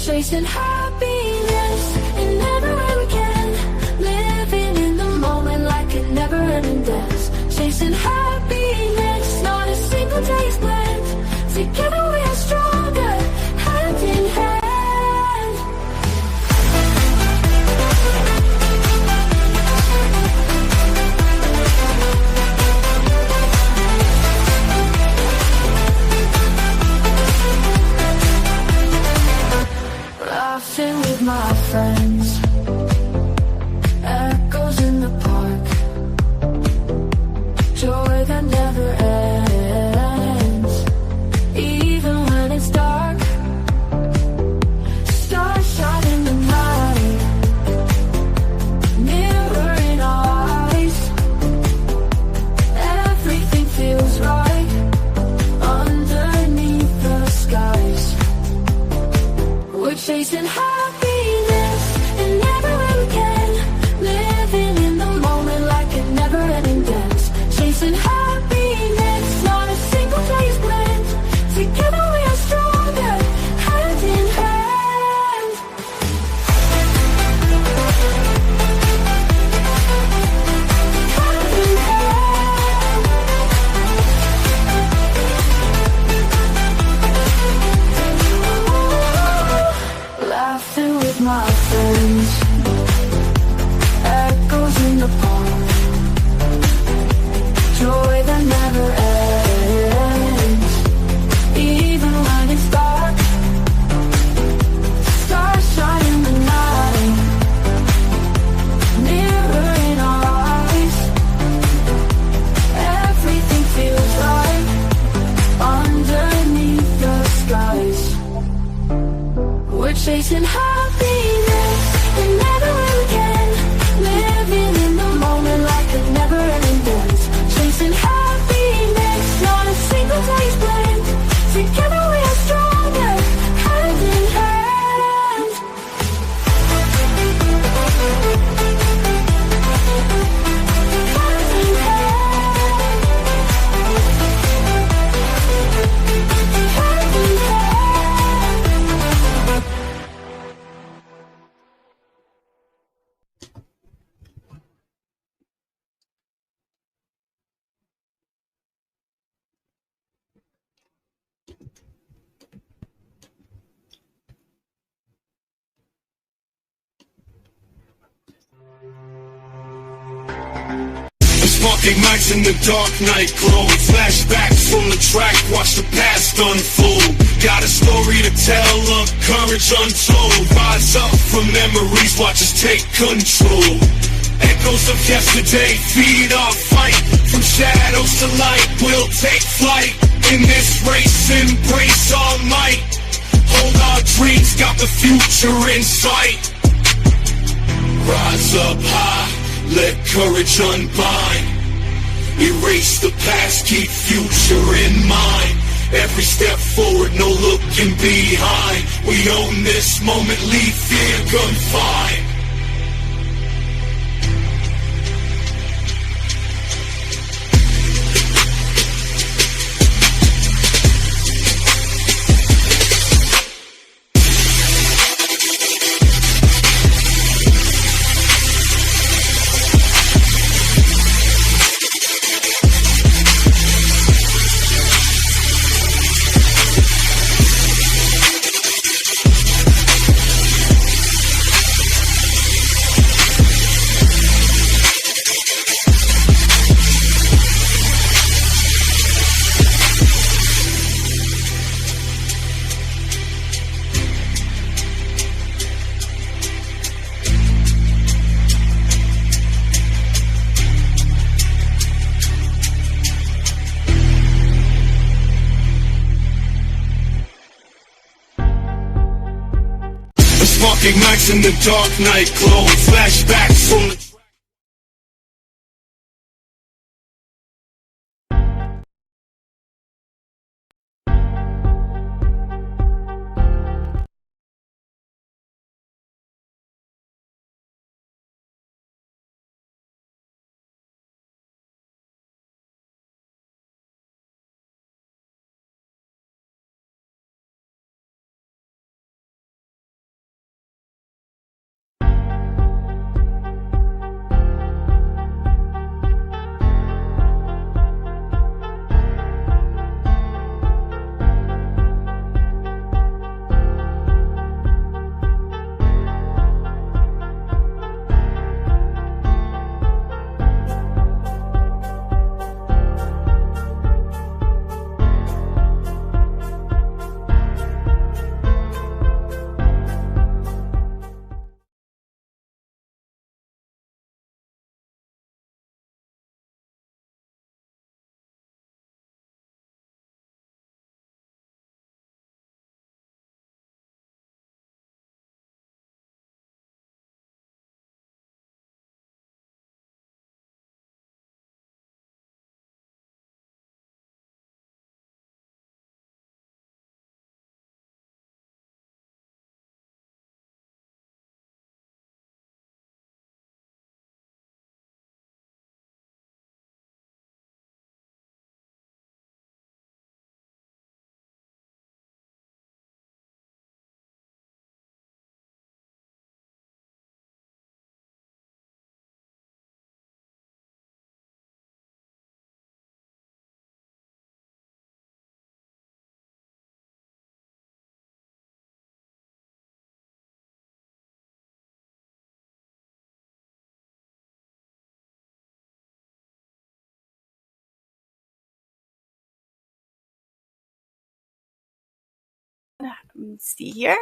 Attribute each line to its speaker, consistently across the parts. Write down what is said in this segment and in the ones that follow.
Speaker 1: chasing happiness and never ever can. Living in the moment like a never-ending dance. Chasing happiness, not a single day's planned. Together we are stronger, hand in hand. Laughing with my friends, echoes in the park, joy that never ends, even when it's dark. Stars shine in the night, mirror in our eyes. Everything feels right underneath the skies. We're chasing happiness and never ever can. Living in the moment like a never-ending dance. Chasing happiness, not a single day's planned. Together we are stronger, hand in hand. Hand in hand. Laughing with my friends, echoes in the park, joy that never ends, even when it's dark. Stars shine in the night, mirror in our eyes. Everything feels right underneath the skies. We're chasing happiness and never ever can. Living in the moment like a never-ending dance. Chasing happiness, not a single day's planned. Together we are stronger, hand in hand. Hand in hand. Hand in hand.
Speaker 2: Sparking nights in the dark night glow. Flashbacks from the track, watch the past unfold. Got a story to tell of courage untold. Rise up from memories, watch us take control. Echoes of yesterday feed our fight. From shadows to light, we'll take flight. In this race, embrace our might. Hold our dreams, got the future in sight. Rise up high, let courage unbind. Erase the past, keep future in mind. Every step forward, no looking behind. We own this moment, leave fear confined. Sparking nights in the dark night glow. Flashbacks from the
Speaker 3: Let's see here.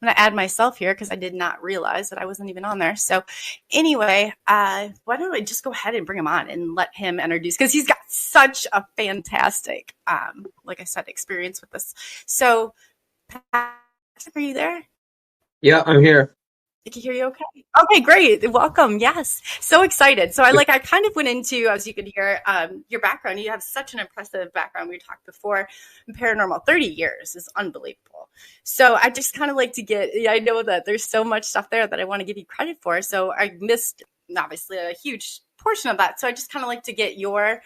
Speaker 3: I'm going to add myself here because I did not realize that I wasn't even on there. So anyway, why don't I just go ahead and bring him on and let him introduce, because he's got such a fantastic, like I said, experience with this. So Patrick, are you there?
Speaker 4: Yeah, I'm here.
Speaker 3: I can hear you okay. Okay, great. Welcome. Yes. So excited. So I kind of went into, as you could hear, your background. You have such an impressive background. We talked before in paranormal. 30 years is unbelievable. So I just kind of like to I know that there's so much stuff there that I want to give you credit for. So I missed, obviously, a huge portion of that. So I just kind of like to get your,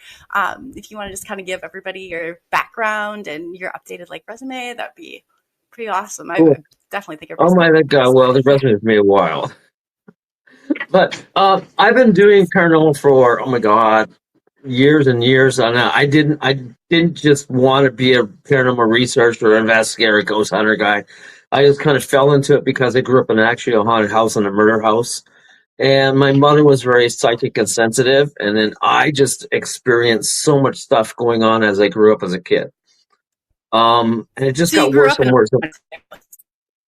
Speaker 3: if you want to just kind of give everybody your background and your updated resume, that'd be pretty awesome.
Speaker 4: Cool.
Speaker 3: I definitely think.
Speaker 4: Oh my God! Well, the resume has me a while, but I've been doing paranormal for years and years. And I didn't just want to be a paranormal researcher or investigator, ghost hunter guy. I just kind of fell into it because I grew up in actually a haunted house and a murder house, and my mother was very psychic and sensitive, and then I just experienced so much stuff going on as I grew up as a kid. And it just got worse and worse.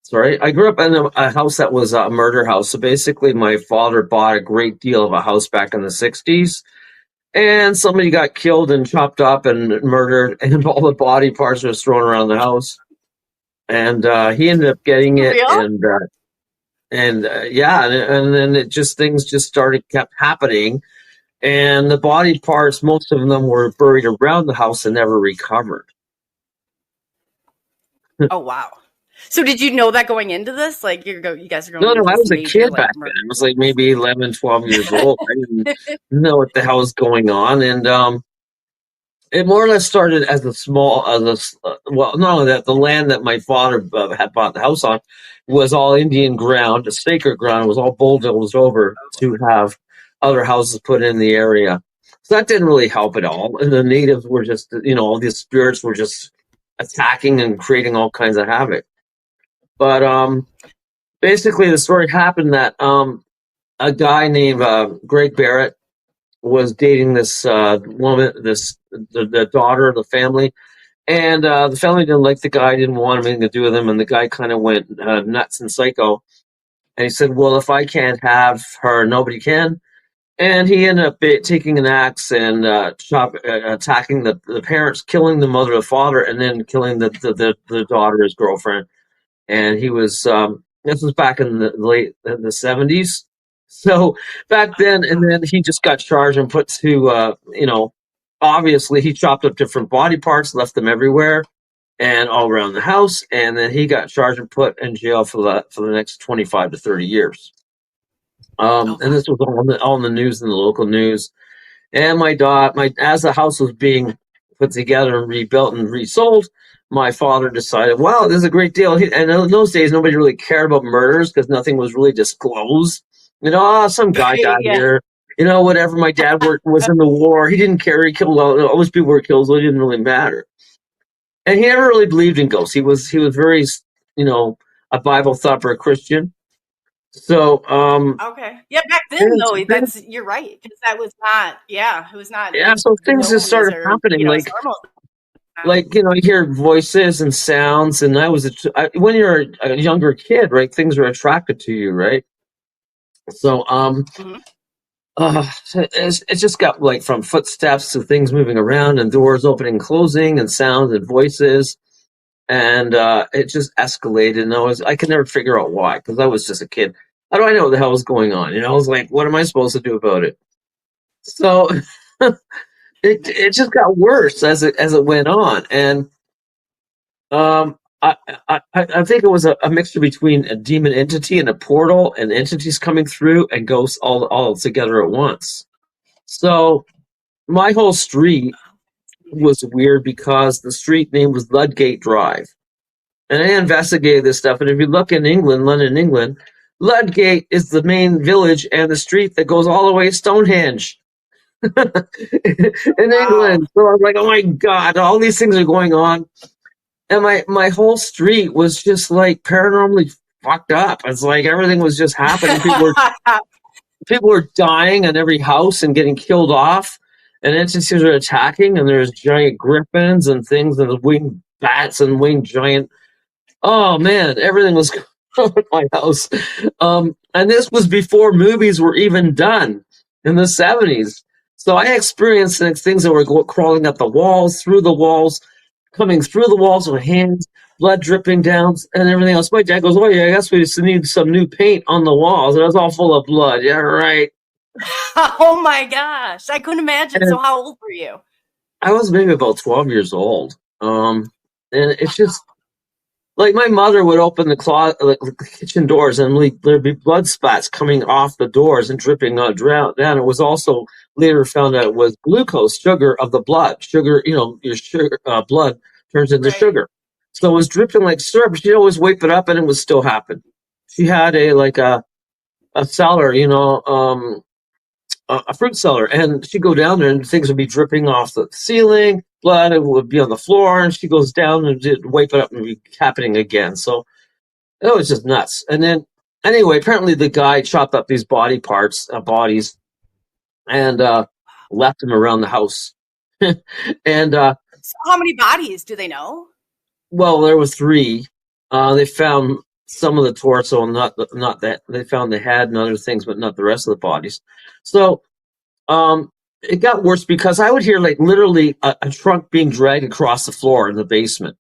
Speaker 4: Sorry, I grew up in a house that was a murder house. So basically, my father bought a great deal of a house back in the 60s, and somebody got killed and chopped up and murdered, and all the body parts was thrown around the house. And he ended up getting it, and then things just kept happening, and the body parts, most of them were buried around the house and never recovered.
Speaker 3: Oh wow! So did you know that going into this? You guys are going.
Speaker 4: No, I was a kid back then. I was maybe 11, 12 years old. I didn't know what the hell was going on, and it more or less started as not only that, the land that my father had bought the house on was all Indian ground, a sacred ground. It was all bulldozed over to have other houses put in the area. So that didn't really help at all. And the natives were just, all these spirits were just attacking and creating all kinds of havoc. But basically, the story happened that a guy named Greg Barrett was dating this woman, the daughter of the family, and the family didn't like the guy, didn't want anything to do with him, and the guy kind of went nuts and psycho. And he said, "Well, if I can't have her, nobody can." And he ended up taking an axe and attacking the parents, killing the mother and father, and then killing the daughter, his girlfriend. And he was this was back in the late in the 70s. So back then, and then he just got charged and put to obviously he chopped up different body parts, left them everywhere and all around the house, and then he got charged and put in jail for the next 25 to 30 years. And this was all in the news, in the local news. And as the house was being put together and rebuilt and resold, my father decided, wow, this is a great deal. And in those days, nobody really cared about murders because nothing was really disclosed. Some guy died here. Whatever. My dad was in the war. He didn't care. He killed all those people were killed, so it didn't really matter. And he never really believed in ghosts. He was very, a Bible thumper, a Christian. So
Speaker 3: okay, yeah, back then though, you're right, because that was not, it was not.
Speaker 4: Yeah, so things just started happening, you hear voices and sounds, and when you're a younger kid, right, things are attracted to you, right? So it just got from footsteps to things moving around and doors opening and closing and sounds and voices. And it just escalated, and I could never figure out why, because I was just a kid. How do I know what the hell was going on? I was like, what am I supposed to do about it? So it just got worse as it went on, and I think it was a mixture between a demon entity and a portal, and entities coming through and ghosts all together at once. So my whole street was weird because the street name was Ludgate Drive. And I investigated this stuff, and if you look in England, London, England, Ludgate is the main village and the street that goes all the way to Stonehenge in England. So I was like, oh my God, all these things are going on. And my whole street was just paranormally fucked up. It's like everything was just happening. People were dying in every house and getting killed off, and entities are attacking, and there's giant griffins and things, and winged bats and winged giant Oh man, everything was going on in my house. And this was before movies were even done in the 70s. So I experienced things that were crawling up the walls, through the walls, coming through the walls with hands, blood dripping down, and everything else. My dad goes, "Oh yeah, I guess we just need some new paint on the walls." And it was all full of blood. Yeah, right.
Speaker 3: Oh my gosh, I couldn't imagine.
Speaker 4: And
Speaker 3: So how old were you?
Speaker 4: I was maybe about 12 years old. And it's just like my mother would open the closet, like the kitchen doors, and like, there'd be blood spots coming off the doors and dripping down. It was also later found out it was glucose, sugar of the blood. Sugar, your sugar blood turns into
Speaker 3: Right.
Speaker 4: sugar. So it was dripping like syrup. She'd always wipe it up, and it would still happen. She had a cellar, a fruit cellar, and she'd go down there and things would be dripping off the ceiling, blood it would be on the floor, and she goes down and wipe it up and be happening again. So it was just nuts. And then anyway, apparently the guy chopped up these bodies, and left them around the house. And
Speaker 3: So how many bodies do they know?
Speaker 4: well, there were three. They found some of the torso, not that. They found the head and other things, but not the rest of the bodies. So it got worse because I would hear like literally a trunk being dragged across the floor in the basement,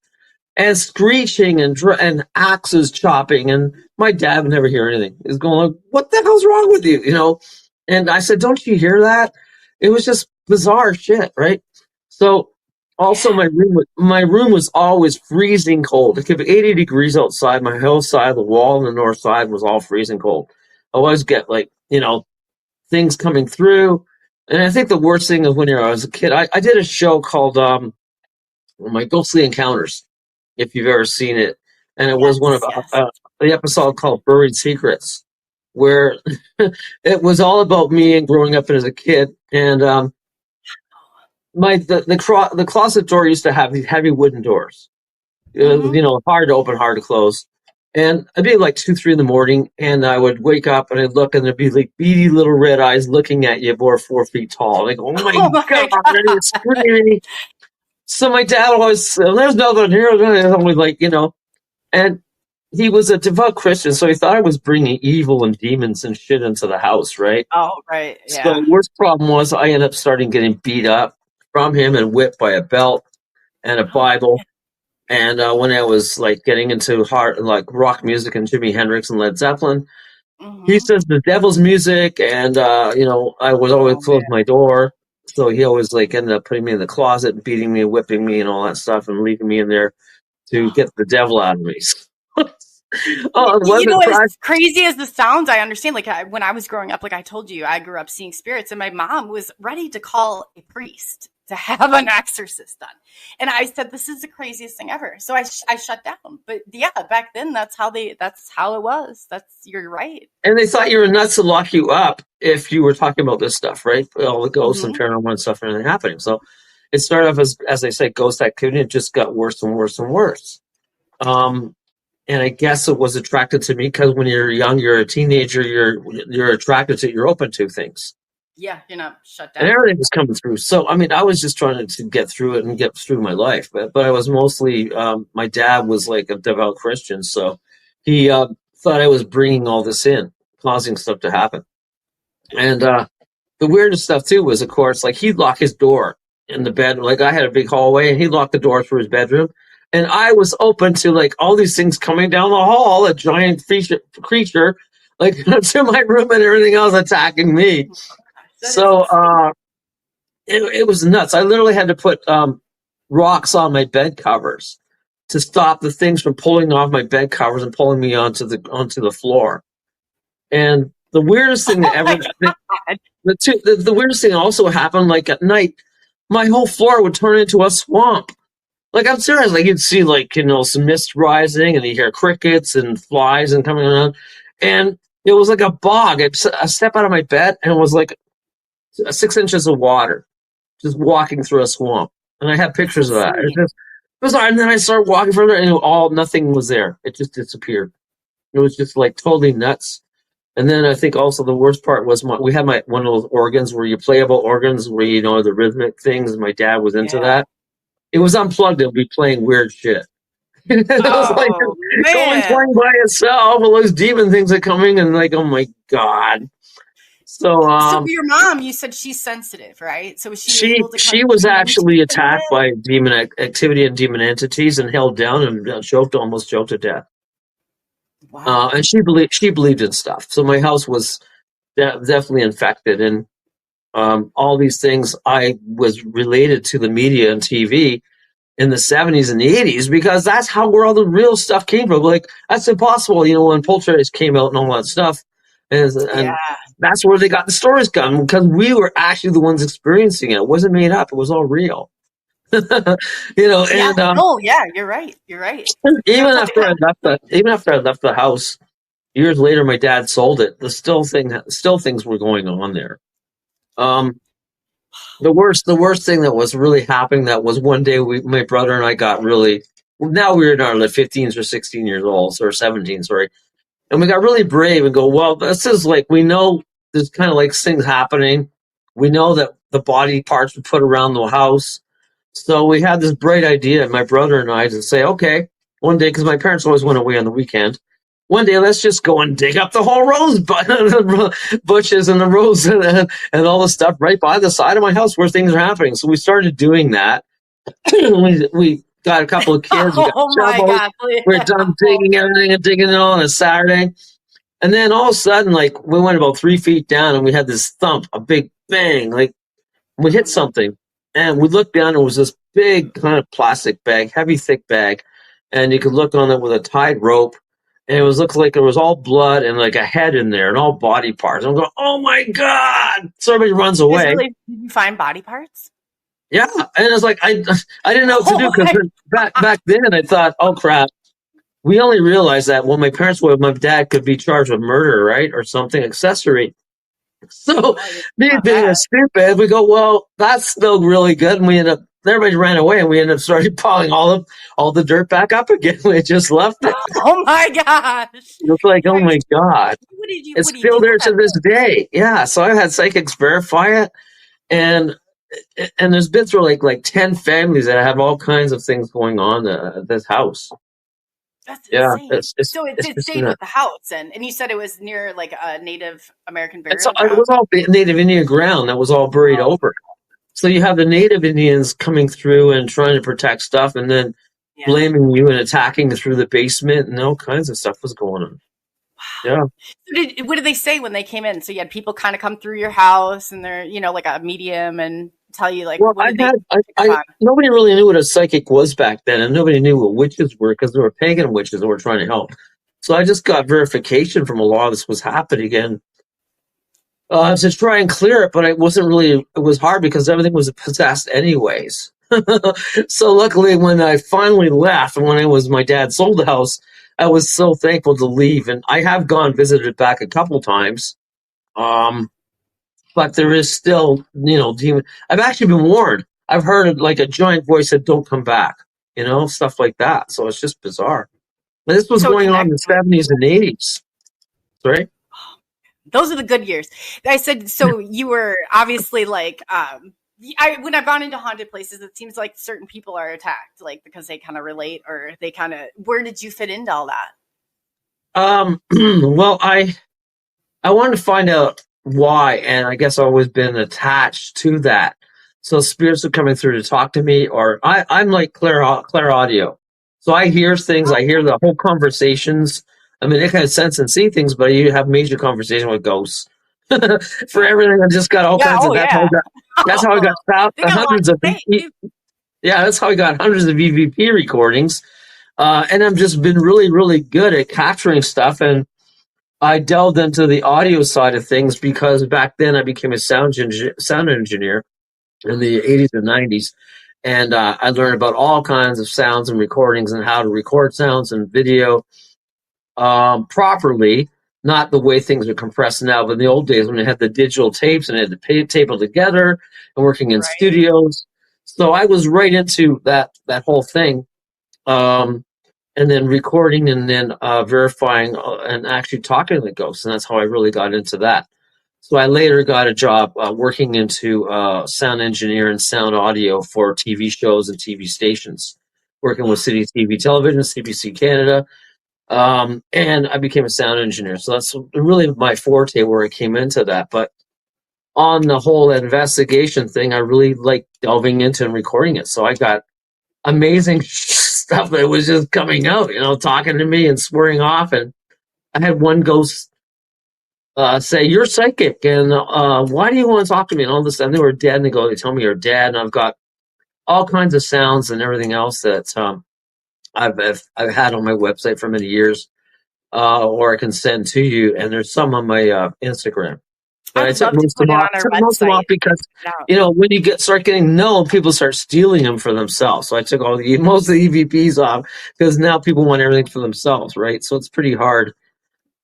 Speaker 4: and screeching and axes chopping, and my dad would never hear anything. He's going like, "What the hell's wrong with you?" And I said, "Don't you hear that?" It was just bizarre shit, right? So also my room was always freezing cold. It could be 80 degrees outside. My whole side, the wall on the north side was all freezing cold. I always get things coming through. And I think the worst thing is when I was a kid, I did a show called My Ghostly Encounters, if you've ever seen it. And it was one of the episode called Buried Secrets, where it was all about me and growing up as a kid. And the closet door used to have these heavy wooden doors. It was, hard to open, hard to close. And it'd be like 2, 3 in the morning, and I would wake up and I'd look, and there'd be like beady little red eyes looking at you, about 4 feet tall. Like, oh my God, and it's screaming. So my dad always, "There's nothing here." Always and he was a devout Christian, so he thought I was bringing evil and demons and shit into the house, right?
Speaker 3: Oh, right, yeah.
Speaker 4: So the worst problem was I ended up starting getting beat up from him and whipped by a belt and a Bible. And when I was like getting into hard rock music and Jimi Hendrix and Led Zeppelin, he says the devil's music, and I would always close my door, so he always ended up putting me in the closet and beating me and whipping me and all that stuff and leaving me in there to get the devil out of me.
Speaker 3: As crazy as this sounds, I understand. When I was growing up, like I told you, I grew up seeing spirits, and my mom was ready to call a priest to have an exorcist done. And I said, "This is the craziest thing ever." So I shut down. But yeah, back then that's how it was. You're right.
Speaker 4: And they thought you were nuts to lock you up if you were talking about this stuff, right? All the ghosts and paranormal and stuff and everything happening. So it started off as they say, ghost activity. It just got worse and worse and worse. And I guess it was attracted to me because when you're young, you're a teenager, you're attracted to, you're open to things.
Speaker 3: Yeah, you're not shut down.
Speaker 4: And everything was coming through. So, I mean, I was just trying to get through it and get through my life. But I was mostly, my dad was like a devout Christian. So he thought I was bringing all this in, causing stuff to happen. And the weirdest stuff, too, was, of course, like he'd lock his door in the bed. Like I had a big hallway, and he'd lock the door for his bedroom. And I was open to like all these things coming down the hall, a giant creature like to my room and everything else attacking me. So it was nuts. I literally had to put rocks on my bed covers to stop the things from pulling off my bed covers and pulling me onto the floor. And the weirdest thing that ever the weirdest thing also happened, like at night, my whole floor would turn into a swamp. Like, I'm serious. Like, you'd see, some mist rising, and you hear crickets and flies and coming around. And it was like a bog. I step out of my bed, and it was like 6 inches of water just walking through a swamp. And I have pictures of that. It's just bizarre. And then I started walking further, and nothing was there. It just disappeared. It was just, totally nuts. And then I think also the worst part was we had one of those organs where you play about organs where the rhythmic things. And my dad was into that. It was unplugged. It would be playing weird shit. It was going
Speaker 3: man.
Speaker 4: playing by itself. All those demon things are coming, and like, oh my god. So,
Speaker 3: So your mom, you said she's sensitive, right? So was she able to kind
Speaker 4: she
Speaker 3: of
Speaker 4: was
Speaker 3: tune into
Speaker 4: actually
Speaker 3: some of
Speaker 4: attacked
Speaker 3: it?
Speaker 4: by demon activity and demon entities, and held down and almost choked to death.
Speaker 3: Wow.
Speaker 4: And she believed in stuff. So my house was definitely infected, and all these things I was related to the media and TV in the 70s and the 80s, because that's where all the real stuff came from. Like, that's impossible, when Poltergeist came out and all that stuff. And
Speaker 3: Yeah.
Speaker 4: that's where they got the stories come, because we were actually the ones experiencing it. It wasn't made up. It was all real.
Speaker 3: Yeah.
Speaker 4: And
Speaker 3: No, yeah, you're right. You're right. So
Speaker 4: even
Speaker 3: tell me
Speaker 4: after I left the house, years later, my dad sold it. Still things were going on there. Um, the worst thing that was really happening, that was one day my brother and I got really, now we were in our 15s or 16 years old, or 17, sorry, and we got really brave and go, well, this is like, we know there's kind of like things happening. We know that the body parts were put around the house. So we had this bright idea, my brother and I, to say, okay, one day, because my parents always went away on the weekend, one day let's just go and dig up the whole bushes and the rose and all the stuff right by the side of my house where things are happening. So we started doing that. we got a couple of kids. We got
Speaker 3: oh my
Speaker 4: shovels.
Speaker 3: God.
Speaker 4: We're done digging everything and digging it all on a Saturday. And then all of a sudden, like, we went about 3 feet down and we had this thump, a big bang, like we hit something. And we looked down and it was this big kind of plastic bag, heavy, thick bag. And you could look on it with a tied rope. And it looked like there was all blood and like a head in there and all body parts. I'm going, oh my God. So everybody runs away.
Speaker 3: Did you find body parts?
Speaker 4: Yeah. And it was like, I didn't know what to do, because back then I thought, oh crap. We only realized that when my dad could be charged with murder, right? Or something, accessory. So me being a stupid, we go, well, that smelled really good. And everybody ran away, and we ended up started piling all the dirt back up again. We just left it.
Speaker 3: Oh my gosh.
Speaker 4: It's like, oh my God. It's
Speaker 3: what did you
Speaker 4: still
Speaker 3: do
Speaker 4: there to this
Speaker 3: then?
Speaker 4: day. Yeah. So I had psychics verify it. And there's been through like 10 families that have all kinds of things going on at this house.
Speaker 3: That's
Speaker 4: Yeah,
Speaker 3: insane. So it
Speaker 4: it's
Speaker 3: stayed with the house, and you said it was near like a Native American burial
Speaker 4: it
Speaker 3: ground.
Speaker 4: was all Native Indian ground that was all buried over. So you have the Native Indians coming through and trying to protect stuff, and then blaming you and attacking through the basement, and all kinds of stuff was going on. Yeah.
Speaker 3: So what did they say when they came in? So you had people kind of come through your house, and they're like a medium, and tell you like,
Speaker 4: well, nobody really knew what a psychic was back then, and nobody knew what witches were, because there were pagan witches that were trying to help. So I just got verification from a lot of this was happening again. To try and clear it, but it was hard because everything was possessed anyways. So luckily when I finally left, and when my dad sold the house, I was so thankful to leave. And I have visited back a couple times. But there is still, demon. I've actually been warned. I've heard like a giant voice said, don't come back, stuff like that. So it's just bizarre. But this was going on in the 70s and 80s. Sorry?
Speaker 3: Those are the good years. I said, so you were obviously like, when I've gone into haunted places, it seems like certain people are attacked, like because they kind of relate, or they kind of, where did you fit into all that?
Speaker 4: Well, I wanted to find out why, and I guess I've always been attached to that. So spirits are coming through to talk to me, or I'm like clear audio. So I hear things, I hear the whole conversations. I mean, they can sense and see things, but you have major conversation with ghosts. For everything, I just got all kinds of. That's how I got hundreds of. Yeah, that's how I got hundreds of EVP recordings, and I've just been really, really good at capturing stuff. And I delved into the audio side of things because back then I became a sound engineer in the 80s and 90s. And I learned about all kinds of sounds and recordings and how to record sounds and video properly, not the way things are compressed now, but in the old days when they had the digital tapes and they had to tape them together and working in studios. So I was right into that whole thing. And then recording and then verifying and actually talking to the ghosts. And that's how I really got into that. So I later got a job working into sound engineer and sound audio for TV shows and TV stations, working with City TV Television, CBC Canada, And I became a sound engineer. So that's really my forte where I came into that. But on the whole investigation thing, I really like delving into and recording it. So I got amazing stuff that was just coming out, talking to me and swearing off. And I had one ghost say, "You're psychic, and why do you want to talk to me?" And all this, and they were dead. And they tell me you're dead. And I've got all kinds of sounds and everything else that I've had on my website for many years, or I can send to you. And there's some on my Instagram. But I
Speaker 3: I'd
Speaker 4: took
Speaker 3: love to
Speaker 4: most of
Speaker 3: put
Speaker 4: them
Speaker 3: it
Speaker 4: off.
Speaker 3: on our
Speaker 4: Took most of them off
Speaker 3: website.
Speaker 4: because
Speaker 3: Yeah.
Speaker 4: when you start getting known, people start stealing them for themselves. So I took most of the EVPs off because now people want everything for themselves, right? So it's pretty hard.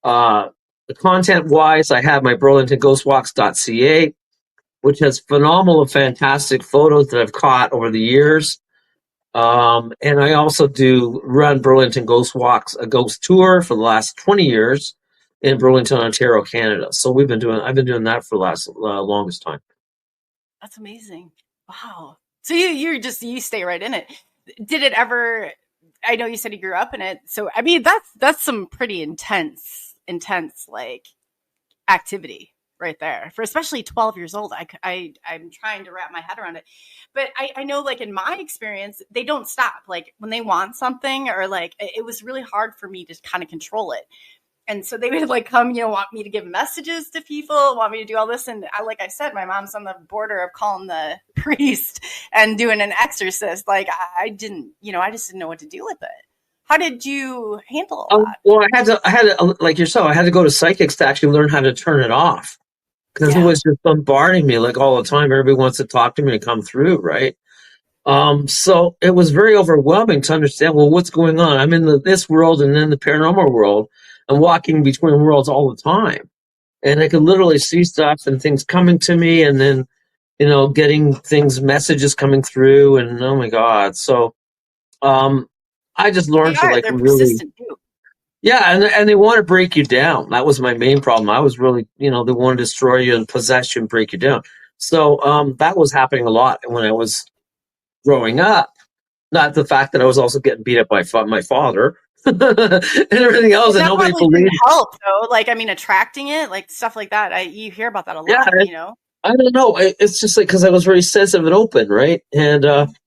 Speaker 4: The content wise, I have my BurlingtonGhostWalks.ca, which has phenomenal, fantastic photos that I've caught over the years. And I also do run Burlington Ghost Walks, a ghost tour for the last 20 years in Burlington, Ontario, Canada. So I've been doing that for the last longest time.
Speaker 3: That's amazing. Wow. So you stay right in it. Did it ever, I know you said you grew up in it. So, I mean, that's some pretty intense like activity right there for especially 12 years old. I'm trying to wrap my head around it, but I know like in my experience, they don't stop. Like when they want something or like, it was really hard for me to kind of control it. And so they would like come, want me to give messages to people, want me to do all this. And like I said, my mom's on the border of calling the priest and doing an exorcist. Like I didn't, I just didn't know what to do with it. How did you handle all that?
Speaker 4: Well, I had to, like yourself, I had to go to psychics to actually learn how to turn it off because it was just bombarding me like all the time. Everybody wants to talk to me and come through, right? So it was very overwhelming to understand, well, what's going on? I'm in this world and then the paranormal world. I'm walking between worlds all the time. And I could literally see stuff and things coming to me and then, getting messages coming through and oh my God. So, I just learned to
Speaker 3: They're
Speaker 4: really,
Speaker 3: persistent too.
Speaker 4: yeah. And they want to break you down. That was my main problem. I was really, they want to destroy you and possess you and break you down. So, that was happening a lot when I was growing up. Not the fact that I was also getting beat up by my father and everything else, and
Speaker 3: That
Speaker 4: nobody
Speaker 3: probably didn't
Speaker 4: believed.
Speaker 3: help though. Like, I mean, attracting it, like stuff like that. You hear about that a
Speaker 4: Yeah,
Speaker 3: lot.
Speaker 4: I don't know. It's just like because I was very sensitive and open, right, and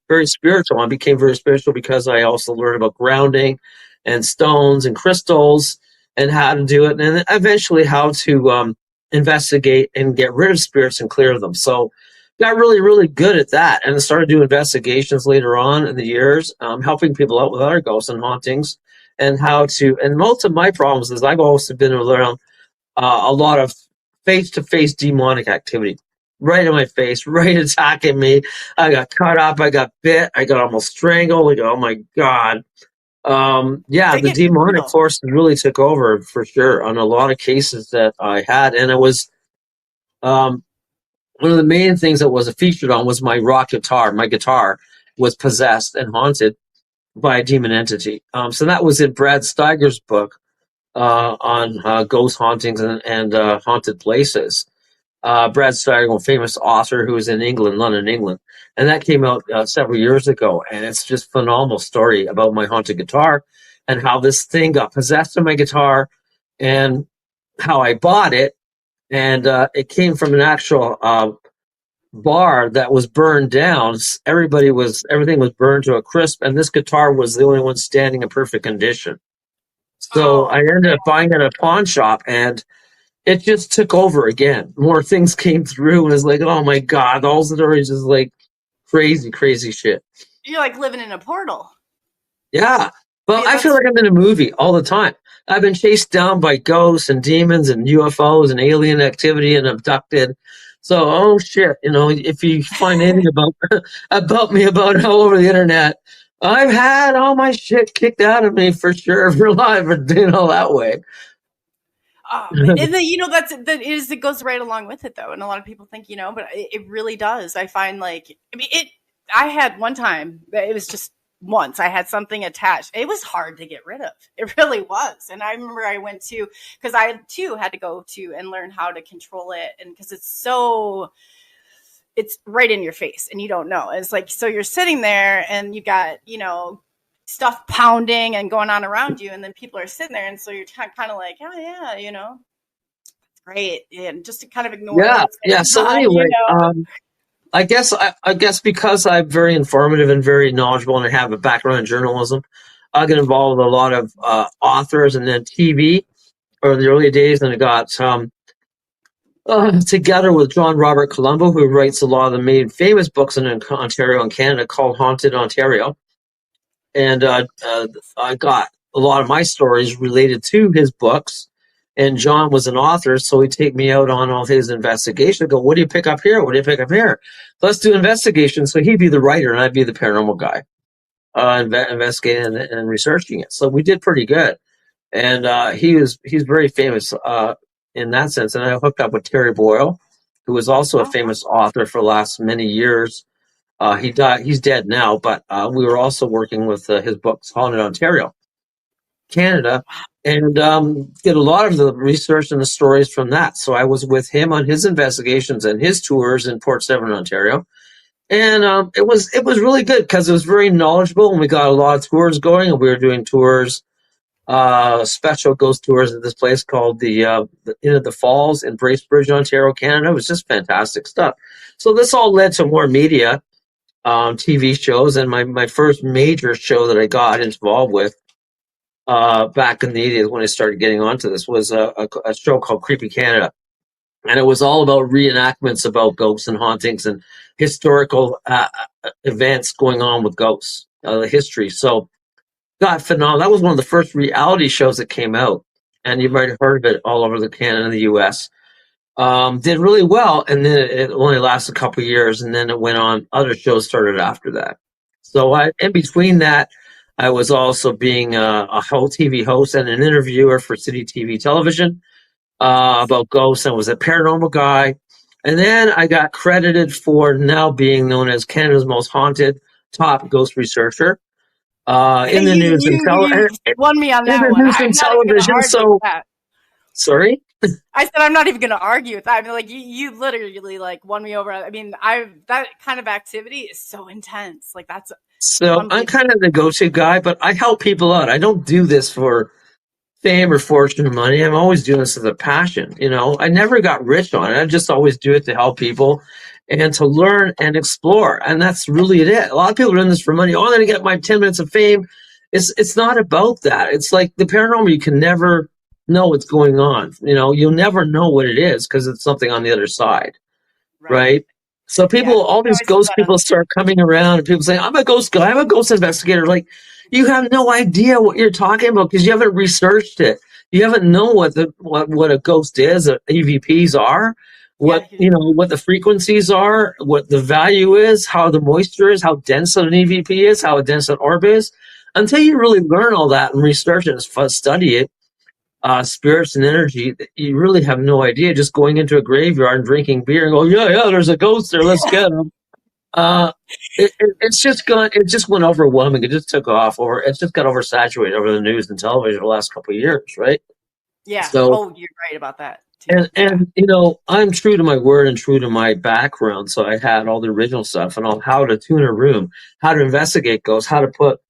Speaker 4: very spiritual. I became very spiritual because I also learned about grounding and stones and crystals and how to do it, and eventually how to investigate and get rid of spirits and clear them. So got really, really good at that, and I started doing investigations later on in the years, helping people out with other ghosts and hauntings, and how to. And most of my problems is I've also been around a lot of face-to-face demonic activity, right in my face, right attacking me. I got cut up, I got bit, I got almost strangled. Like, oh my God. Yeah,
Speaker 3: They
Speaker 4: the
Speaker 3: get
Speaker 4: demonic
Speaker 3: real.
Speaker 4: forces really took over for sure on a lot of cases that I had, and it was um, one of the main things that was featured on was my rock guitar. My guitar was possessed and haunted by a demon entity. So that was in Brad Steiger's book on ghost hauntings and haunted places. Brad Steiger, a famous author who was in England, London, England, and that came out several years ago. And it's just a phenomenal story about my haunted guitar and how this thing got possessed in my guitar and how I bought it. And it came from an actual bar that was burned down. Everything was burned to a crisp, and this guitar was the only one standing in perfect condition. So
Speaker 3: Oh,
Speaker 4: I ended up buying it at a pawn shop, and it just took over again. More things came through, and it's like, oh my God, all the stories is like crazy, crazy shit.
Speaker 3: you're like living in a portal.
Speaker 4: Yeah. Well, I feel
Speaker 3: That's
Speaker 4: like I'm in a movie all the time. I've been chased down by ghosts and demons and UFOs and alien activity and abducted. So, oh shit, if you find anything about me about all over the internet, I've had all my shit kicked out of me for sure for life for doing all that way.
Speaker 3: and then it goes right along with it though, and a lot of people think but it really does. I find like I had one time it was just once I had something attached. It was hard to get rid of. It really was. And I remember I went to because I too had to go to and learn how to control it, and because it's right in your face and you don't know. It's like, so you're sitting there and you got, stuff pounding and going on around you, and then people are sitting there, and so you're kind of like, oh yeah, you know, it's great, and just to kind of ignore what's going
Speaker 4: So
Speaker 3: on,
Speaker 4: anyway,
Speaker 3: you know?
Speaker 4: I guess because I'm very informative and very knowledgeable, and I have a background in journalism, I get involved with a lot of authors, and then TV, or in the early days, and I got together with John Robert Colombo, who writes a lot of the main famous books in Ontario and Canada called Haunted Ontario. And I got a lot of my stories related to his books. And John was an author, so he'd take me out on all his investigations. Go, what do you pick up here? What do you pick up here? Let's do investigations. So he'd be the writer, and I'd be the paranormal guy, investigating and researching it. So we did pretty good. And he's very famous in that sense. And I hooked up with Terry Boyle, who was also a famous author for the last many years. He died. He's dead now, but we were also working with his books, Haunted Ontario, Canada, and did a lot of the research and the stories from that. So I was with him on his investigations and his tours in Port Severn, Ontario, and it was really good because it was very knowledgeable, and we got a lot of tours going, and we were doing tours, special ghost tours at this place called the Inn of the Falls in Bracebridge, Ontario, Canada. It was just fantastic stuff. So this all led to more media. TV shows, and my first major show that I got involved with back in the 80s when I started getting onto this was a show called Creepy Canada, and it was all about reenactments about ghosts and hauntings and historical events going on with ghosts, the history. So got phenomenal. That was one of the first reality shows that came out, and you might have heard of it all over the Canada and the US. Did really well, and then it only lasted a couple of years, and then it went on. Other shows started after that. So in between that, I was also being a whole TV host and an interviewer for City TV television about ghosts, and was a paranormal guy. And then I got credited for now being known as Canada's most haunted top ghost researcher in the news and television.
Speaker 3: Won me on that one.
Speaker 4: News and television. So, sorry.
Speaker 3: I said I'm not even going to argue with that. I mean, like you literally like won me over. I mean, that kind of activity is so intense. Like that's
Speaker 4: so I'm kind of the go-to guy, but I help people out. I don't do this for fame or fortune or money. I'm always doing this as a passion. You know, I never got rich on it. I just always do it to help people and to learn and explore. And that's really it. A lot of people are in this for money. Oh, I'm going to get my 10 minutes of fame. It's not about that. It's like the paranormal. You can never know what's going on. You know, you'll never know what it is because it's something on the other side, right? So people, all these ghost people start coming around, and people say, I'm a ghost guy, I'm a ghost investigator. Like, you have no idea what you're talking about because you haven't researched it. You haven't known what a ghost is, EVPs are, what the frequencies are, what the value is, how the moisture is, how dense an EVP is, how dense an orb is. Until you really learn all that and research it and study it, spirits and energy, you really have no idea. Just going into a graveyard and drinking beer and go, yeah, there's a ghost there, let's get him. It just went overwhelming. It just took off, or it just got oversaturated over the news and television the last couple of years, right?
Speaker 3: Yeah.
Speaker 4: So,
Speaker 3: you're right about that too.
Speaker 4: And you know, I'm true to my word and true to my background. So I had all the original stuff and on how to tune a room, how to investigate ghosts, how to put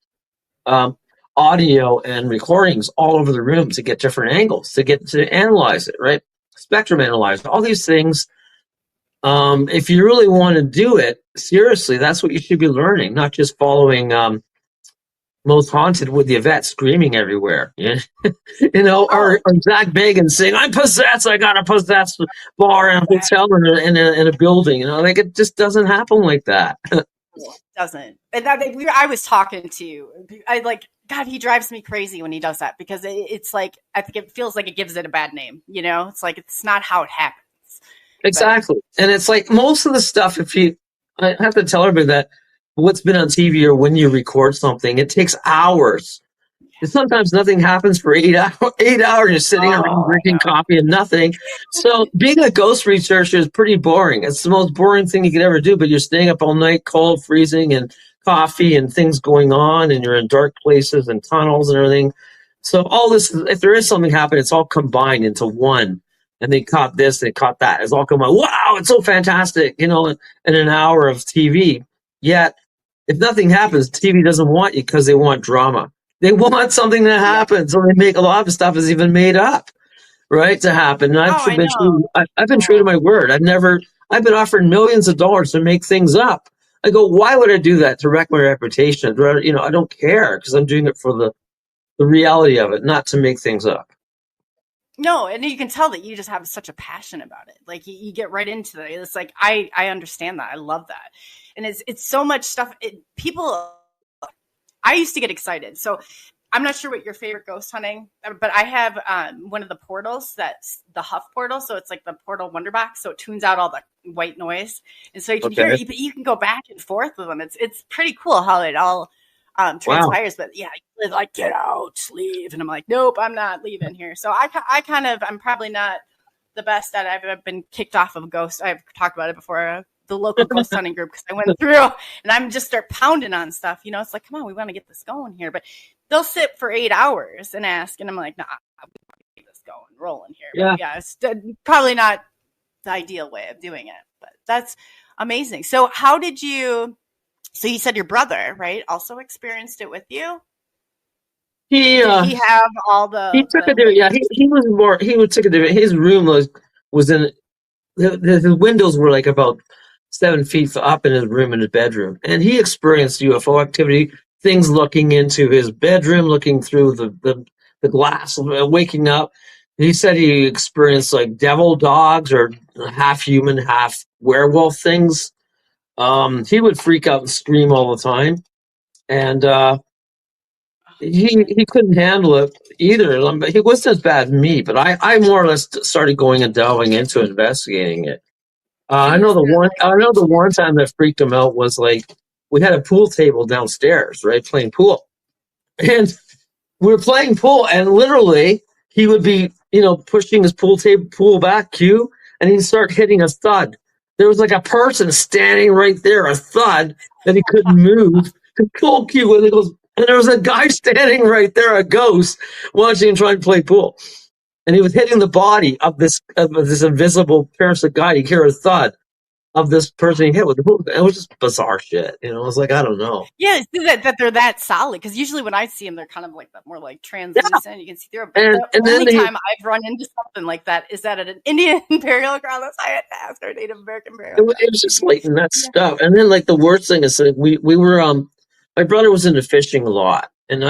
Speaker 4: audio and recordings all over the room to get different angles, to get to analyze it, right? Spectrum analyzer, all these things. If you really want to do it seriously, that's what you should be learning, not just following Most Haunted with the Yvette screaming everywhere, you know, or Zach Bagan saying, I'm possessed, I got a possessed bar in a hotel in a building, you know, like it just doesn't happen like that.
Speaker 3: It doesn't. And I was talking to, God, he drives me crazy when he does that because it's like, I think it feels like it gives it a bad name, you know? It's like, it's not how it happens.
Speaker 4: Exactly. And it's like most of the stuff, I have to tell everybody that what's been on TV or when you record something, it takes hours. And sometimes nothing happens for 8 hours. 8 hours, you're sitting around drinking coffee and nothing. So being a ghost researcher is pretty boring. It's the most boring thing you could ever do, but you're staying up all night, cold, freezing, and coffee and things going on, and you're in dark places and tunnels and everything. So all this, if there is something happening, it's all combined into one. And they caught this, they caught that. It's all combined. Wow, it's so fantastic, you know, in an hour of TV. Yet if nothing happens, TV doesn't want you because they want drama. They want something to happen, so they make a lot of stuff is even made up, right, to happen. And
Speaker 3: Oh, I know.
Speaker 4: I've been true to my word. I've been offered millions of dollars to make things up. I go, why would I do that to wreck my reputation? You know, I don't care because I'm doing it for the reality of it, not to make things up.
Speaker 3: No, and you can tell that you just have such a passion about it. Like you get right into it. It's like I understand that. I love that, and it's so much stuff. People, I used to get excited. So I'm not sure what your favorite ghost hunting, but I have one of the portals that's the Huff portal. So it's like the portal wonder box. So it tunes out all the white noise, and so you can hear it. But you can go back and forth with them. It's pretty cool how it all transpires. But yeah, like, get out, leave, and I'm like, nope, I'm not leaving here. So I'm probably not the best at it. I've been kicked off of ghost. I've talked about it before. The local ghost hunting group, because I went through and I'm just start pounding on stuff. You know, it's like, come on, we want to get this going here. But they'll sit for 8 hours and ask, and I'm like, nah, we want to get this going, rolling here.
Speaker 4: Yeah,
Speaker 3: but yeah, it's probably not the ideal way of doing it, but that's amazing. So how did you? So you said your brother, right, also experienced it with you. Did he have all the?
Speaker 4: He took a different. Yeah, he was more. He would took a different. His room was in. The windows were like about 7 feet up in his room, in his bedroom, and he experienced UFO activity. Things looking into his bedroom, looking through the glass, waking up. He said he experienced like devil dogs or half human, half werewolf things. He would freak out and scream all the time, and he couldn't handle it either. But he wasn't as bad as me. But I more or less started going and delving into investigating it. I know the one time that freaked him out was like we had a pool table downstairs, right, playing pool, and we were playing pool, and literally he would be, pushing his pool back cue, and he'd start hitting a thud. There was like a person standing right there, a thud that he couldn't move. The pool cue, and he goes, and there was a guy standing right there, a ghost, watching him trying to play pool. And he was hitting the body of this invisible parasite guy. You hear a thud of this person he hit with the pool. It was just bizarre shit. It was like, I don't know.
Speaker 3: Yeah, that they're that solid. Because usually when I see them, they're kind of like that, more like translucent. Yeah. You can see through them. And the only time I've run into something like that is that at an Indian burial ground. That's I had to ask our Native American burial ground.
Speaker 4: It was just like that stuff. And then like the worst thing is that we were my brother was into fishing a lot, and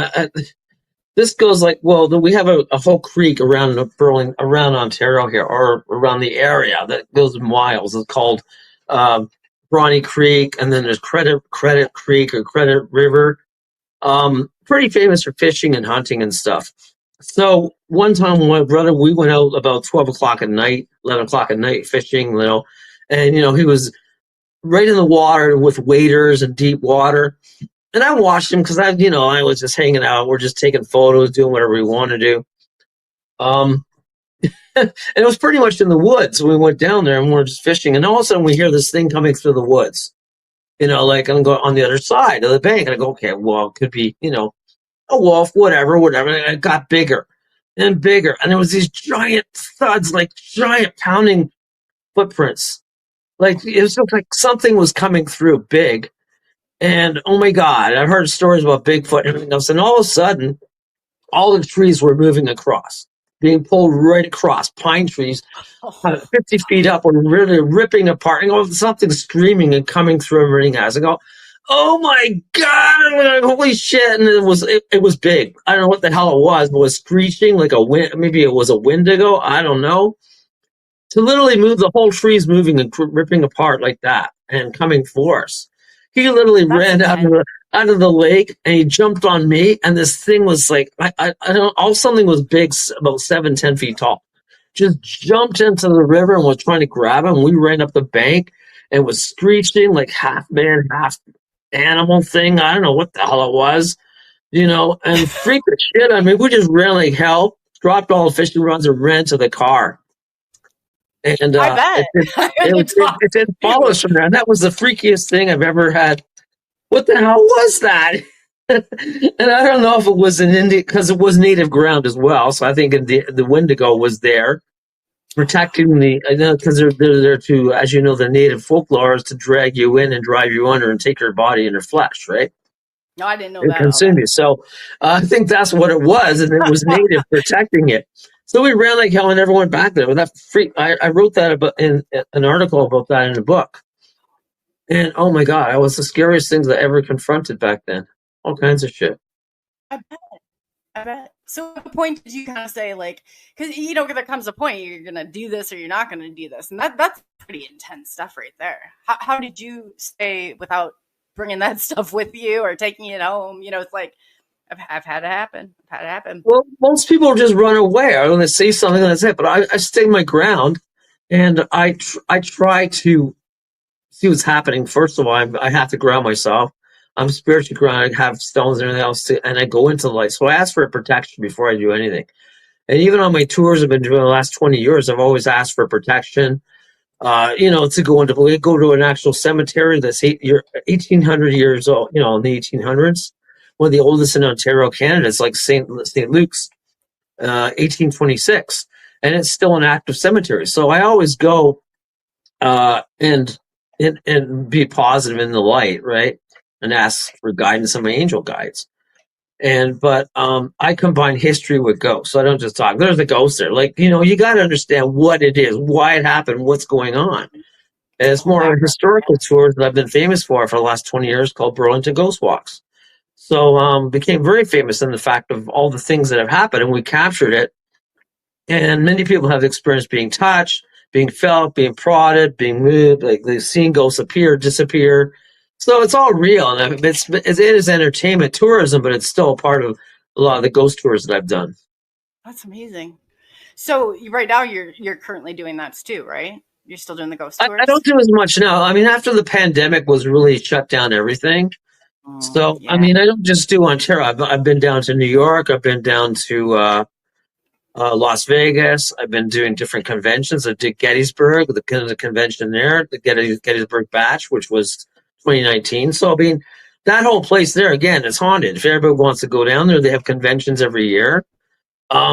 Speaker 4: this goes like, well, we have a whole creek around Ontario here, or around the area that goes miles. It's called Brawny Creek, and then there's Credit Creek or Credit River. Pretty famous for fishing and hunting and stuff. So one time, my brother, we went out about 12 o'clock at night, 11 o'clock at night fishing, and he was right in the water with waders and deep water. And I watched him because I was just hanging out. We're just taking photos, doing whatever we want to do. And it was pretty much in the woods. So we went down there and we were just fishing. And all of a sudden we hear this thing coming through the woods, like I'm going on the other side of the bank. And I go, okay, well, it could be, a wolf, whatever. And it got bigger and bigger. And there was these giant thuds, like giant pounding footprints. Like it was just like something was coming through big. And oh my God, I've heard stories about Bigfoot and everything else. And all of a sudden, all the trees were moving across, being pulled right across. Pine trees, 50 feet up, were really ripping apart. And something screaming and coming through everything else. I go, oh my God, I'm like, holy shit. And it was big. I don't know what the hell it was, but it was screeching like a wind. Maybe it was a wendigo. I don't know. To literally move the whole trees moving and ripping apart like that and coming for us. He literally ran out of the lake and he jumped on me, and this thing was like I don't something was big, about 7-10 feet tall. Just jumped into the river and was trying to grab him. We ran up the bank and was screeching like half man, half animal thing. I don't know what the hell it was, and freaked the shit. I mean, we just ran like hell, dropped all the fishing rods and ran to the car. And
Speaker 3: I bet.
Speaker 4: it didn't follow us from there. And that was the freakiest thing I've ever had. What the hell was that? And I don't know if it was an Indian, because it was native ground as well. So I think the Wendigo was there. protecting the, because they're there to, as you know, the native folklore is to drag you in and drive you under and take your body and your flesh, right?
Speaker 3: No, I didn't know
Speaker 4: And
Speaker 3: that. All
Speaker 4: consume you. So I think that's what it was, and it was native protecting it. So we ran like hell and never went back there. But that I wrote that about in an article about that in a book. And oh my God, that was the scariest things I ever confronted back then. All kinds of shit.
Speaker 3: I bet. I bet. So at what point did you kind of say, like, because, you know, there comes a point you're going to do this or you're not going to do this. And that's pretty intense stuff right there. How did you stay without bringing that stuff with you or taking it home? You know, it's like, I've had it happen. I've had it happen.
Speaker 4: Well, most people just run away. I want to say something and that's it. But I stay my ground, and I try to see what's happening. First of all, I have to ground myself. I'm spiritually grounded. I have stones and everything else, and I go into light. So I ask for protection before I do anything. And even on my tours I've been doing the last 20 years, I've always asked for protection. To go to an actual cemetery that's 1,800 years old, in the 1800s. One of the oldest in Ontario, Canada. It's like St. Luke's, 1826. And it's still an active cemetery. So I always go and be positive in the light, right? And ask for guidance of my angel guides. But I combine history with ghosts. So I don't just talk. There's a ghost there. Like, you got to understand what it is, why it happened, what's going on. And it's more of a historical tour that I've been famous for the last 20 years called Burlington Ghost Walks. So became very famous in the fact of all the things that have happened, and we captured it. And many people have experienced being touched, being felt, being prodded, being moved, like they've seen ghosts appear, disappear. So it's all real, and it is entertainment tourism, but it's still a part of a lot of the ghost tours that I've done.
Speaker 3: That's amazing. So right now you're currently doing that too, right? You're still doing the ghost tours?
Speaker 4: I don't do as much now. I mean, after the pandemic was really shut down everything. So, yeah. I mean, I don't just do Ontario. I've been down to New York. I've been down to Las Vegas. I've been doing different conventions. I did Gettysburg, the convention there, the Gettysburg Batch, which was 2019. So, I mean, that whole place there, again, it's haunted. If everybody wants to go down there, they have conventions every year.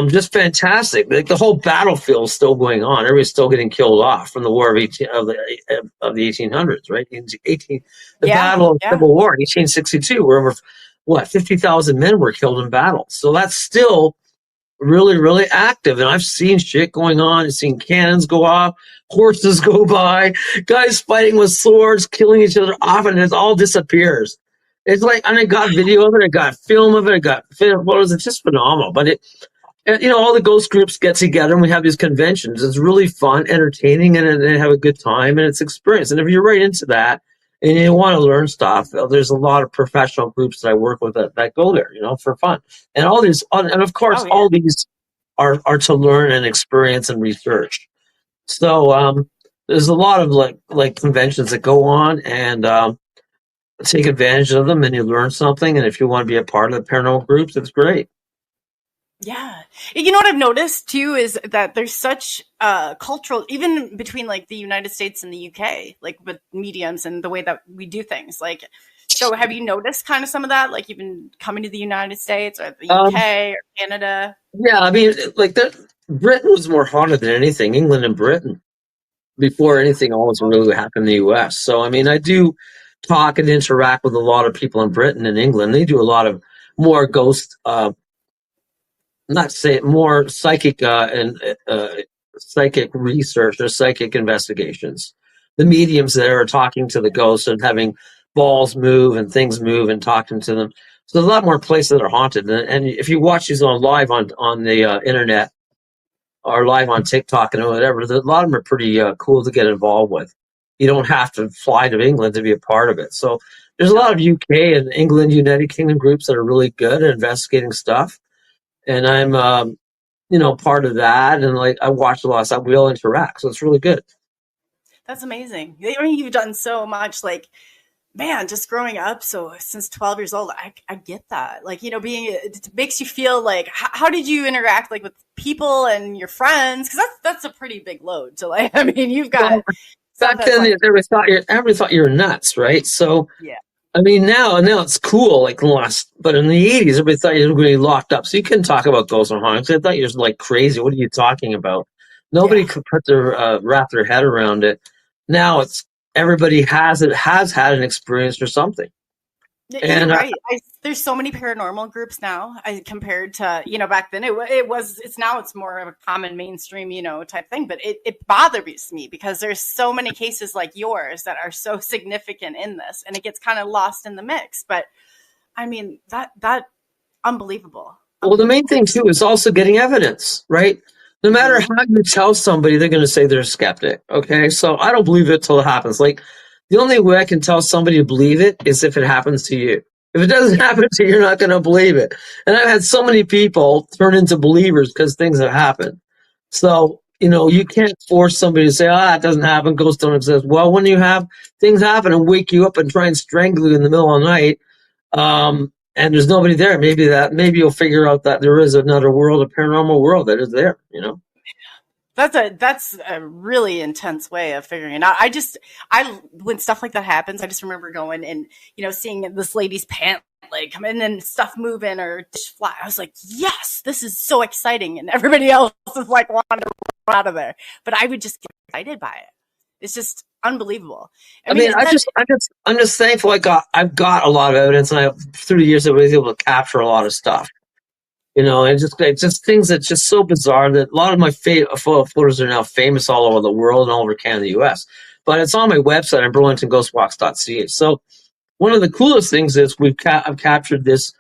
Speaker 4: Just fantastic. Like the whole battlefield is still going on. Everybody's still getting killed off from the War of the 1800s, right? Battle of Civil War, 1862, where over 50,000 men were killed in battle. So that's still really, really active. And I've seen shit going on. I've seen cannons go off, horses go by, guys fighting with swords, killing each other off, and it all disappears. It's like, and I got video of it, I got film of it, I got photos. It's just phenomenal. But all the ghost groups get together and we have these conventions. It's really fun, entertaining, and they have a good time, and it's experience. And if you're right into that and you want to learn stuff, there's a lot of professional groups that I work with that go there, for fun. And all these, and of course, all these are to learn and experience and research. So there's a lot of like conventions that go on, and take advantage of them, and you learn something. And if you want to be a part of the paranormal groups, it's great.
Speaker 3: Yeah. You know what I've noticed too is that there's such cultural, even between like the United States and the UK, like with mediums and the way that we do things. Like, so have you noticed kind of some of that, like even coming to the United States or the UK or Canada?
Speaker 4: Yeah, I mean, like Britain was more haunted than anything, England and Britain, before anything else really happened in the US. So, I mean, I do talk and interact with a lot of people in Britain and England. They do a lot of more ghost, more psychic and psychic research or psychic investigations. The mediums there are talking to the ghosts and having balls move and things move and talking to them. So there's a lot more places that are haunted. And if you watch these on live on the internet or live on TikTok and whatever, a lot of them are pretty cool to get involved with. You don't have to fly to England to be a part of it. So there's a lot of UK and England, United Kingdom groups that are really good at investigating stuff. And I'm, part of that. And I watch a lot of stuff. We all interact. So it's really good.
Speaker 3: That's amazing. I mean, you've done so much, man, just growing up. So since 12 years old, I get that. It makes you feel like, how did you interact with people and your friends? Cause that's a pretty big load to I mean, you've got.
Speaker 4: Back then, everybody thought you were nuts, right? So,
Speaker 3: yeah.
Speaker 4: I mean, now it's cool, but in the 80s, everybody thought you were going to be locked up. So you couldn't talk about ghosts and hauntings. They thought you were crazy. What are you talking about? Nobody
Speaker 3: Yeah.
Speaker 4: could put their wrap their head around it. Now it's everybody has had an experience or something.
Speaker 3: You're
Speaker 4: And
Speaker 3: right. There's so many paranormal groups now compared to, back then it's now it's more of a common mainstream, type thing, but it bothers me because there's so many cases like yours that are so significant in this and it gets kind of lost in the mix. But I mean, that unbelievable.
Speaker 4: well, the main thing too is also getting evidence, right? No matter
Speaker 3: Mhm.
Speaker 4: how you tell somebody, they're going to say they're a skeptic. Okay, so I don't believe it till it happens. Like the only way I can tell somebody to believe it is if it happens to you. If it doesn't happen to you, you're not going to believe it. And I've had so many people turn into believers because things have happened. So you can't force somebody to say, "Ah, it doesn't happen. Ghosts don't exist." Well, when you have things happen and wake you up and try and strangle you in the middle of the night, and there's nobody there. Maybe you'll figure out that there is another world, a paranormal world that is there.
Speaker 3: That's a really intense way of figuring it out. I when stuff like that happens, I just remember going and seeing this lady's pant leg come in and stuff moving or just fly. I was like, yes, this is so exciting, and everybody else is like wanting to run out of there. But I would just get excited by it. It's just unbelievable.
Speaker 4: I mean, I'm just thankful. I've got a lot of evidence, and through the years I was able to capture a lot of stuff. And it's just things that's just so bizarre that a lot of my photos are now famous all over the world and all over Canada and the US. But it's on my website at burlingtonghostwalks.ca. So one of the coolest things is I've captured this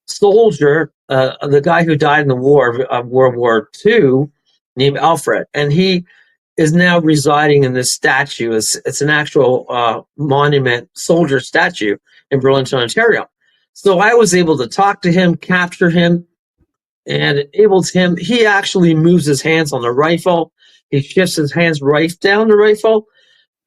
Speaker 4: soldier, the guy who died in the war of World War II, named Alfred, and he is now residing in this statue. It's an actual monument soldier statue in Burlington, Ontario. So I was able to talk to him, capture him, and it enables him. He actually moves his hands on the rifle. He shifts his hands right down the rifle,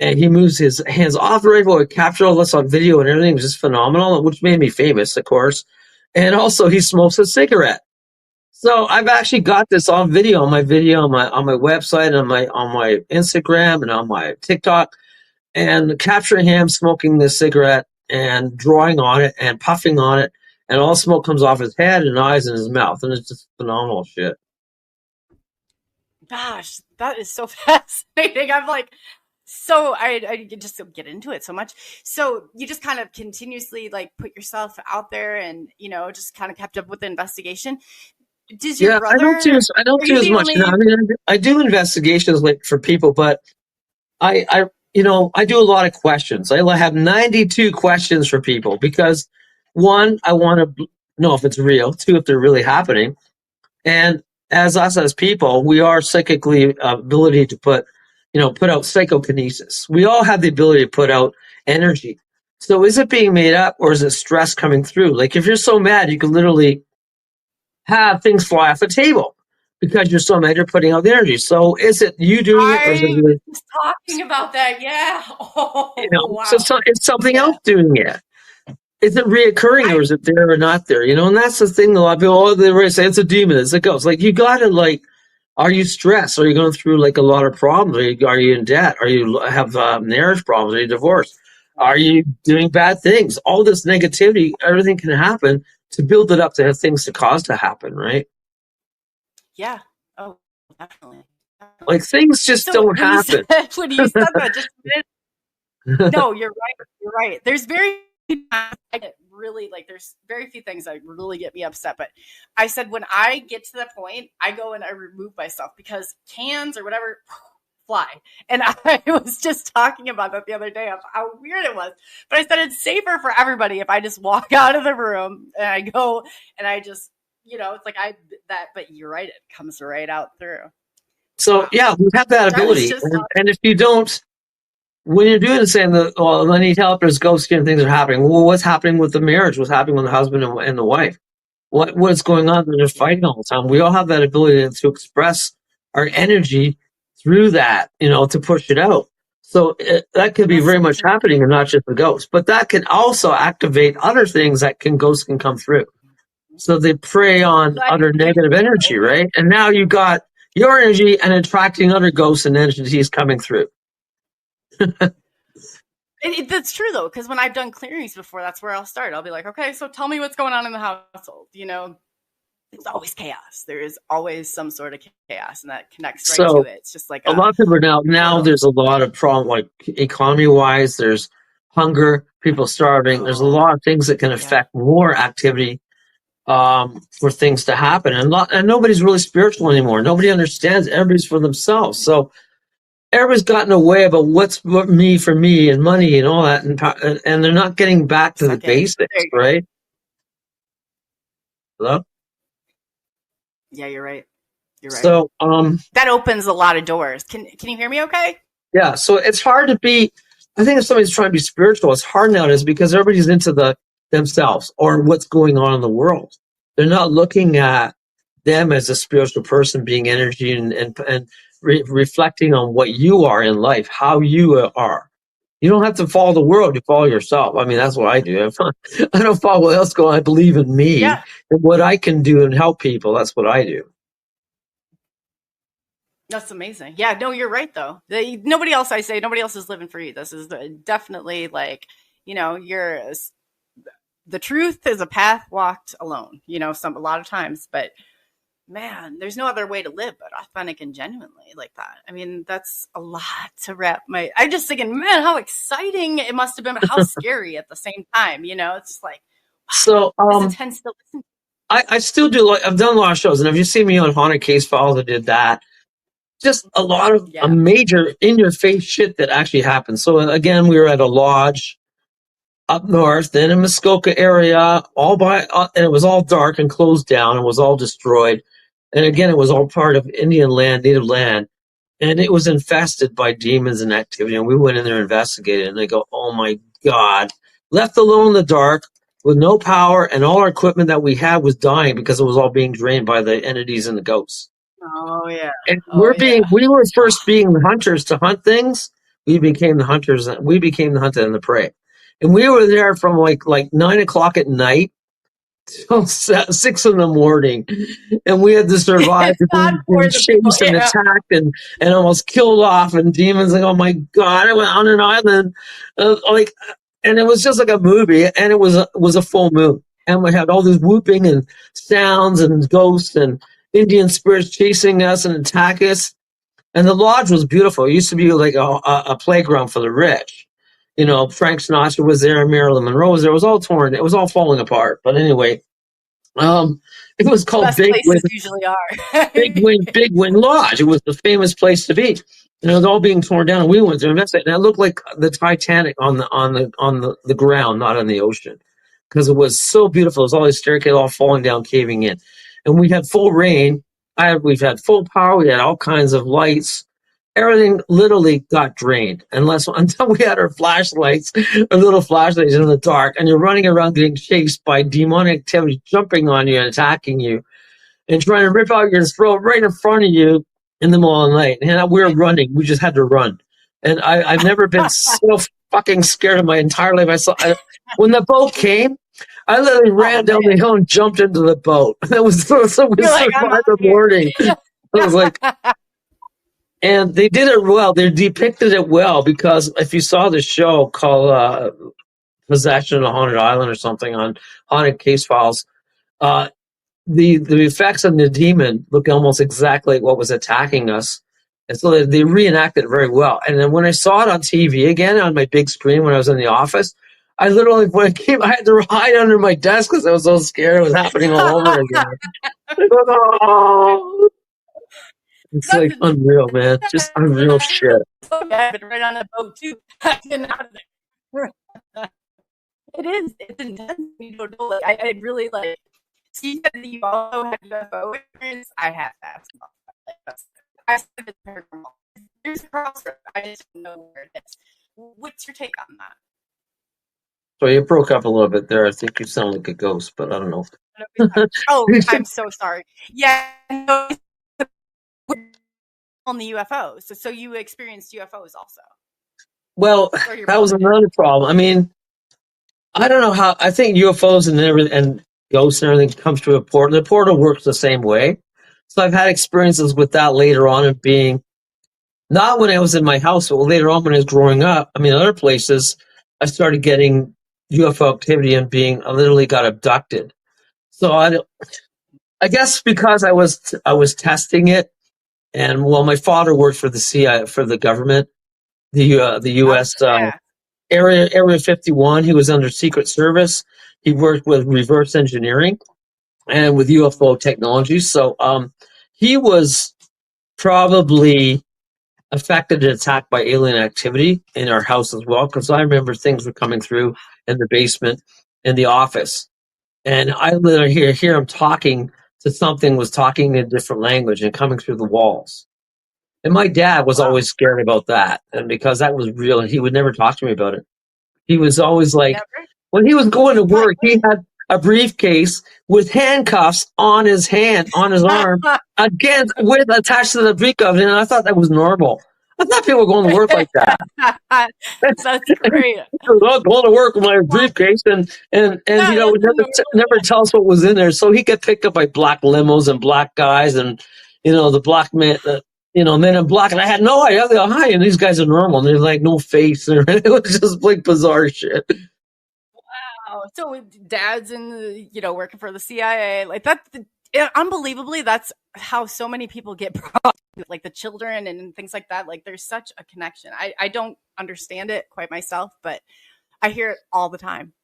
Speaker 4: and he moves his hands off the rifle. It captured all this on video and everything. It was just phenomenal, which made me famous, of course. And also, he smokes a cigarette. So I've actually got this on video on my website, on my Instagram, and on my TikTok, and capturing him smoking this cigarette and drawing on it and puffing on it, and all smoke comes off his head and eyes and his mouth, and it's just phenomenal shit.
Speaker 3: Gosh, that is so fascinating. I'm like, so I just get into it so much. So you just kind of continuously like put yourself out there and just kind of kept up with the investigation. Does your brother?
Speaker 4: I don't do as much. I mean, I do investigations like for people, but I do a lot of questions. I have 92 questions for people because one, I want to know if it's real. Two, if they're really happening. And as people, we are psychically ability to put out psychokinesis. We all have the ability to put out energy. So is it being made up or is it stress coming through? Like if you're so mad, you can literally have things fly off the table because you're so mad you're putting out the energy. So is it you doing it or is it
Speaker 3: I was talking about that? Yeah. Oh, wow.
Speaker 4: So it's something else doing it. Is it reoccurring or is it there or not there? And that's the thing. A lot of people, they say it's a demon, it's a ghost. Like you gotta are you stressed? Are you going through like a lot of problems? Are you in debt? Are you have marriage problems? Are you divorced? Are you doing bad things? All this negativity, everything can happen to build it up to have things to cause to happen, right?
Speaker 3: Yeah. Oh, definitely.
Speaker 4: Like things just don't happen.
Speaker 3: When you said that, just no, you're right. You're right. There's very there's very few things that really get me upset. But I said when I get to that point, I go and I remove myself because cans or whatever fly. And I was just talking about that the other day of how weird it was. But I said it's safer for everybody if I just walk out of the room and I go and I just, it's like but you're right, it comes right out through.
Speaker 4: So yeah, we have that ability. And if you don't, when you're doing it, saying that, well, I need help, there's ghost skin things are happening. Well, what's happening with the marriage? What's happening with the husband and the wife? What's going on? They're fighting all the time. We all have that ability to express our energy through that, to push it out. So that could be very much happening and not just the ghost. But that can also activate other things that ghosts can come through. So they prey on other negative energy, right? And now you got your energy and attracting other ghosts and entities coming through.
Speaker 3: That's true though, because when I've done clearings before, that's where I'll start. I'll be like, okay, so tell me what's going on in the household, there's always chaos. There is always some sort of chaos, and that connects right to
Speaker 4: So
Speaker 3: it. It's just like
Speaker 4: a lot of people are now
Speaker 3: portal.
Speaker 4: there's a lot of problem, like economy wise. There's hunger, people starving. There's a lot of things that can affect more activity for things to happen, and nobody's really spiritual anymore. Nobody understands. Everybody's for themselves. So everybody's gotten away about what me for me and money and all that, and they're not getting back to the basics, right? Hello?
Speaker 3: Yeah, you're right. You're right.
Speaker 4: So
Speaker 3: that opens a lot of doors. Can you hear me okay?
Speaker 4: Yeah, so it's hard to be. I think if somebody's trying to be spiritual, it's hard nowadays because everybody's into themselves or what's going on in the world. They're not looking at them as a spiritual person, being energy and reflecting on what you are in life, how you are. You don't have to follow the world; you follow yourself. I mean, that's what I do. I don't follow what else going on. I believe in me and what I can do and help people. That's what I do.
Speaker 3: That's amazing. Yeah, no, you're right though. Nobody else is living for you. This is definitely like, the truth is a path walked alone, a lot of times, but man, there's no other way to live but authentic and genuinely like that. I mean, that's a lot to I'm just thinking, man, how exciting it must have been, but how scary at the same time, it's just like, wow,
Speaker 4: so,
Speaker 3: it's intense to listen to.
Speaker 4: I still do, I've done a lot of shows, and if you see me on Haunted Case Files, I did that. Just a lot of a major in-your-face shit that actually happened. So again, we were at a lodge up north in a Muskoka area, and it was all dark and closed down and was all destroyed. And again, it was all part of Indian land, native land, and it was infested by demons and activity. And we went in there and investigated, and they go, "Oh my God!" Left alone in the dark with no power, and all our equipment that we had was dying because it was all being drained by the entities and the ghosts.
Speaker 3: Oh yeah.
Speaker 4: And we were first being the hunters to hunt things. We became the hunters. We became the hunter and the prey. And we were there from like 9:00 at night till 6 in the morning. And we had to survive being chased and attacked and almost killed off, and demons like, oh my God, I went on an island. And it was just like a movie, and it was a full moon. And we had all this whooping and sounds and ghosts and Indian spirits chasing us and attack us. And the lodge was beautiful. It used to be like a playground for the rich. Frank Sinatra was there, Marilyn Monroe was there. It was all torn. It was all falling apart. But anyway, it was called
Speaker 3: Best places usually are.
Speaker 4: Big Wind Lodge. It was the famous place to be. And it was all being torn down, and we went to investigate. And it looked like the Titanic on the ground, not on the ocean, because it was so beautiful. It was all these staircase all falling down, caving in. And we had full rain. We've had full power. We had all kinds of lights. Everything literally got drained until we had our flashlights, our little flashlights in the dark, and you're running around getting chased by demonic activity, jumping on you and attacking you, and trying to rip out your throat right in front of you in the middle of the night. And we were running. We just had to run. And I've never been so fucking scared in my entire life. When the boat came, I literally ran down the hill and jumped into the boat. That was so we survived the morning. I was like, and they did it well. They depicted it well, because if you saw the show called Possession on a Haunted Island or something on Haunted Case Files, the effects of the demon look almost exactly like what was attacking us. And so they reenacted it very well. And then when I saw it on TV again on my big screen when I was in the office, I literally, when it came, I had to hide under my desk because I was so scared it was happening all over again. Oh. It's like unreal, man. Just unreal shit.
Speaker 3: I've been right on a boat too. Getting out of there. It is. It's intense. I really like. So you said that you also had UFO experience. I have that. I said it's paranormal. There's a crossroad. I just don't know where it is. What's your take on that?
Speaker 4: So you broke up a little bit there. I think you sound like a ghost, but I don't know.
Speaker 3: Oh, I'm so sorry. Yeah. No, on the UFOs. So you experienced UFOs also.
Speaker 4: Well, that was another problem. I mean, I don't know how. I think UFOs and everything and ghosts and everything comes through a portal. The portal works the same way. So I've had experiences with that later on of being, not when I was in my house, but later on when I was growing up. I mean, other places, I started getting UFO activity and I literally got abducted. So I I guess because I was testing it, and well, my father worked for the CIA, for the government, the U.S.
Speaker 3: Yeah.
Speaker 4: Area 51. He was under Secret Service. He worked with reverse engineering and with UFO technology. So he was probably affected and attacked by alien activity in our house as well, because I remember things were coming through in the basement, in the office, and I literally hear him talking to something, was talking in a different language and coming through the walls. And my dad was
Speaker 3: Wow.
Speaker 4: always scared about that, and because that was real, and he would never talk to me about it. He was always like,
Speaker 3: Never?
Speaker 4: when he was going to work, he had a briefcase with handcuffs on his hand, on his arm, against with attached to the briefcase, and I thought that was normal. I thought people were going to work like that.
Speaker 3: That's great.
Speaker 4: I was going to work with my briefcase, and
Speaker 3: Yeah,
Speaker 4: you know, would never tell us what was in there. So he get picked up by black limos and black guys, and you know, the black man, you know, men in black, and I had no idea. They're like, hi, and these guys are normal, and they're like no face, and it was just like bizarre shit.
Speaker 3: Wow. So dad's in the, you know, working for the CIA, like that. Unbelievably, that's how so many people get brought, like the children and things like that. Like there's such a connection. I don't understand it quite myself, but I hear it all the time.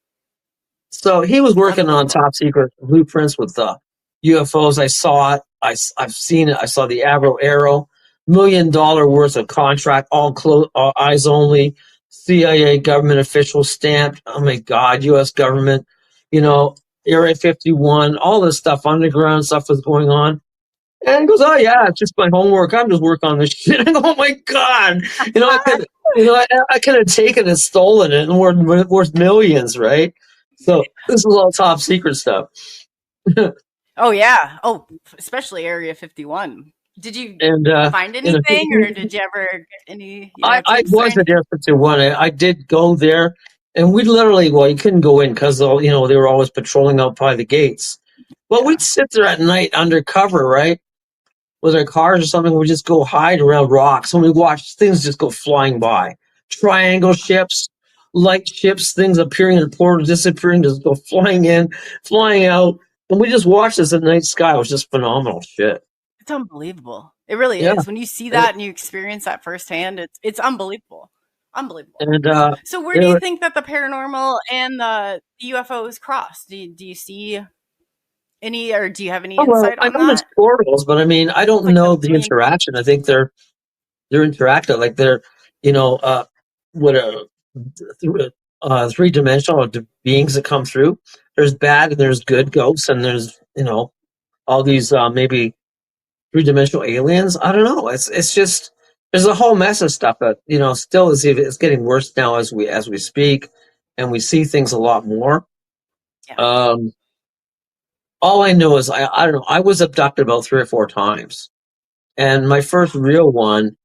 Speaker 4: So he was working on top secret blueprints with the UFOs. I saw it. I've seen it. I saw the Arrow $1 million worth of contract, all eyes only, CIA government official stamped. Oh my God, U.S. government, you know, Area 51, all this stuff, underground stuff was going on. And he goes, oh yeah, it's just my homework. I'm just working on this shit. I go, oh my God, you know, I could have taken and stolen it and worth millions, right? So this is all top secret stuff.
Speaker 3: Oh yeah. Oh, especially Area 51. Did you find anything, or did you ever get any?
Speaker 4: I was at Area 51. I did go there, and we literally, well, you couldn't go in because you know, they were always patrolling out by the gates. But we'd sit there at night undercover, right, with our cars or something. We'd just go hide around rocks, and we watch things just go flying by. Triangle ships, light ships, things appearing in the portal, disappearing, just go flying in, flying out. And we just watched this at night sky. It was just phenomenal shit.
Speaker 3: It's unbelievable. It really is. When you see that and you experience that firsthand, it's unbelievable. Unbelievable.
Speaker 4: And
Speaker 3: so where do you think that the paranormal and the UFOs cross? Do you see any, or do you have any insight on that?
Speaker 4: There's portals, but I mean, I don't know the interaction. I think they're interactive, like they're, you know, three-dimensional beings that come through. There's bad and there's good ghosts, and there's, you know, all these maybe three-dimensional aliens. I don't know. It's just, there's a whole mess of stuff that, you know, still is, it's getting worse now as we speak, and we see things a lot more. Yeah. All I know is I don't know. I was abducted about 3 or 4 times, and my first real one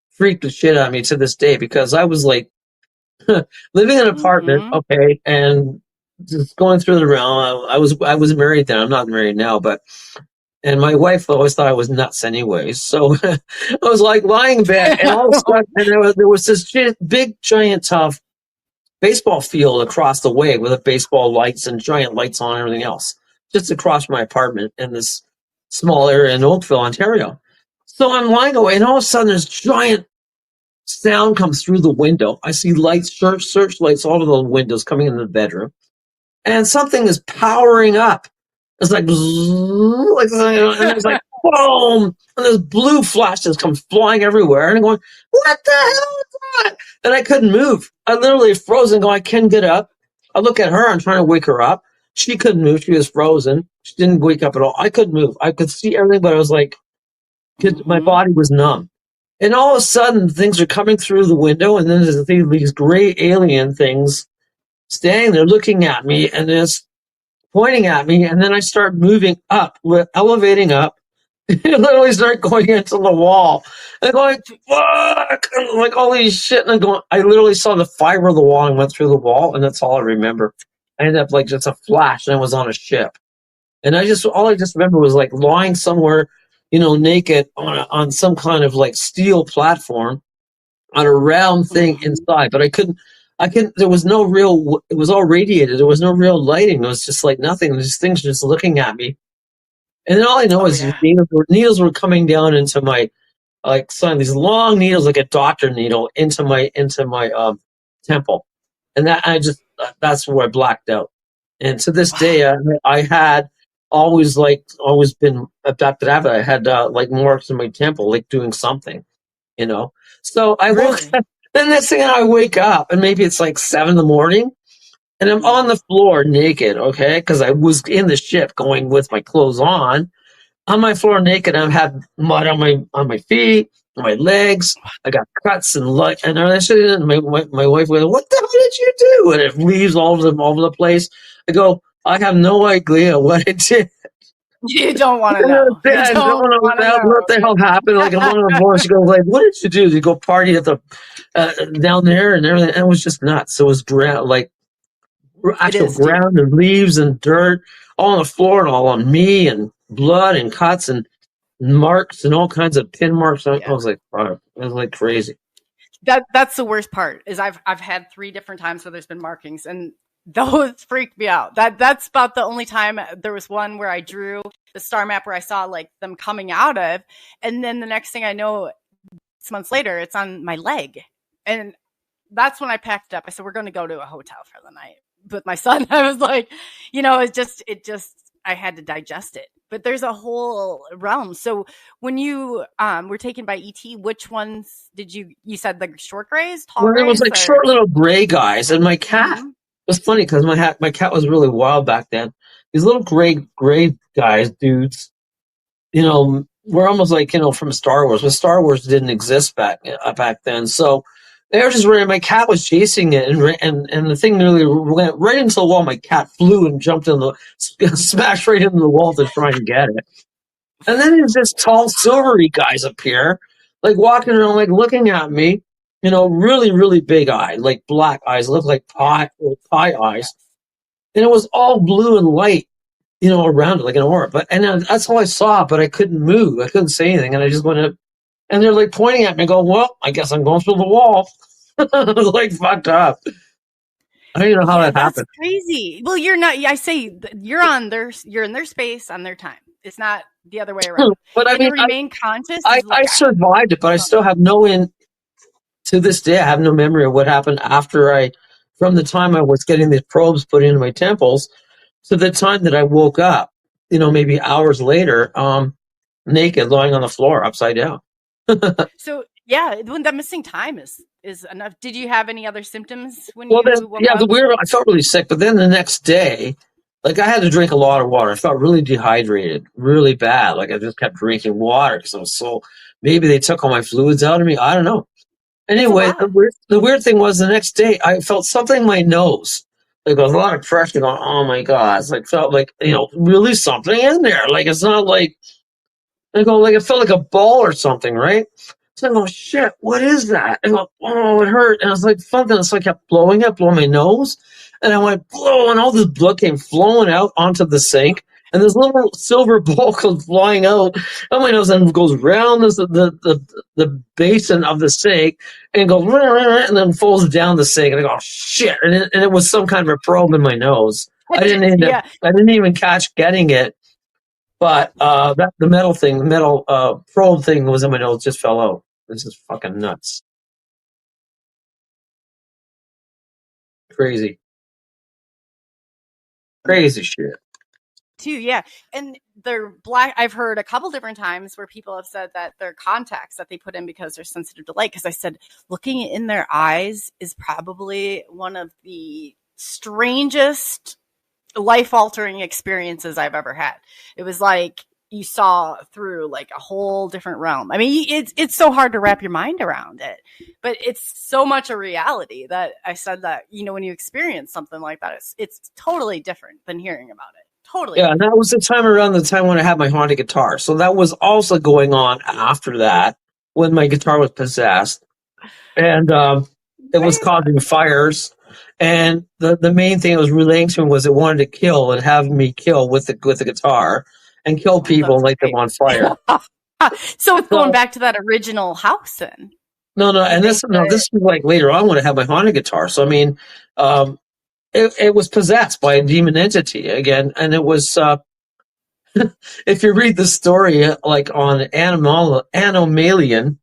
Speaker 4: freaked the shit out of me to this day, because I was like living in an apartment, okay, and just going through the realm. I was married then. I'm not married now, but. And my wife always thought I was nuts anyways. So I was like lying in bed, and all of a sudden, and there was this big, giant, tough baseball field across the way with baseball lights and giant lights on and everything else, just across my apartment in this small area in Oakville, Ontario. So I'm lying away, and all of a sudden, this giant sound comes through the window. I see lights, searchlights all over the windows coming into the bedroom, and something is powering up. It's like, and it's like, boom, and this blue flash just comes flying everywhere, and I'm going, what the hell is that? And I couldn't move. I literally frozen, going, I can't get up. I look at her, I'm trying to wake her up. She couldn't move. She was frozen. She didn't wake up at all. I couldn't move. I could see everything, but I was like, my body was numb. And all of a sudden, things are coming through the window, and then there's these gray alien things standing there looking at me, and it's pointing at me, and then I start moving up, elevating up, and literally start going into the wall. And I'm going, fuck! And like, holy shit. And I'm going, I literally saw the fiber of the wall and went through the wall, and that's all I remember. I ended up like just a flash, and I was on a ship. And all I just remember was like lying somewhere, you know, naked on some kind of like steel platform on a round thing inside, but I couldn't, there was no real, it was all radiated. There was no real lighting. It was just like nothing. These things just looking at me. And then all I know is
Speaker 3: yeah.
Speaker 4: needles were coming down into my these long needles like a doctor needle into my temple, and that's where I blacked out. And to this day, I had always been abducted. I had like marks in my temple, like doing something, you know. So I woke
Speaker 3: Really?
Speaker 4: up. The next thing I wake up, and maybe it's like 7 in the morning, and I'm on the floor naked, okay, because I was in the ship going with my clothes on my floor naked. I had mud on my feet, on my legs. I got cuts and and my wife goes, "What the hell did you do?" And it leaves all over the place. I go, "I have no idea what I did."
Speaker 3: You don't want to know. You
Speaker 4: I don't
Speaker 3: don't
Speaker 4: know
Speaker 3: want to
Speaker 4: what the hell happened. Like I'm on the floor. She goes, "Like, what did you do? Did you go party at the down there and everything?" And it was just nuts. It was actual ground and leaves and dirt all on the floor and all on me and blood and cuts and marks and all kinds of pin marks. I was like, wow, it was like crazy.
Speaker 3: That's the worst part is I've had 3 different times where there's been markings, and those freaked me out. That's about the only time. There was one where I drew the star map where I saw like them coming out of, and then the next thing I know, 6 months later, it's on my leg. And that's when I packed up. I said, we're going to go to a hotel for the night with my son. I was like, it just, I had to digest it. But there's a whole realm. So when you were taken by ET, which ones did you said the short grays, tall grays?
Speaker 4: It was like short little gray guys. And my cat, it was funny because my cat was really wild back then. These little gray guys, dudes, were almost like, from Star Wars. But Star Wars didn't exist back then. So they were just running. My cat was chasing it, and the thing nearly went right into the wall. My cat flew and jumped smashed right into the wall to try and get it. And then there's this tall, silvery guys appear, like walking around, like looking at me, really, really big eyes, like black eyes, look like pie eyes. And it was all blue and light, around it, like an aura. And that's all I saw, but I couldn't move. I couldn't say anything. And I just went up. And they're like pointing at me, go, well, I guess I'm going through the wall. I was like fucked up. I don't even know how that happened.
Speaker 3: That's crazy. Well, you're not. I say you're in their space on their time. It's not the other way around.
Speaker 4: But I mean,
Speaker 3: remain conscious.
Speaker 4: I survived it, but I still have to this day, I have no memory of what happened from the time I was getting these probes put into my temples to the time that I woke up. Maybe hours later, naked, lying on the floor, upside down.
Speaker 3: So when that missing time is enough. Did you have any other symptoms when
Speaker 4: you
Speaker 3: woke up?
Speaker 4: I felt really sick, but then the next day, like I had to drink a lot of water. I felt really dehydrated, really bad. Like I just kept drinking water because I was maybe they took all my fluids out of me. I don't know. Anyway, the weird thing was the next day I felt something in my nose. Like there was a lot of pressure going, oh my God. It's like felt like, really something in there. Like it's not like I go, like it felt like a ball or something, right? So I go, shit, what is that? I go, oh, it hurt. And I was like, something. So I kept blowing my nose. And I went, blow, and all this blood came flowing out onto the sink. And this little silver ball comes flying out of my nose and goes round the basin of the sink and goes, and then falls down the sink. And I go, oh, shit. And it was some kind of a probe in my nose. I didn't even catch getting it. But the metal probe thing was in my nose, just fell out. This is fucking nuts. Crazy shit.
Speaker 3: Too, yeah. And they're black. I've heard a couple different times where people have said that they're contacts that they put in because they're sensitive to light. Because I said looking in their eyes is probably one of the strangest life-altering experiences I've ever had. It was like you saw through like a whole different realm. I mean, it's so hard to wrap your mind around it, but it's so much a reality that I said that, when you experience something like that, it's totally different than hearing about it. Totally.
Speaker 4: Yeah, and that was around the time when I had my haunted guitar. So that was also going on after that when my guitar was possessed. And it was causing fires. And the main thing it was relating to was it wanted to kill and have me kill with the guitar and kill people and light them on fire.
Speaker 3: So it's going back to that original house then.
Speaker 4: No, and this was like later on when I had my haunted guitar. So I mean, it was possessed by a demon entity again, and it was if you read the story, like on Anomalian,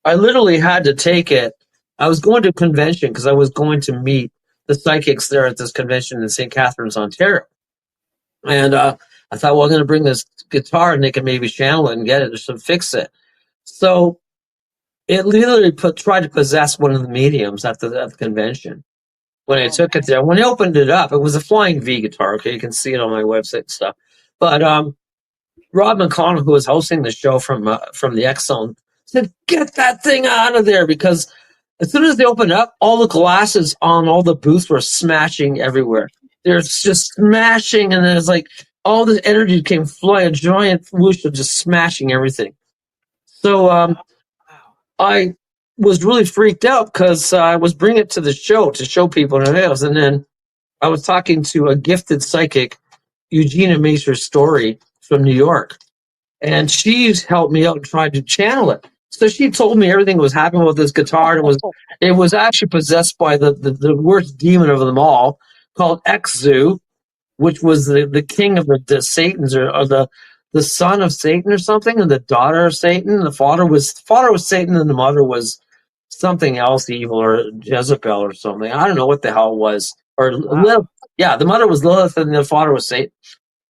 Speaker 4: I literally had to take it. I was going to a convention because I was going to meet the psychics there at this convention in St. Catharines, Ontario. And I thought, well, I'm going to bring this guitar and they can maybe channel it and get it or fix it. So it literally tried to possess one of the mediums at the convention. When I took it there, when I opened it up, it was a Flying V guitar. Okay, you can see it on my website and stuff. But Rob McConnell, who was hosting the show from the X Zone, said, "Get that thing out of there!" Because as soon as they opened up, all the glasses on all the booths were smashing everywhere. They're just smashing, and there's like all this energy came flying, a giant whoosh of just smashing everything. So I was really freaked out because I was bringing it to the show to show people in the house, and then I was talking to a gifted psychic, Eugenia Macer Story from New York, and she's helped me out and tried to channel it. So she told me everything that was happening with this guitar. And it was actually possessed by the worst demon of them all, called Exu, which was the king of the Satans or the son of Satan or something, and the daughter of Satan. The father was Satan, and the mother was something else evil, or Jezebel or something. I don't know what the hell it was. Or Lilith. Yeah, the mother was Lilith, and the father was Satan.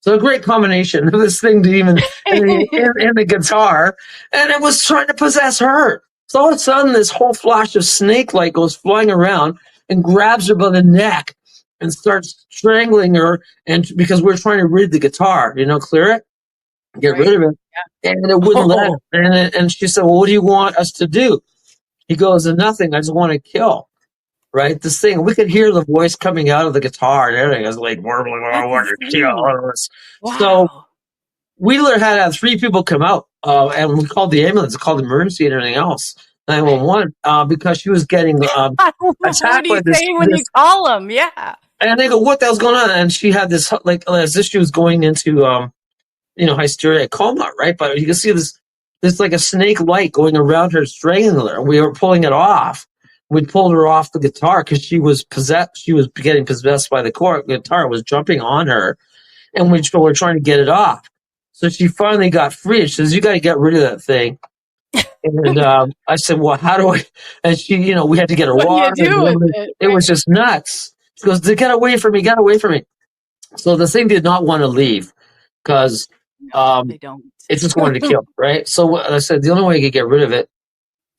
Speaker 4: So a great combination of this thing demon in the guitar, and it was trying to possess her. So all of a sudden, this whole flash of snake light goes flying around and grabs her by the neck and starts strangling her. And because we're trying to rid the guitar, clear it, get rid of it, and it wouldn't let it. And she said, "Well, what do you want us to do?" He goes, "Nothing. I just want to kill." Right, this thing, we could hear the voice coming out of the guitar and everything. It was like warbling, wow. So we literally had to have 3 people come out, and we called the ambulance, called the emergency and everything else, 911, because she was getting attacked by this.
Speaker 3: When you call them, yeah.
Speaker 4: And they go, "What the hell's going on?" And she had this, like, as if she was going into, hysteria coma, right? But you can see this like a snake light going around her, strangling her. We were pulling it off. We pulled her off the guitar because she was possessed. She was getting possessed by the guitar. It was jumping on her, and we were trying to get it off. So she finally got free. She says, "You got to get rid of that thing." And I said, "Well, how do I?" And she, we had to get her water. It was just nuts. She goes, "Get away from me! Get away from me!" So the thing did not want to leave because
Speaker 3: they don't.
Speaker 4: It just wanted to kill, right? So I said the only way I could get rid of it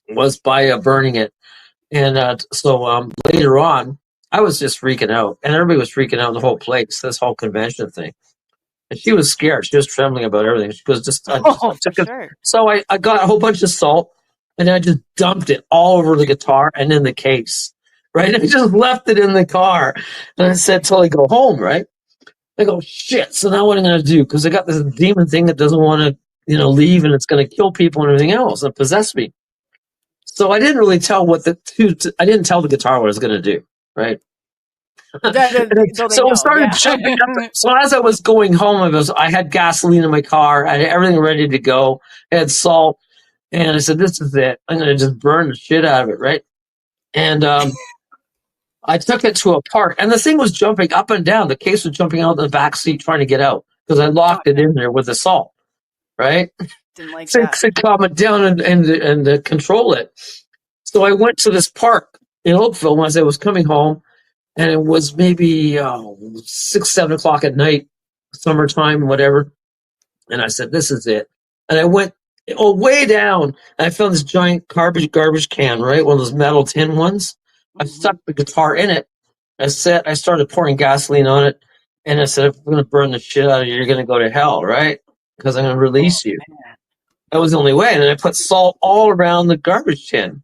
Speaker 4: was by burning it. And so later on, I was just freaking out, and everybody was freaking out in the whole place, this whole convention thing. And she was scared. She was trembling about everything. She goes, So I got a whole bunch of salt, and I just dumped it all over the guitar and in the case, right? And I just left it in the car. And I said, till I go home, right? I go, shit, so now what am I going to do? Because I got this demon thing that doesn't want to, leave, and it's going to kill people and everything else and possess me. So I didn't really tell I didn't tell the guitar what I was going to do, right? So I started jumping up. So as I was going home, I had gasoline in my car. I had everything ready to go. I had salt. And I said, this is it. I'm going to just burn the shit out of it, right? And I took it to a park. And the thing was jumping up and down. The case was jumping out of the back seat trying to get out because I locked it in there with the salt, right?
Speaker 3: Didn't like
Speaker 4: to calm it down and control it. So I went to this park in Oakville as I was coming home, and it was maybe 6, 7 o'clock at night, summertime, whatever. And I said, this is it. And I went way down, and I found this giant garbage can, right? One of those metal tin ones. I stuck the guitar in it. I started pouring gasoline on it, and I said, if I'm going to burn the shit out of you, you're going to go to hell, right? Because I'm going to release you. Man. That was the only way. And then I put salt all around the garbage tin.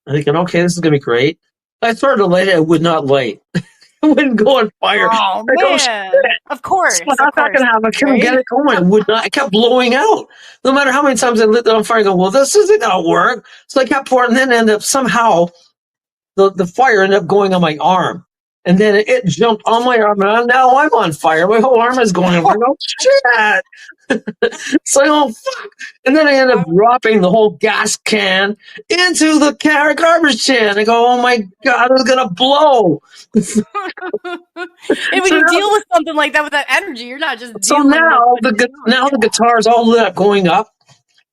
Speaker 4: I'm thinking, okay, this is going to be great. I started to light it. It would not light. It wouldn't go on fire.
Speaker 3: Oh, man. Of course.
Speaker 4: So I'm not going to have. I couldn't get it going. It would not. I kept blowing out. No matter how many times I lit it on fire, I go, well, this isn't going to work. So I kept pouring, and then ended up somehow the fire ended up going on my arm. And then it jumped on my arm, and now I'm on fire. My whole arm is going over. Oh, shit. So, oh, fuck. And then I end up dropping the whole gas can into the garbage can. I go, oh, my God, it's going to blow.
Speaker 3: And when you deal with something like that with that energy, you're not just
Speaker 4: so
Speaker 3: dealing
Speaker 4: now
Speaker 3: with
Speaker 4: the guitar is all lit up, going up.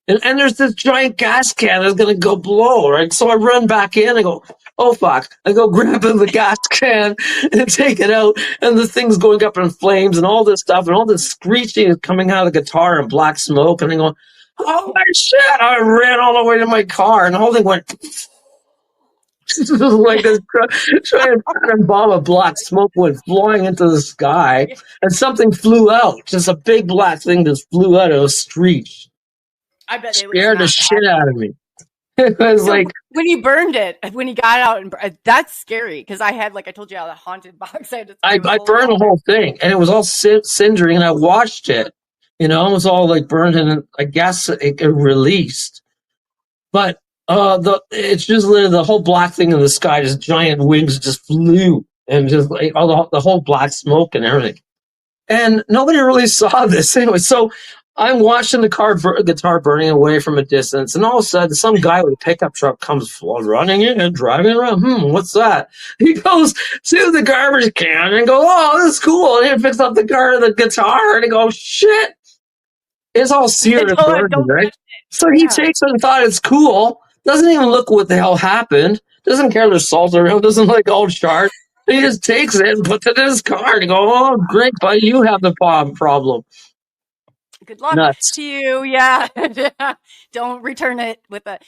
Speaker 4: And there's this giant gas can that's going to go blow, right? So I run back in. I go, oh, fuck. I go grab the gas can and take it out. And the thing's going up in flames and all this stuff. And all this screeching is coming out of the guitar and black smoke. And I go, oh, my shit. I ran all the way to my car. And the whole thing went like this giant bomb of black smoke went flying into the sky. And something flew out. Just a big black thing just flew out of a screech.
Speaker 3: I bet it
Speaker 4: scared the shit out of me. It was so like
Speaker 3: when you burned it, when you got out, and that's scary because I had, like I told you, a haunted box.
Speaker 4: I burned the whole thing, and it was all cindering, and I watched it. You know, it was all like burned, and I guess it released. But it's just literally the whole black thing in the sky, just giant wings just flew, and just like all the whole black smoke and everything. And nobody really saw this anyway. So I'm watching the guitar burning away from a distance, and all of a sudden, some guy with a pickup truck comes running in and driving around. What's that? He goes to the garbage can and goes, "Oh, this is cool." And he picks up the guitar, and he goes, "Shit!" It's all seared and burned, right? So he takes it and thought it's cool. Doesn't even look what the hell happened. Doesn't care there's salt around. Doesn't like all charred. He just takes it and puts it in his car and goes, "Oh, great, but you have the problem."
Speaker 3: Good luck to you. Yeah. Don't return it with a.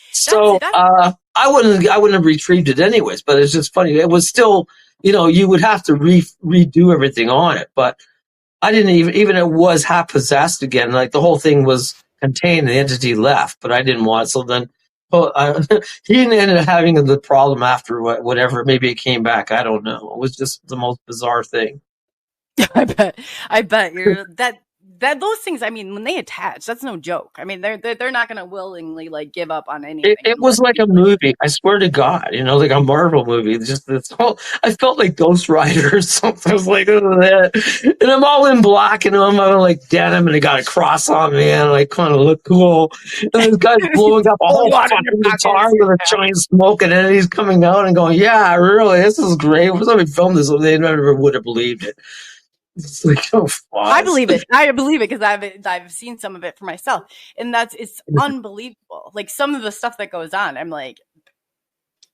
Speaker 4: I wouldn't have retrieved it anyways, but it's just funny. It was still, you would have to redo everything on it, but I didn't even it was half possessed again. Like the whole thing was contained, the entity left, but I didn't want it. So then he ended up having the problem after whatever. Maybe it came back. I don't know. It was just the most bizarre thing.
Speaker 3: I bet you're that those things, I mean, when they attach, that's no joke. I mean, they're not going to willingly like give up on anything.
Speaker 4: It was like a movie. I swear to God, like a Marvel movie. Just this whole, I felt like Ghost Rider or something. I was like, that. And I'm all in black, and I'm like denim, and I got a cross on me, and I kind of look cool. And this guy's blowing up a whole fucking guitar with a giant smoke, and then he's coming out and going, "Yeah, really, this is great." If somebody filmed this, they never would have believed it. It's like,
Speaker 3: I believe it. I believe it because I've seen some of it for myself, and it's unbelievable. Like some of the stuff that goes on, I'm like,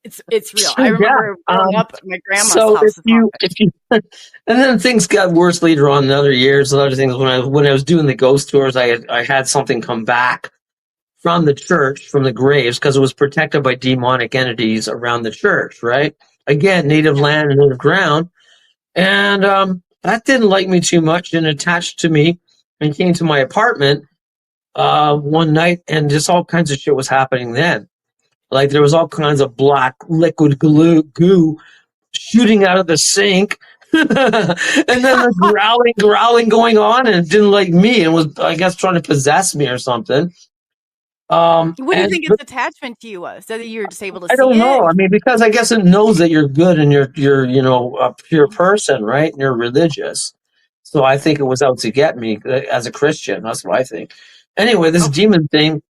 Speaker 3: it's real. I remember growing up at my grandma's house. If you,
Speaker 4: and then things got worse later on in other years. Other things when I was doing the ghost tours, I had something come back from the church, from the graves, because it was protected by demonic entities around the church. Right, again, native land and native ground, and that didn't like me too much and attached to me and came to my apartment one night, and just all kinds of shit was happening then. Like there was all kinds of black liquid goo shooting out of the sink. And then the growling going on, and it didn't like me and was, I guess, trying to possess me or something.
Speaker 3: What do you think its attachment to you was? That you're just able to see it?
Speaker 4: I don't know. I mean, because I guess it knows that you're good and you're a pure person, right? And you're religious. So I think it was out to get me as a Christian. That's what I think. Anyway, this demon thing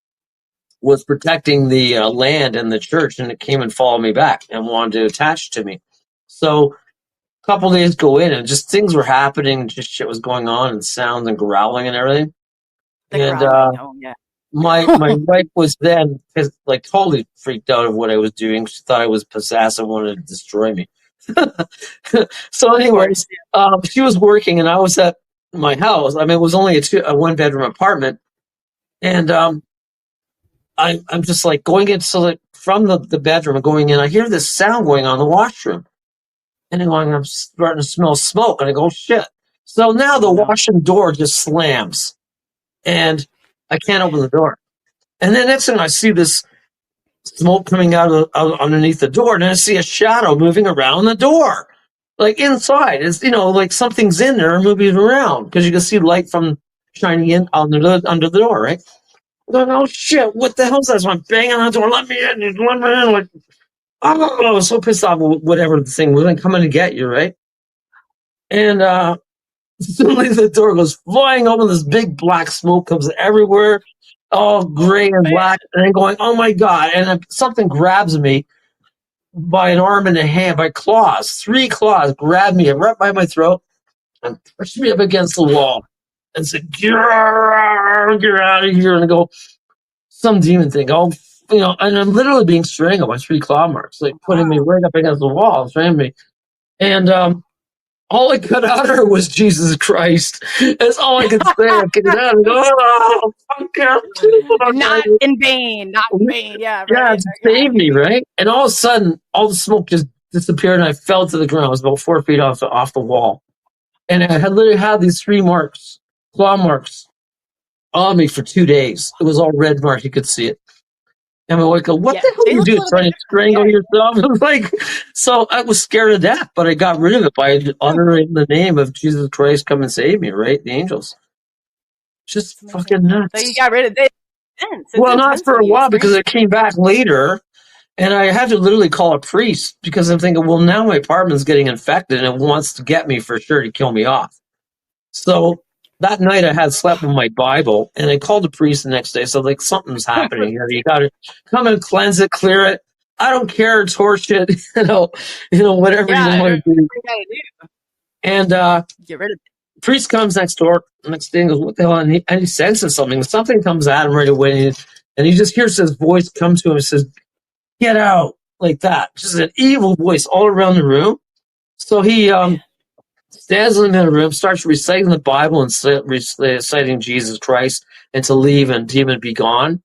Speaker 4: was protecting the land and the church, and it came and followed me back and wanted to attach to me. So a couple days go in, and just things were happening, just shit was going on, and sounds and growling and everything. My wife was then like totally freaked out of what I was doing. She thought I was possessed and wanted to destroy me. So anyways, she was working and I was at my house. I mean, it was only a one-bedroom apartment. And I'm just like going in, so like from the bedroom and going in, I hear this sound going on in the washroom. And I'm starting to smell smoke, and I go, shit. So now the washroom door just slams. And I can't open the door. And then next thing I see this smoke coming out underneath the door, and then I see a shadow moving around the door. Like inside. It's, like something's in there moving around, because you can see light from shining in under the door, right? I'm going, oh shit, what the hell is that? So I'm banging on the door, let me in. Like, I was so pissed off with whatever the thing was, I'm coming to get you, right? And suddenly the door goes flying open. This big black smoke comes everywhere, all gray and black. And I'm going, oh my God. And something grabs me by an arm and a hand, by claws, 3 claws, grabbed me right by my throat and pushed me up against the wall and said, get out of here. And I go, some demon thing. Oh, and I'm literally being strangled by 3 claw marks, like putting me right up against the wall, strangling me. And all I could utter was Jesus Christ. That's all I could say. I could utter, oh, fuck.
Speaker 3: Not in vain. Not in vain. Yeah, right.
Speaker 4: Yeah, to save me, right? And all of a sudden, all the smoke just disappeared, and I fell to the ground. I was about 4 feet off the wall. And I had literally had these 3 marks, claw marks, on me for 2 days. It was all red marks. You could see it. And my wife go, what the hell are you doing? Trying to strangle yourself? I was like, so I was scared to death, but I got rid of it by honoring the name of Jesus Christ, come and save me, right? The angels. Just fucking nuts.
Speaker 3: So you got rid of it.
Speaker 4: Well, not for a while, because it came back later, and I had to literally call a priest, because I'm thinking, well, now my apartment's getting infected and it wants to get me for sure to kill me off. So that night I had slept with my Bible, and I called the priest the next day. So like, something's happening here. You got to come and cleanse it, clear it. I don't care, torch it, whatever you want to do. And
Speaker 3: get rid of it.
Speaker 4: Priest comes next day and goes, what the hell? And he senses something. Something comes at him right away, and he just hears his voice come to him and says, get out, like that. Just an evil voice all around the room. So he stands in the room, starts reciting the Bible and reciting Jesus Christ, and to leave and demon be gone.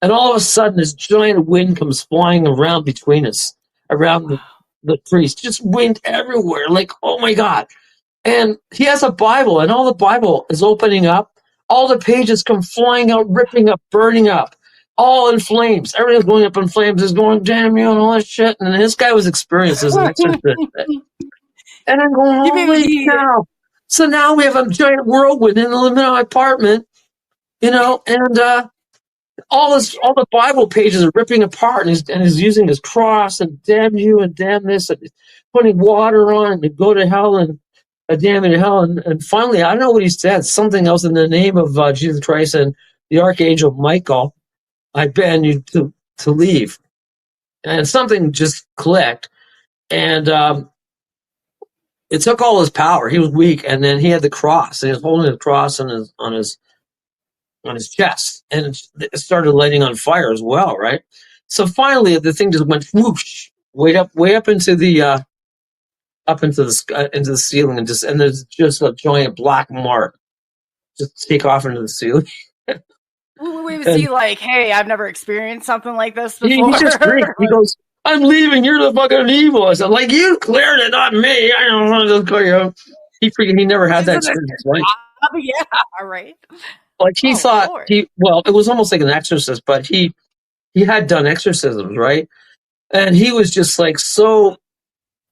Speaker 4: And all of a sudden, this giant wind comes flying around between us, around the priest. Just wind everywhere, like, oh my God. And he has a Bible, and all the Bible is opening up. All the pages come flying out, ripping up, burning up, all in flames. Everything's going up in flames. It's going, damn you, and all that shit. And this guy was experienced as an exorcist. And I'm going, holy cow. So now we have a giant whirlwind in the middle of my apartment, and all the Bible pages are ripping apart, and he's using his cross, and damn you, and damn this, and putting water on, and go to hell, and damn you to hell. And finally, I don't know what he said, something else in the name of Jesus Christ and the Archangel Michael, I ban you to leave. And something just clicked, and it took all his power. He was weak, and then he had the cross, and he was holding the cross on his chest, and it started lighting on fire as well, right? So finally, the thing just went whoosh, way up into the into the ceiling, and there's just a giant black mark just take off into the ceiling.
Speaker 3: Was he like, hey, I've never experienced something like this before?
Speaker 4: He just freaked. He goes, I'm leaving. You're the fucking evil. I said, like, you cleared it, not me. I don't want to clear you. He never had that experience. Like,
Speaker 3: yeah, right.
Speaker 4: Like he thought Lord. It was almost like an exorcist, but he had done exorcisms, right? And he was just like so,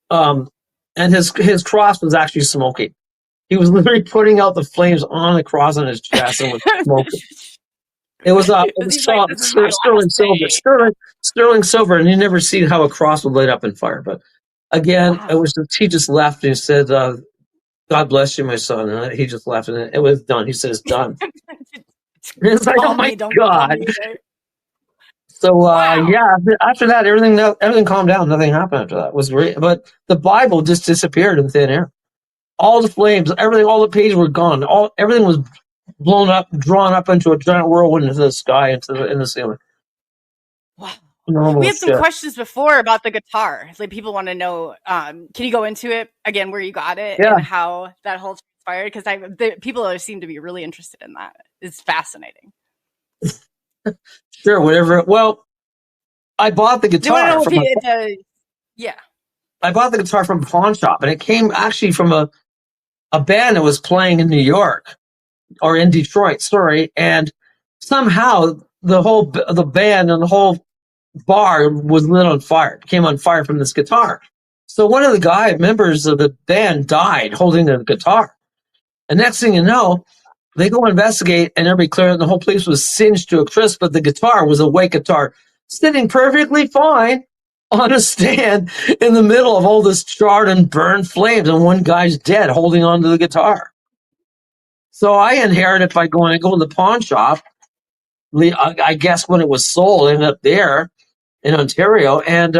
Speaker 4: and his cross was actually smoking. He was literally putting out the flames on the cross on his chest and was smoking. It was sterling silver, and you never seen how a cross would light up in fire. But again, he just left and he said, God bless you, my son. And he just left, and it was done. He said, it's done. It's like, oh my God. So, after that, everything calmed down. Nothing happened after that. It was great. But the Bible just disappeared in thin air. All the flames, everything, all the pages were gone. Everything was blown up, drawn up into a giant whirlwind into the sky, in the ceiling.
Speaker 3: Wow. We had some questions before about the guitar. Like, people want to know, can you go into it again, where you got it and how that whole transpired? Because people seem to be really interested in that. It's fascinating.
Speaker 4: Sure, whatever. Well, I bought the guitar. I bought the guitar from a pawn shop, and it came actually from a band that was playing in New York or in Detroit. Sorry, and somehow the band and the whole bar was lit on fire. It came on fire from this guitar. So one of the members of the band died holding the guitar. And next thing you know, they go investigate, and everybody cleared, and the whole place was singed to a crisp, but the guitar was a white guitar, sitting perfectly fine on a stand in the middle of all this charred and burned flames, and one guy's dead holding onto the guitar. So I inherited by going, I go to the pawn shop. I guess when it was sold, I ended up there in Ontario, and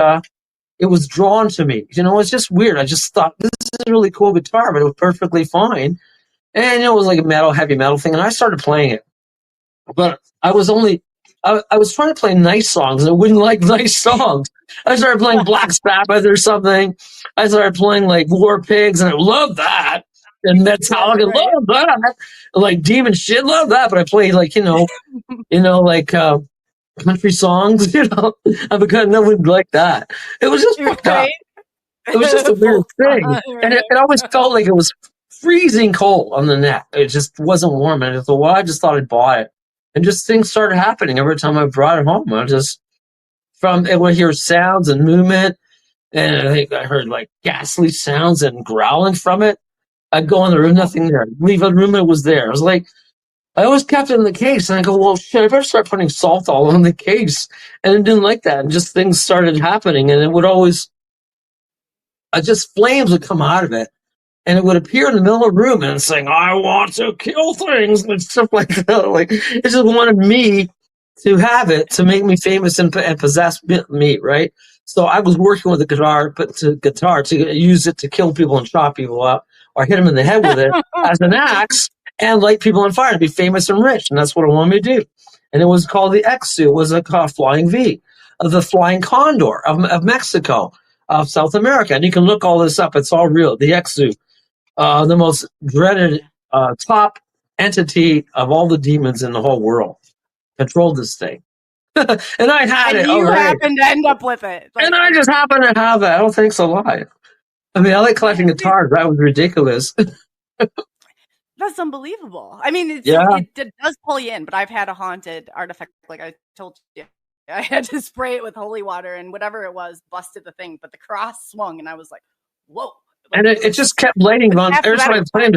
Speaker 4: it was drawn to me. You know, it's just weird. I just thought, this is a really cool guitar, but it was perfectly fine. And it was like a heavy metal thing, and I started playing it. But I was trying to play nice songs, and I wouldn't like nice songs. I started playing Black Sabbath or something. I started playing like War Pigs, and I loved that. And Metallica, love that. Like Demon shit, love that. But I played like, like country songs, I become no one like that. It was just fucked up. It was just a weird thing. And it always felt like it was freezing cold on the neck. It just wasn't warm. And I thought, well, I just thought I'd bought it. And just things started happening every time I brought it home. I would hear sounds and movement. And I think I heard like ghastly sounds and growling from it. I'd go in the room, nothing there. Leave the room, it was there. I was like, I always kept it in the case. And I go, well, shit, I better start putting salt all on the case. And it didn't like that. And just things started happening. And it would always, just flames would come out of it. And it would appear in the middle of the room and saying, I want to kill things and stuff like that. Like, it just wanted me to have it to make me famous and possess me, right? So I was working with the guitar to use it to kill people and chop people up or hit them in the head with it as an axe and light people on fire to be famous and rich. And that's what I wanted to do. And it was called the X-Su. It was a flying V, the flying condor of Mexico, of South America. And you can look all this up. It's all real. The X-Su, the most dreaded top entity of all the demons in the whole world, controlled this thing. And I had it.
Speaker 3: You happened to end up with it.
Speaker 4: And I just happened to have it. I don't think so live. I mean, I like collecting guitars. That was ridiculous.
Speaker 3: That's unbelievable. I mean, it does pull you in, but I've had a haunted artifact, like I told you. I had to spray it with holy water, and whatever it was busted the thing, but the cross swung, and I was like, whoa. Like,
Speaker 4: and it just kept lighting on. Every time I played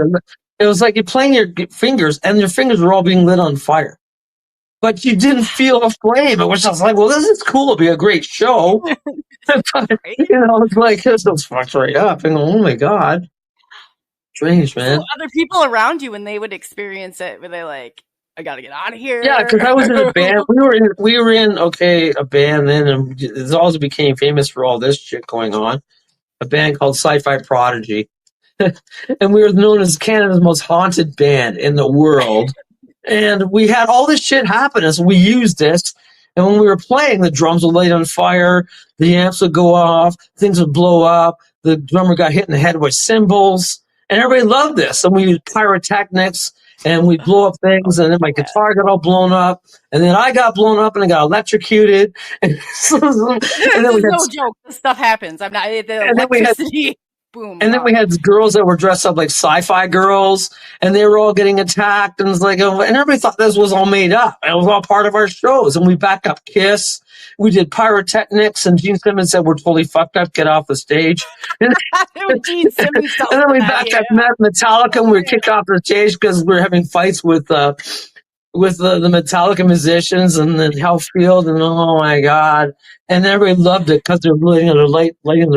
Speaker 4: it was like you're playing your fingers, and your fingers were all being lit on fire. But you didn't feel a flame. It was just like, well, this is cool. It'll be a great show. It's like, this was fucked right up. And oh my God. Strange, man.
Speaker 3: So other people around you, when they would experience it, were they like, I got to get out of here?
Speaker 4: Yeah, because I was in a band. We were in a band then, and it also became famous for all this shit going on. A band called Sci-Fi Prodigy. And we were known as Canada's most haunted band in the world. And we had all this shit happen as we used this. And when we were playing, the drums would light on fire, the amps would go off, things would blow up, the drummer got hit in the head with cymbals, and everybody loved this. And we used pyrotechnics, and we'd blow up things, and then my guitar got all blown up, and then I got blown up, and I got electrocuted. And
Speaker 3: then no joke. This stuff happens. I'm not. The electricity. Boom.
Speaker 4: And then we had girls that were dressed up like sci-fi girls, and they were all getting attacked, and it's like, and everybody thought this was all made up. It was all part of our shows, and we backed up Kiss. We did pyrotechnics, and Gene Simmons said, "We're totally fucked up. Get off the stage." And
Speaker 3: Gene Simmons.
Speaker 4: And then we backed up Metallica, and we were kicked off the stage because we were having fights with the Metallica musicians and the Hellfield, and oh my God. And everybody loved it because they're lighting their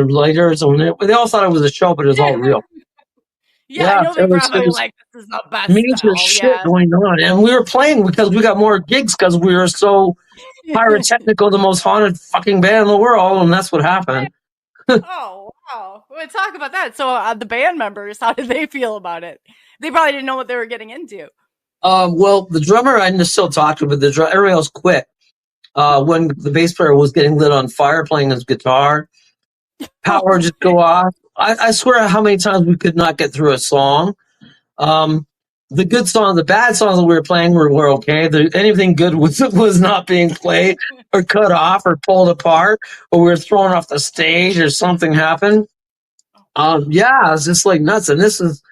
Speaker 4: lighters, and they all thought it was a show, but it was all real.
Speaker 3: I know they probably like, this is the best.
Speaker 4: Major shit going on. And we were playing because we got more gigs because we were so pyrotechnical, the most haunted fucking band in the world, and that's what happened.
Speaker 3: Oh, wow. We'll talk about that. So the band members, how did they feel about it? They probably didn't know what they were getting into.
Speaker 4: Well, the drummer I still talk to, but everybody else quit. When the bass player was getting lit on fire playing his guitar, power just go off. I swear how many times we could not get through a song. The good songs, the bad songs that we were playing were okay. Anything good was not being played or cut off or pulled apart, or we were thrown off the stage or something happened. It's just like nuts. And this is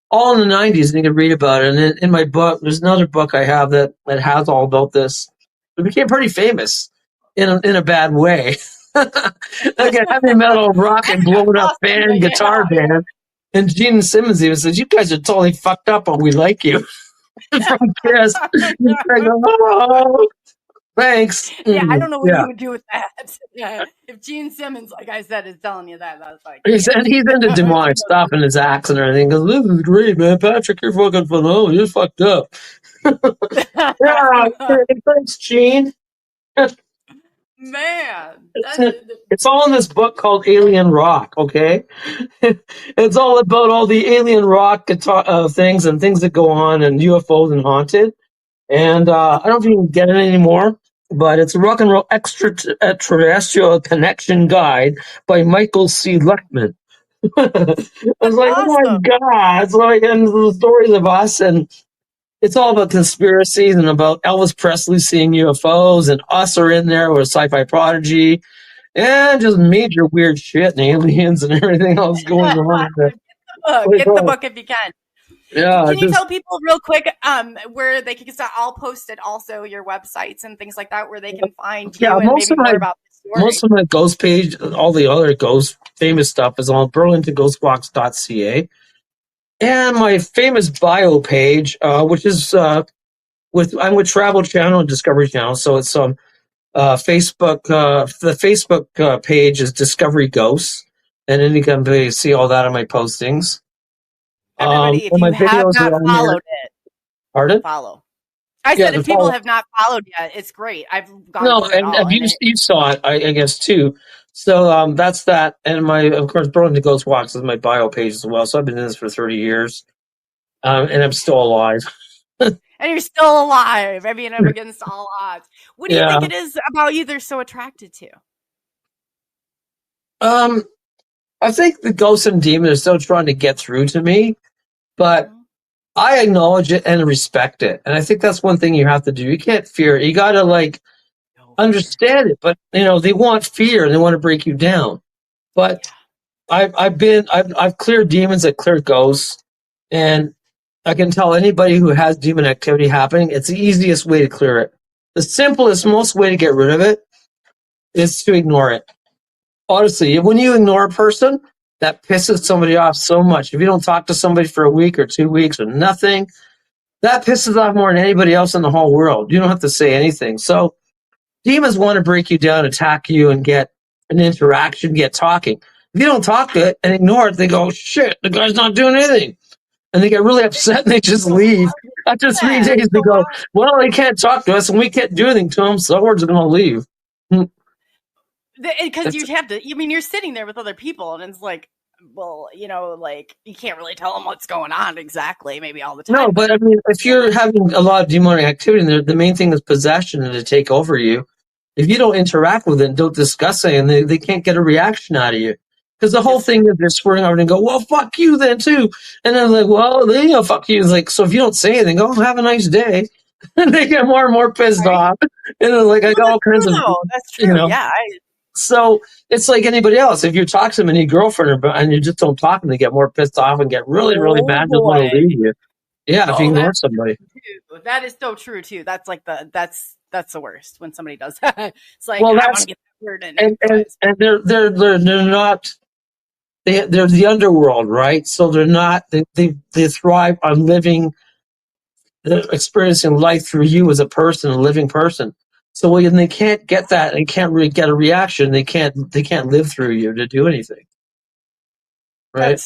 Speaker 4: all in the 90s, and you can read about it. And in my book, there's another book I have that has all about this. It became pretty famous in a bad way. Like a heavy metal, rock, and blown up guitar band. And Gene Simmons even says, "You guys are totally fucked up, but we like you." From Kiss. Like, oh. Thanks.
Speaker 3: Yeah, I don't know what
Speaker 4: Yeah.
Speaker 3: you would do with that. Yeah. If Gene Simmons, like I said, is telling you that, I was like,
Speaker 4: He's into demonic stuff in his acts and everything. He goes, this is great, man. Patrick, you're fucking phenomenal. You're fucked up. Yeah, thanks, Gene.
Speaker 3: man,
Speaker 4: It's all in this book called Alien Rock, okay? It's all about all the alien rock things and things that go on and UFOs and haunted. And I don't know if you can get it anymore, but it's a rock and roll extraterrestrial connection guide by Michael C. Luckman. I was
Speaker 3: that's
Speaker 4: like, oh my
Speaker 3: awesome.
Speaker 4: God. It's like, and the stories of us, and it's all about conspiracies and about Elvis Presley seeing UFOs, and us are in there with Sci-Fi Prodigy, and just major weird shit and aliens and everything else going on.
Speaker 3: Get the book if you can.
Speaker 4: Yeah,
Speaker 3: Can you tell people real quick where they can? I'll post it also, your websites and things like that, where they can find you and maybe more about the story.
Speaker 4: Most of my ghost page, all the other ghost famous stuff is on burlingtonghostbox.ca. And my famous bio page, which is I'm with Travel Channel and Discovery Channel, so it's Facebook. The Facebook page is Discovery Ghosts, and then you can see all that on my postings.
Speaker 3: Everybody, if
Speaker 4: and
Speaker 3: you
Speaker 4: my
Speaker 3: have
Speaker 4: videos
Speaker 3: not
Speaker 4: are on
Speaker 3: followed
Speaker 4: there.
Speaker 3: it,
Speaker 4: Pardon?
Speaker 3: follow. I said if people have not followed yet, it's great. I've gone through it all.
Speaker 4: And you saw it, I guess, too. So that's that. And of course, Burlington Ghost Walks is my bio page as well. So I've been in this for 30 years. And I'm still alive.
Speaker 3: And you're still alive. I mean, I'm against all odds. What do you think it is about you they're so attracted to?
Speaker 4: I think the ghosts and demons are still trying to get through to me, but I acknowledge it and respect it. And I think that's one thing you have to do. You can't fear it. You got to understand it. But they want fear and they want to break you down. But I've cleared demons, I've cleared ghosts, and I can tell anybody who has demon activity happening, it's the easiest way to clear it. The simplest, most way to get rid of it is to ignore it. Honestly, when you ignore a person, that pisses somebody off so much. If you don't talk to somebody for a week or 2 weeks or nothing, that pisses off more than anybody else in the whole world. You don't have to say anything. So demons want to break you down, attack you, and get an interaction, get talking. If you don't talk to it and ignore it, they go, shit, the guy's not doing anything. And they get really upset and they just leave. After 3 days, they go, well, they can't talk to us and we can't do anything to them, so we're just going to leave.
Speaker 3: Because you have to, you're sitting there with other people and it's like, well, you can't really tell them what's going on exactly, maybe all the time.
Speaker 4: No, but I mean, if you're having a lot of demonic activity, the main thing is possession and to take over you. If you don't interact with it, don't discuss it, and they can't get a reaction out of you. Because the whole thing is they're swearing over and go, well, fuck you then too. And then like, well, fuck you. It's like, so if you don't say anything, go, have a nice day. And they get more and more pissed off. And they're like, I got all kinds of,
Speaker 3: that's true. Yeah.
Speaker 4: So it's like anybody else. If you talk to them and your girlfriend and you just don't talk to them, they get more pissed off and get really, really mad and want to leave you. Yeah, if you ignore somebody.
Speaker 3: That is so true too. That's like that's the worst when somebody does that. It's like,
Speaker 4: well,
Speaker 3: I want to get that word in.
Speaker 4: And they're not. They're the underworld, right? So they're not. They thrive on living, experiencing life through you as a person, a living person. So when they can't get that and can't really get a reaction, they can't live through you to do anything. Right?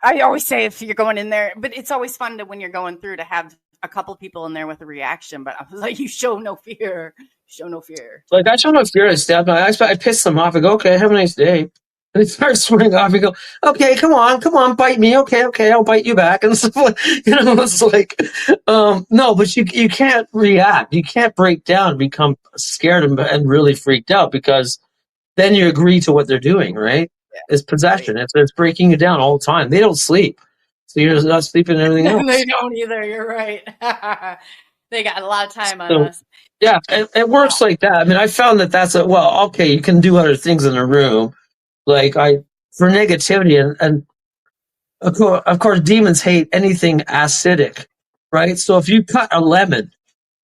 Speaker 3: I always say if you're going in there, but it's always fun when you're going through to have a couple people in there with a reaction. But I was like, you show no fear. Show no fear.
Speaker 4: Like I show no fear. I piss them off. I go, okay, have a nice day. And they start swearing off. You go, okay, come on, bite me. Okay, I'll bite you back. And stuff like, it's like, no, but you can't react. You can't break down, become scared and really freaked out because then you agree to what they're doing, right? Yeah. It's possession. Right. It's breaking you down all the time. They don't sleep. So you're not sleeping and everything else.
Speaker 3: They don't either. You're right. They got a lot of time on us.
Speaker 4: Yeah, it works like that. I mean, I found that's okay, you can do other things in a room. Like for negativity and of course demons hate anything acidic, right? So if you cut a lemon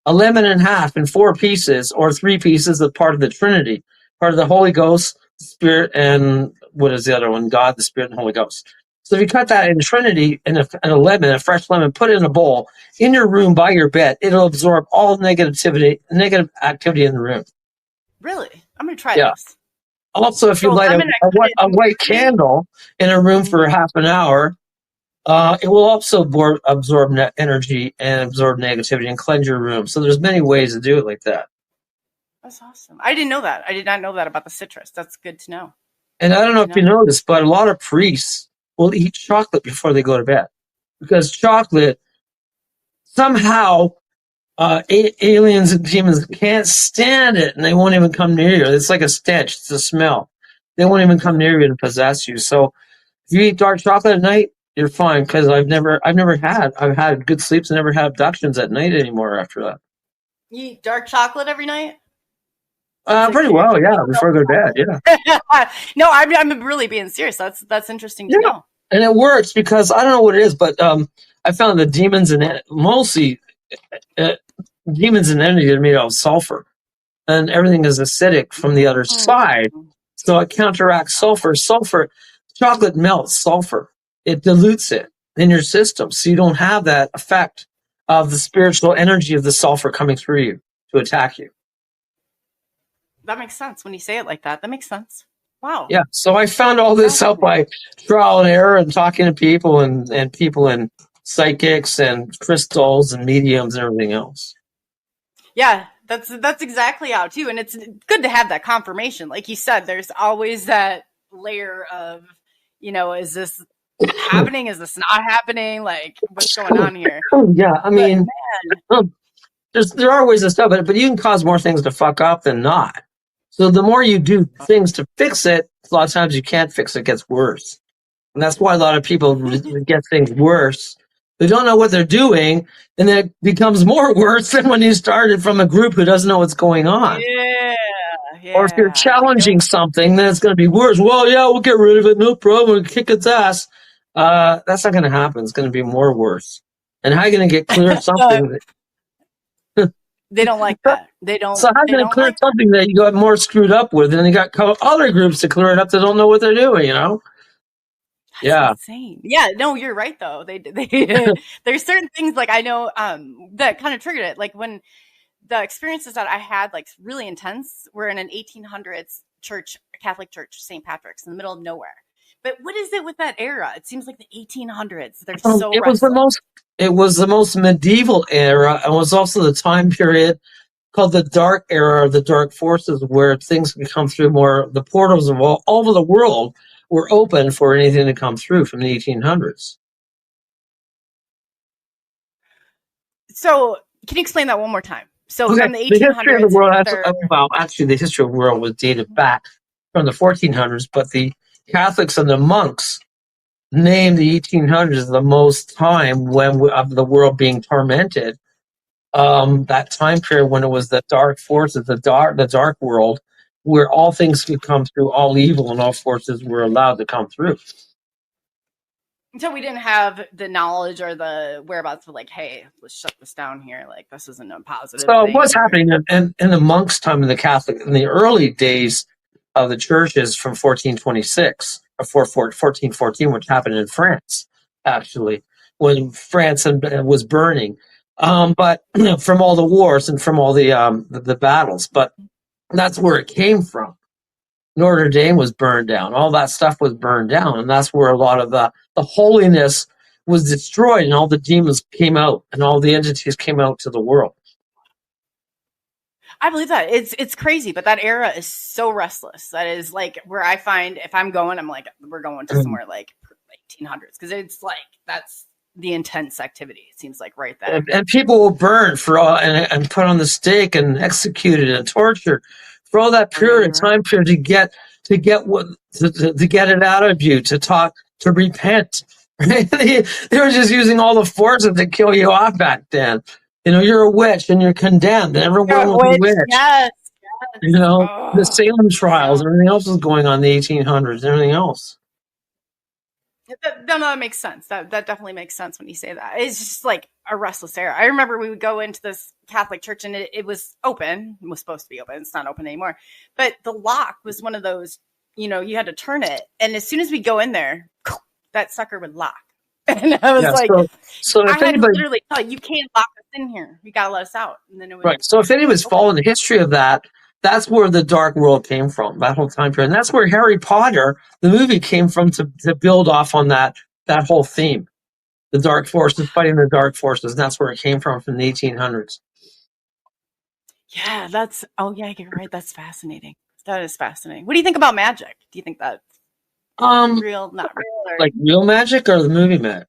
Speaker 4: in half in 4 pieces or 3 pieces of part of the Trinity, part of the Holy Ghost, Spirit, and what is the other one? God, the Spirit, and Holy Ghost. So if you cut that in Trinity and a lemon, a fresh lemon, put it in a bowl in your room by your bed, it'll absorb all negative activity in the room.
Speaker 3: Really? I'm going to try
Speaker 4: Yeah.
Speaker 3: this.
Speaker 4: Also, if you light a white candle in a room for half an hour, it will also absorb energy and absorb negativity and cleanse your room. So there's many ways to do it like that.
Speaker 3: That's awesome. I didn't know that. I did not know that about the citrus. That's good to know.
Speaker 4: And I don't know if you know this, but a lot of priests will eat chocolate before they go to bed because chocolate somehow aliens and demons can't stand it, and they won't even come near you. It's like a stench. It's a smell. They won't even come near you and possess you. So if you eat dark chocolate at night, you're fine. Because I've had good sleeps and never had abductions at night anymore after that.
Speaker 3: You eat dark chocolate every night?
Speaker 4: Pretty well, yeah. Before I go to bed, yeah.
Speaker 3: No, I'm really being serious. That's interesting to know.
Speaker 4: And it works because I don't know what it is, but I found that demons and mostly demons and energy are made out of sulfur, and everything is acidic from the other side, so it counteracts sulfur. Chocolate melts sulfur; it dilutes it in your system, so you don't have that effect of the spiritual energy of the sulfur coming through you to attack you.
Speaker 3: That makes sense when you say it like that. That makes sense. Wow.
Speaker 4: Yeah. So I found all this out by trial and error and talking to people and people and psychics and crystals and mediums and everything else.
Speaker 3: Yeah, that's exactly how too. And it's good to have that confirmation. Like you said, there's always that layer of, is this happening? Is this not happening? Like, what's going on here?
Speaker 4: Yeah, I mean, there are ways to stop it, but you can cause more things to fuck up than not. So the more you do things to fix it, a lot of times you can't fix it, it gets worse. And that's why a lot of people get things worse. They don't know what they're doing, and then it becomes more worse than when you started from a group who doesn't know what's going on.
Speaker 3: Yeah.
Speaker 4: Or if you're challenging something, then it's going to be worse. Well, yeah, we'll get rid of it, no problem, we'll kick its ass. That's not going to happen. It's going to be more worse. And how are you going to get clear of something?
Speaker 3: They don't like that. They don't.
Speaker 4: So how are you going to clear something that you got more screwed up with, and you got other groups to clear it up that don't know what they're doing,
Speaker 3: That's insane. Yeah, no, you're right though. They there's certain things like I know that kind of triggered it. Like when the experiences that I had, like really intense, were in an 1800s church, a Catholic church, St. Patrick's, in the middle of nowhere. But what is it with that era? It seems like the 1800s. They're so.
Speaker 4: It was the most medieval era, and was also the time period called the dark era, the dark forces, where things can come through more. The portals of all over the world were open for anything to come through from the 1800s.
Speaker 3: So, can you explain that one more time? So,
Speaker 4: okay.
Speaker 3: From the 1800s, the
Speaker 4: history of the world. Actually, the history of the world was dated back from the 1400s, but the Catholics and the monks named the 1800s as the most time of the world being tormented. That time period when it was the dark forces, the dark world, where all things could come through, all evil and all forces were allowed to come through.
Speaker 3: So we didn't have the knowledge or the whereabouts of like, hey, let's shut this down here. Like, this isn't a positive
Speaker 4: So
Speaker 3: thing.
Speaker 4: what's happening in the monks' time in the Catholic, in the early days of the churches from 1426 or 1414, which happened in France, actually, when France was burning. But from all the wars and from all the battles, but that's where it came from. Notre Dame was burned down. All that stuff was burned down, and that's where a lot of the holiness was destroyed, and all the demons came out, and all the entities came out to the world.
Speaker 3: I believe that. It's crazy, but that era is so restless. That is like where I find if I'm going, I'm like, we're going to somewhere like 1800s, because it's like that's the intense activity. It seems like right there.
Speaker 4: And people will burn for all and put on the stake and executed and tortured for all that period of time period to get it out of you, to repent. They were just using all the forces to kill you off back then. You're a witch and you're condemned. Everyone was a witch.
Speaker 3: Yes.
Speaker 4: The Salem trials, everything else was going on in the 1800s and everything else.
Speaker 3: No, that makes sense. That definitely makes sense when you say that. It's just like a restless era. I remember we would go into this Catholic church and it was open. It was supposed to be open. It's not open anymore. But the lock was one of those, you had to turn it. And as soon as we go in there, that sucker would lock. And I was
Speaker 4: Yeah.
Speaker 3: like,
Speaker 4: So
Speaker 3: I
Speaker 4: if
Speaker 3: had to
Speaker 4: anybody,
Speaker 3: literally tell you can't lock us in here. You got to let us out. And then it was
Speaker 4: right. So if anybody's
Speaker 3: okay.
Speaker 4: following the history of that, that's where the dark world came from, that whole time period. And that's where Harry Potter, the movie, came from to build off on that whole theme. The dark forces, fighting the dark forces. And that's where it came from the 1800s.
Speaker 3: Yeah, you're right. That's fascinating. That is fascinating. What do you think about magic? Do you think that's real, not real? Or...
Speaker 4: Like real magic or the movie magic?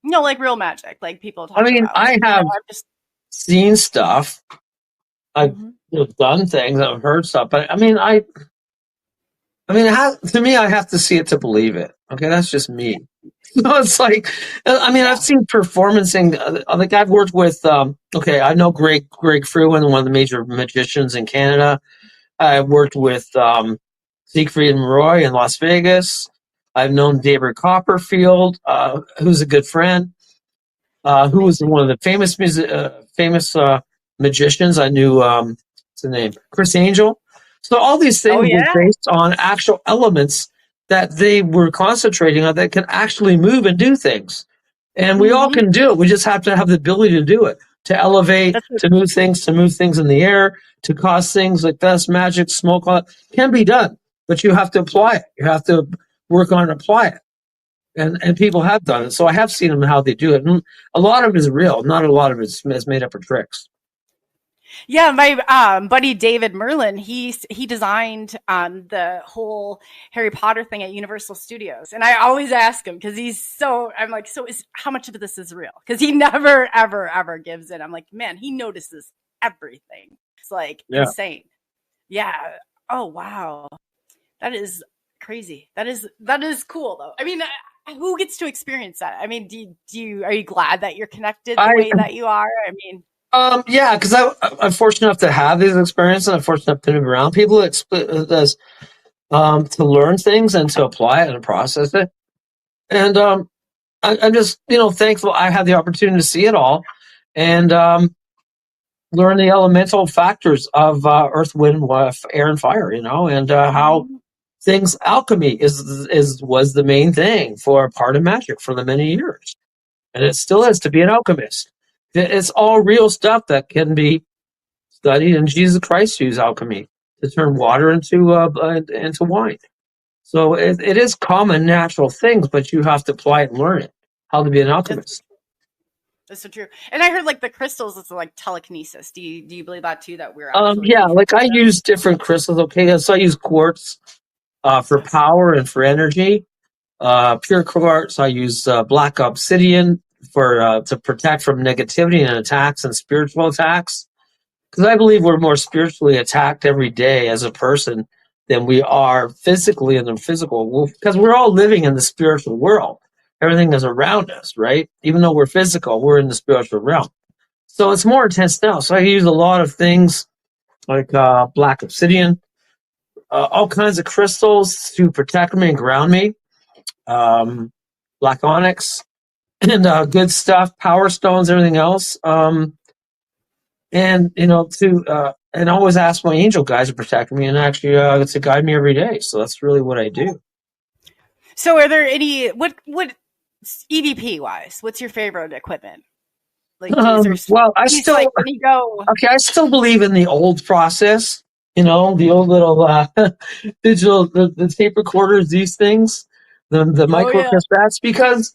Speaker 3: No, like real magic, like people talk
Speaker 4: I mean,
Speaker 3: about.
Speaker 4: I have
Speaker 3: I've just
Speaker 4: seen stuff. I've done things. I've heard stuff. But I mean, to me, I have to see it to believe it. Okay, that's just me. So it's like, I mean, I've seen performancing. Like I've worked with. I know Greg Fruin, one of the major magicians in Canada. I worked with Siegfried and Roy in Las Vegas. I've known David Copperfield, who's a good friend, who was one of the famous magicians. I knew what's the name, Chris Angel. So all these things were based on actual elements that they were concentrating on that can actually move and do things. And we all can do it. We just have to have the ability to do it, to elevate, to move things in the air, to cause things like dust, magic, smoke, all that can be done. But you have to apply it. You have to work on and apply it. And people have done it. So I have seen them how they do it. And a lot of it is real. Not a lot of it is made up for tricks.
Speaker 3: Yeah, my buddy David Merlin, he designed the whole Harry Potter thing at Universal Studios, and I always ask him because I'm like, how much of this is real? Because he never ever gives it. I'm like, man, he notices everything. It's like insane. Yeah. Oh wow, that is crazy. That is cool though. I mean, who gets to experience that? I mean, are you glad that you're connected the way that you are? I mean.
Speaker 4: Yeah, because I'm fortunate enough to have these experiences. I'm fortunate enough to be around people to learn things and to apply it and process it. And I'm just thankful I had the opportunity to see it all and learn the elemental factors of earth, wind, air, and fire. And how things alchemy was the main thing for part of magic for the many years, and it still is to be an alchemist. It's all real stuff that can be studied, and Jesus Christ used alchemy to turn water into wine. So it is common, natural things, but you have to apply it and learn it, how to be an alchemist.
Speaker 3: That's so true. And I heard like the crystals is like telekinesis. Do you believe that too? That we're
Speaker 4: like I use different crystals. Okay, so I use quartz for power and for energy. Pure quartz. I use black obsidian for to protect from negativity and attacks and spiritual attacks, because I believe we're more spiritually attacked every day as a person than we are physically in the physical, because we're all living in the spiritual world. Everything is around us, right? Even though we're physical, we're in the spiritual realm. So it's more intense now. So I use a lot of things like black obsidian, all kinds of crystals to protect me and ground me, black onyx, and good stuff, power stones, everything else. And always ask my angel guys to protect me and actually to guide me every day. So that's really what I do.
Speaker 3: So are there any what EVP wise? What's your favorite equipment? Like,
Speaker 4: well, I still
Speaker 3: like when you go.
Speaker 4: Okay, I still believe in the old process. The old little digital, the tape recorders, these things, the micro cassettes, because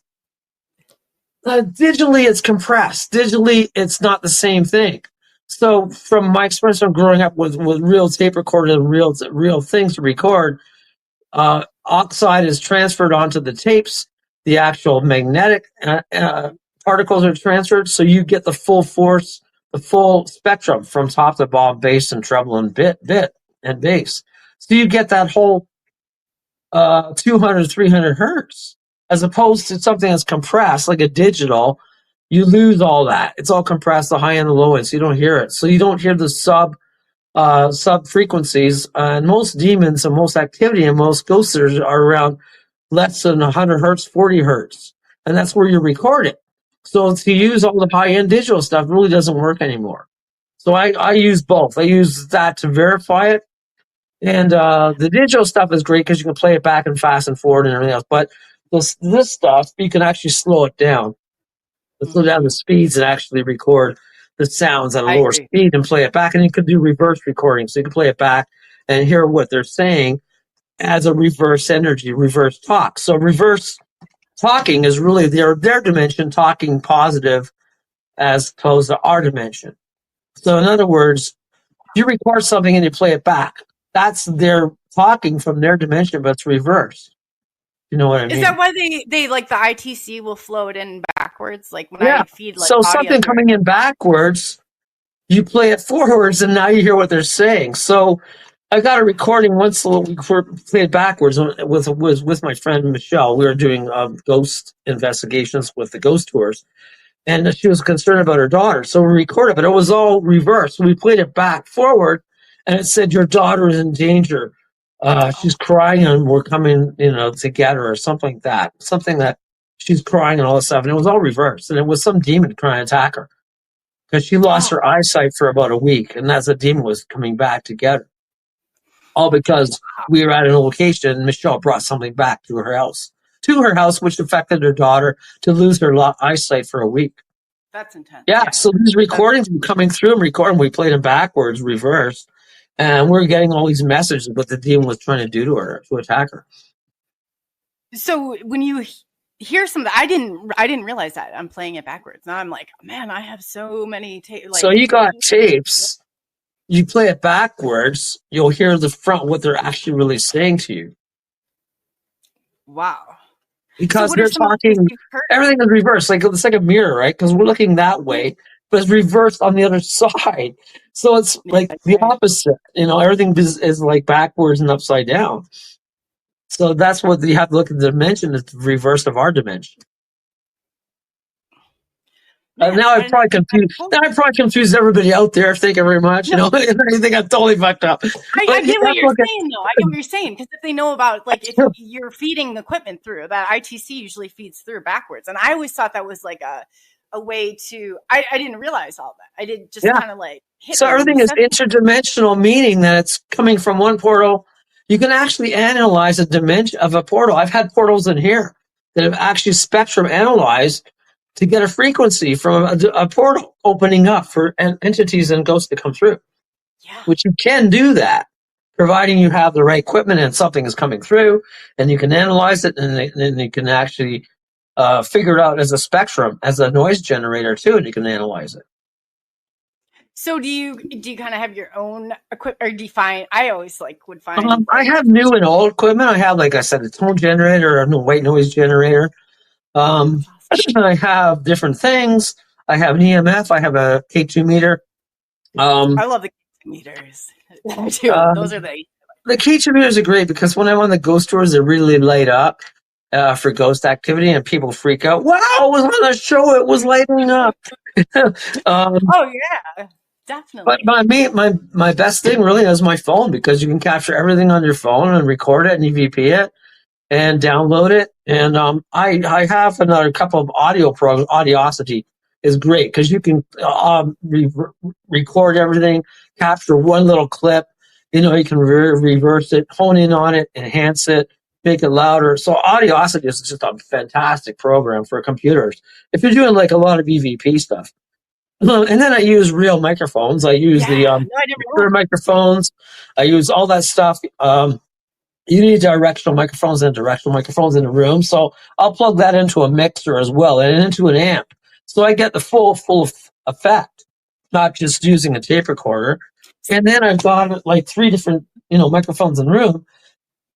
Speaker 4: digitally it's compressed. Digitally, it's not the same thing. So from my experience of growing up with real tape recorders and real things to record, oxide is transferred onto the tapes. The actual magnetic particles are transferred, so you get the full force, the full spectrum from top to bottom, bass and treble and bit and bass. So you get that whole 200, 300 hertz, as opposed to something that's compressed like a digital. You lose all that. It's all compressed, the high end, the low end, so you don't hear it. So you don't hear the sub frequencies. And most demons and most activity and most ghosts are around less than 100 hertz, 40 hertz. And that's where you record it. So to use all the high-end digital stuff really doesn't work anymore. So I use both. I use that to verify it. And the digital stuff is great because you can play it back and fast and forward and everything else. But this stuff, you can actually slow it down. Slow down the speeds and actually record the sounds at a lower speed and play it back. And you can do reverse recording. So you can play it back and hear what they're saying as a reverse energy, reverse talk. So reverse talking is really their dimension talking positive as opposed to our dimension. So in other words, you record something and you play it back. That's their talking from their dimension, but it's reverse. You know what I mean?
Speaker 3: Is that why they like the ITC will flow it in backwards? Like when I feed like
Speaker 4: so something coming in backwards, you play it forwards, and now you hear what they're saying. So I got a recording once we played backwards with my friend Michelle. We were doing ghost investigations with the ghost tours, and she was concerned about her daughter. So we recorded, but it was all reversed. So we played it back forward, and it said, "Your daughter is in danger. She's crying, and we're coming, to get her," or something like that. Something that she's crying and all this stuff. And it was all reversed. And it was some demon trying to attack her because she lost her eyesight for about a week. And as the demon was coming back to get her. All because we were at a location and Michelle brought something back to her house, which affected her daughter to lose her eyesight for a week.
Speaker 3: That's intense.
Speaker 4: Yeah. So these recordings were coming through and recording. We played them backwards, reversed. And we're getting all these messages of what the demon was trying to do to her, to attack her.
Speaker 3: So when you hear something, I didn't realize that. I'm playing it backwards. Now I'm like, man, I have so many tapes.
Speaker 4: So you got tapes. You play it backwards, you'll hear the front, what they're actually really saying to you.
Speaker 3: Wow.
Speaker 4: Because they're talking, everything is reversed. Like it's like a mirror, right? Because we're looking that way, but it's reversed on the other side. So it's like the opposite. Everything is like backwards and upside down. So that's what you have to look at the dimension, is the reverse of our dimension. Now I've probably confused everybody out there. Thank you very much. I think I'm totally fucked up.
Speaker 3: I get what you're saying, though. I get what you're saying, because if they know about, like, if you're feeding equipment through, that ITC usually feeds through backwards. And I always thought that was like a way to, I didn't realize all that. I did just kind of like hit.
Speaker 4: So everything is interdimensional, meaning that it's coming from one portal. You can actually analyze a dimension of a portal. I've had portals in here that have actually spectrum analyzed to get a frequency from a portal opening up for entities and ghosts to come through. Yeah. Which you can do that, providing you have the right equipment and something is coming through, and you can analyze it, and then you can actually figure it out as a spectrum, as a noise generator too, and you can analyze it.
Speaker 3: So do you kind of have your own equipment, or do you find? I always would find.
Speaker 4: I have new and old equipment. I have, like I said, a tone generator, a white noise generator. I have different things. I have an EMF. I have a K2 meter.
Speaker 3: I love the K2 meters. Those are the
Speaker 4: K2 meters are great because when I'm on the ghost tours, they really light up for ghost activity, and people freak out. Wow, it was on the show. It was lighting up.
Speaker 3: Oh yeah, definitely.
Speaker 4: But my best thing really is my phone, because you can capture everything on your phone and record it and EVP it and download it. And I have another couple of audio programs. Audiosity is great because you can record everything, capture one little clip. You can reverse it, hone in on it, enhance it, make it louder. So Audiosity is just a fantastic program for computers if you're doing like a lot of EVP stuff. And then I use real microphones. I use the microphones. I use all that stuff. You need directional microphones in the room. So I'll plug that into a mixer as well and into an amp. So I get the full effect, not just using a tape recorder. And then I've got like 3 different, microphones in the room,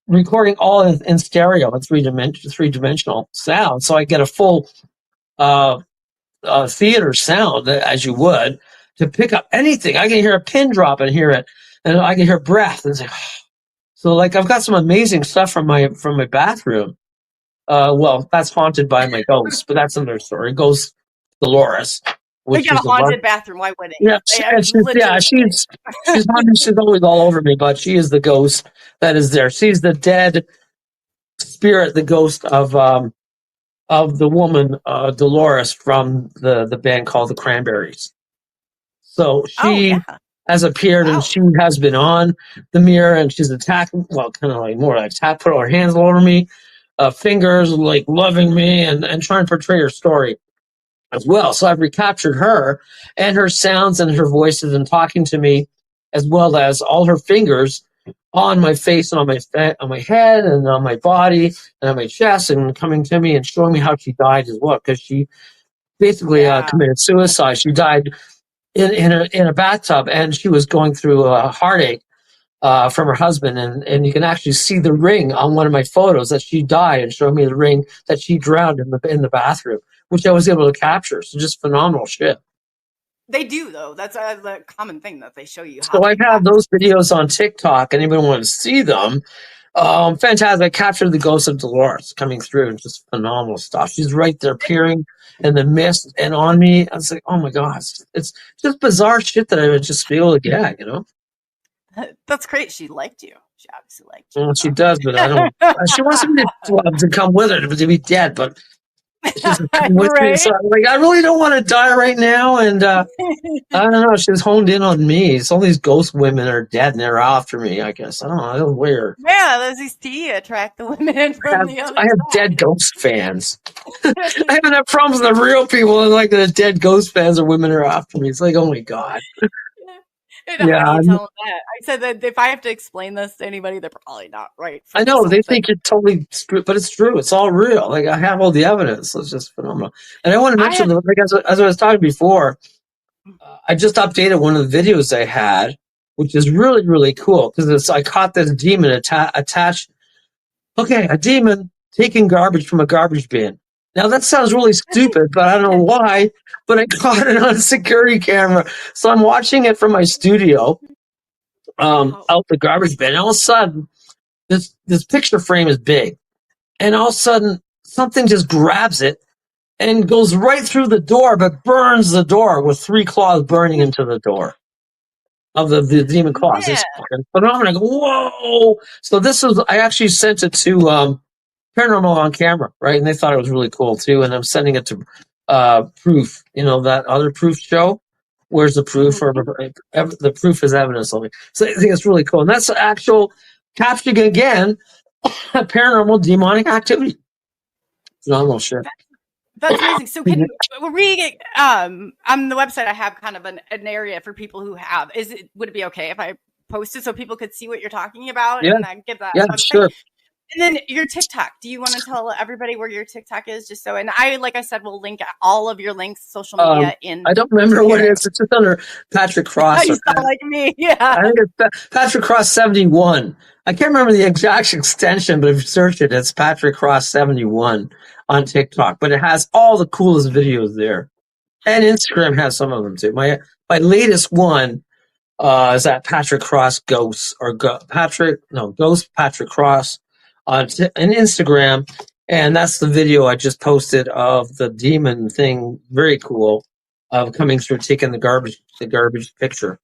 Speaker 4: recording all in stereo and three-dimensional sound. So I get a full theater sound, as you would, to pick up anything. I can hear a pin drop and hear it, and I can hear breath and say, so like I've got some amazing stuff from my bathroom. Well, that's haunted by my ghost, but that's another story. Ghost Dolores.
Speaker 3: We got a haunted bathroom. Why wouldn't?
Speaker 4: Yeah, she's haunted. She's always all over me, but she is the ghost that is there. She's the dead spirit, the ghost of the woman Dolores from the band called the Cranberries. So she has appeared, and she has been on the mirror, and she's attacked. Well, kind of like more like attacked, put her hands all over me. fingers, like loving me and trying to portray her story as well. So I've recaptured her and her sounds and her voices and talking to me, as well as all her fingers on my face and on my head and on my body and on my chest, and coming to me and showing me how she died as well, because she basically committed suicide. She died in a bathtub, and she was going through a heartache from her husband, and you can actually see the ring on one of my photos that she died, and showing me the ring that she drowned in the bathroom, which I was able to capture. So just phenomenal shit.
Speaker 3: They do, though. That's the common thing that they show you.
Speaker 4: So I have those videos on TikTok. Anyone want to see them? Fantastic. I captured the ghost of Dolores coming through, and just phenomenal stuff. She's right there peering in the mist and on me. I was like, oh my gosh. It's just bizarre shit that I would just be able to get, you know?
Speaker 3: That's great. She liked you. She obviously liked you.
Speaker 4: Well, she does, but I don't. She wants me to come with her to be dead, but she's with me. So I'm like, I really don't want to die right now. And I don't know. She's honed in on me. So all these ghost women are dead and they're after me, I guess. I don't know. I don't wear.
Speaker 3: Yeah, those these tea attract the women from the other
Speaker 4: I have
Speaker 3: side.
Speaker 4: dead ghost fans. I haven't had problems with the real people, and like the dead ghost fans or women are after me. It's like, oh my God.
Speaker 3: Yeah, how do you tell them that? I said that if I have to explain this to anybody, they're probably not right.
Speaker 4: I know they think you're totally, but it's true. It's all real. Like, I have all the evidence. It's just phenomenal. And I want to mention, like, as I was talking before, I just updated one of the videos I had, which is really, really cool, because I caught this demon attached. Okay, a demon taking garbage from a garbage bin. Now, that sounds really stupid, but I don't know why, but I caught it on a security camera. So I'm watching it from my studio out the garbage bin. And all of a sudden, this picture frame is big. And all of a sudden, something just grabs it and goes right through the door, but burns the door with 3 claws burning into the door of the demon claws. It's fucking phenomenal. I go, whoa! So I actually sent it to Paranormal on Camera, right? And they thought it was really cool too. And I'm sending it to Proof, that other Proof show. Where's the proof? Or the proof is evidence only. So I think it's really cool. And that's actual capturing again paranormal demonic activity. Phenomenal shit.
Speaker 3: That's amazing. So can we on the website I have kind of an area for people who have would it be okay if I post it so people could see what you're talking about and then give that website? Sure. And then your TikTok. Do you want to tell everybody where your TikTok is? Just so, and like I said, we'll link all of your links, social media in.
Speaker 4: I don't remember what it is. It's just under Patrick Cross.
Speaker 3: You sound like me. Yeah.
Speaker 4: I think it's Patrick Cross 71. I can't remember the exact extension, but if you search it, it's Patrick Cross 71 on TikTok. But it has all the coolest videos there, and Instagram has some of them too. My latest one is that Patrick Cross Ghosts Ghost Patrick Cross on Instagram, and that's the video I just posted of the demon thing. Very cool, of coming through, taking the garbage picture.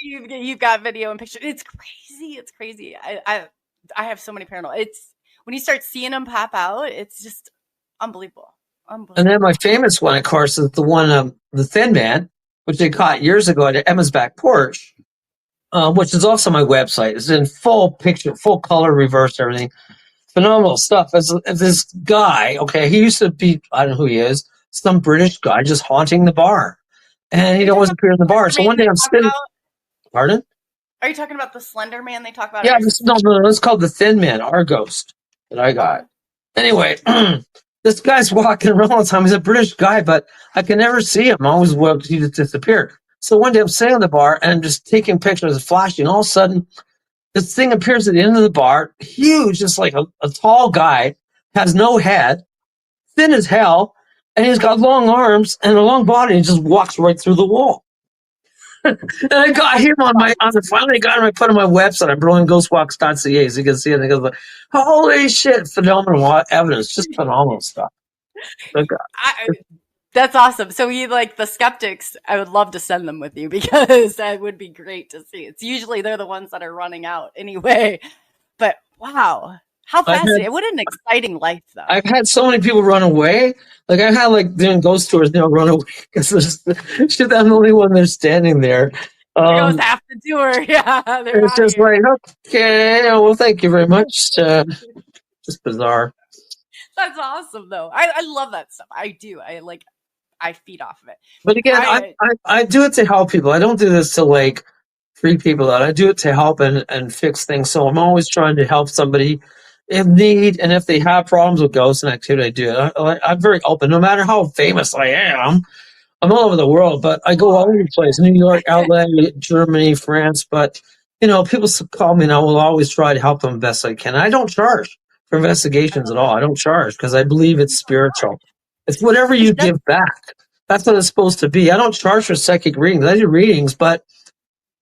Speaker 3: You've got video and picture. It's crazy. It's crazy. I have so many paranormal. It's when you start seeing them pop out, it's just unbelievable.
Speaker 4: And then my famous one, of course, is the one the Thin Man, which they caught years ago at Emma's back porch. Which is also my website. It's in full picture, full color, reverse, everything. Phenomenal stuff. As this guy, okay, he used to be, I don't know who he is, some British guy just haunting the bar. And he'd always appear in the bar. So one day I'm sitting. Pardon?
Speaker 3: Are you talking about the Slender Man they talk about?
Speaker 4: Yeah, it's called the Thin Man, our ghost that I got. Anyway, this guy's walking around all the time. He's a British guy, but I can never see him. I always he just disappeared. So one day I'm sitting in the bar and I'm just taking pictures, flashing. All of a sudden, this thing appears at the end of the bar, huge, just like a tall guy, has no head, thin as hell, and he's got long arms and a long body, and just walks right through the wall. And I got him finally got him. I put on my website, I'm blowingghostwalks.ca, so you can see it. And it goes like, holy shit, phenomenal evidence, just phenomenal stuff.
Speaker 3: That's awesome. So you like the skeptics, I would love to send them with you because that would be great to see. It's usually they're the ones that are running out anyway. But wow, how fascinating. What an exciting life though.
Speaker 4: I've had so many people run away. Like I've had doing ghost tours, run away because I'm the only one that's standing there.
Speaker 3: There goes half the tour. Yeah.
Speaker 4: It's just like, okay, well, thank you very much. just bizarre.
Speaker 3: That's awesome, though. I love that stuff. I do. I feed off of it.
Speaker 4: But again, I do it to help people. I don't do this to like freak people out. I do it to help and fix things. So I'm always trying to help somebody if need, and if they have problems with ghosts and activity, I do it. I'm very open, no matter how famous I am. I'm all over the world, but I go all over the place: New York, LA, Germany, France. But people call me, and I will always try to help them best I can. I don't charge for investigations at all. I don't charge because I believe it's spiritual. It's whatever you give back. That's what it's supposed to be. I don't charge for psychic readings. I do readings, but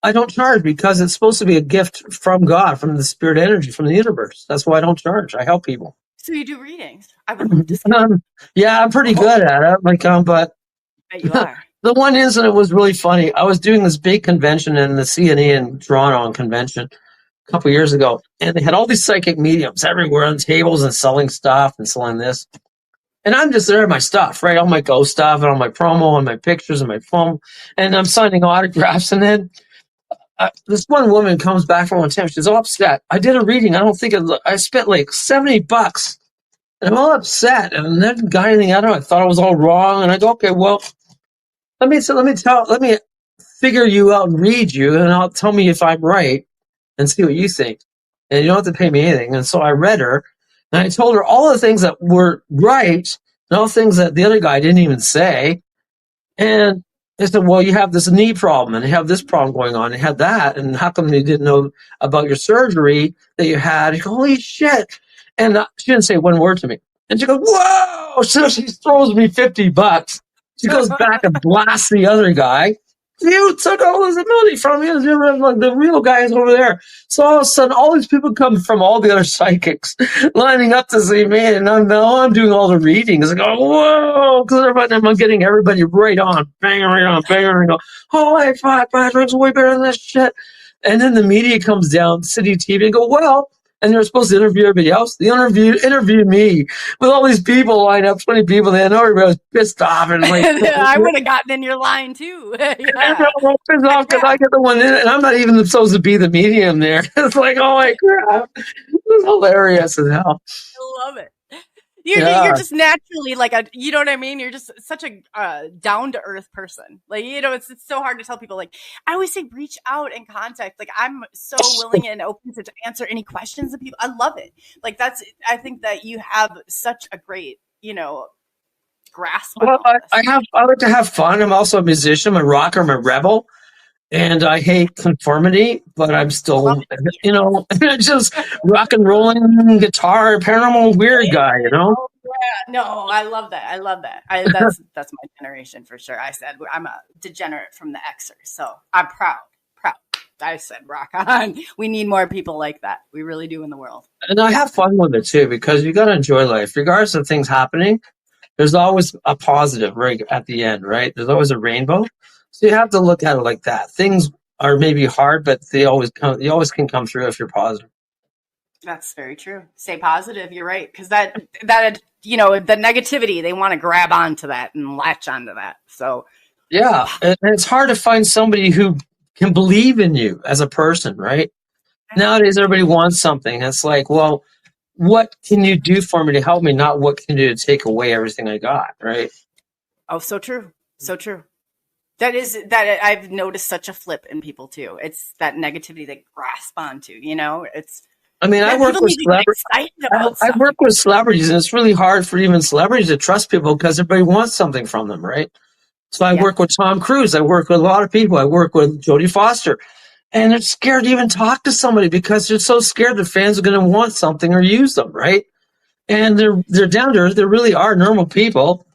Speaker 4: I don't charge because it's supposed to be a gift from God, from the spirit energy, from the universe. That's why I don't charge. I help people.
Speaker 3: So you do readings? I would love to see
Speaker 4: yeah, I'm pretty good at it. But
Speaker 3: you are.
Speaker 4: The one incident was really funny. I was doing this big convention in the CNE in Toronto on convention a couple of years ago, and they had all these psychic mediums everywhere on tables and selling stuff and selling this. And I'm just there with my stuff, right? All my ghost stuff and all my promo and my pictures and my phone, and I'm signing autographs. And then this one woman comes back from one time. She's all upset. I did a reading. I spent like $70, and I'm all upset. And I never got anything out of it. I thought it was all wrong. And I go, okay, well, let me figure you out and read you, and I'll tell me if I'm right and see what you think. And you don't have to pay me anything. And so I read her, and I told her all the things that were right and all the things that the other guy didn't even say. And I said, well, you have this knee problem and you have this problem going on. You had that. And how come you didn't know about your surgery that you had? I go, holy shit. And she didn't say one word to me. And she goes, whoa. So she throws me $50. She goes back and blasts the other guy. You took all his ability from me. The real guy is over there. So all of a sudden, all these people come from all the other psychics lining up to see me. And I'm doing all the readings. I go, whoa. Because I'm getting everybody right on. Bang, right on, bang, right on. Holy fuck, Patrick's way better than this shit. And then the media comes down, City TV, and go, well, and they're supposed to interview everybody else. They interviewed me with all these people lined up, 20 people. They know everybody was pissed off. And like,
Speaker 3: I would have gotten in your line too. Yeah.
Speaker 4: I'm pissed off because I get the one in it, and I'm not even supposed to be the medium there. It's like, oh my crap. It's hilarious as hell.
Speaker 3: I love it. You're just naturally like you know what I mean? You're just such a down to earth person. Like, it's so hard to tell people. Like, I always say, reach out and contact. Like, I'm so willing and open to answer any questions that people. I love it. Like, I think that you have such a great, grasp.
Speaker 4: Well, I like to have fun. I'm also a musician. I'm a rocker. I'm a rebel. And I hate conformity, but I'm still, just rock and rolling guitar, paranormal weird guy,
Speaker 3: Yeah, no, I love that. That's my generation for sure. I said I'm a degenerate from the Xers, so I'm proud. I said rock on. We need more people like that. We really do in the world.
Speaker 4: And I have fun with it too, because you got to enjoy life, regardless of things happening. There's always a positive right at the end, right? There's always a rainbow. So you have to look at it like that. Things are maybe hard, but they always come. You always can come through if you're positive.
Speaker 3: That's very true. Stay positive. You're right, because that the negativity, they want to grab onto that and latch onto that. So
Speaker 4: yeah, and it's hard to find somebody who can believe in you as a person, right? Nowadays, everybody wants something. It's like, well, what can you do for me to help me? Not what can you do to take away everything I got, right?
Speaker 3: Oh, so true. So true. That I've noticed such a flip in people too. It's that negativity they grasp onto, it's. I mean,
Speaker 4: I work with celebrities. I work with celebrities, and it's really hard for even celebrities to trust people because everybody wants something from them, right? So I work with Tom Cruise. I work with a lot of people. I work with Jodie Foster, and they're scared to even talk to somebody because they're so scared their fans are going to want something or use them, right? And they're down to earth. They really are normal people.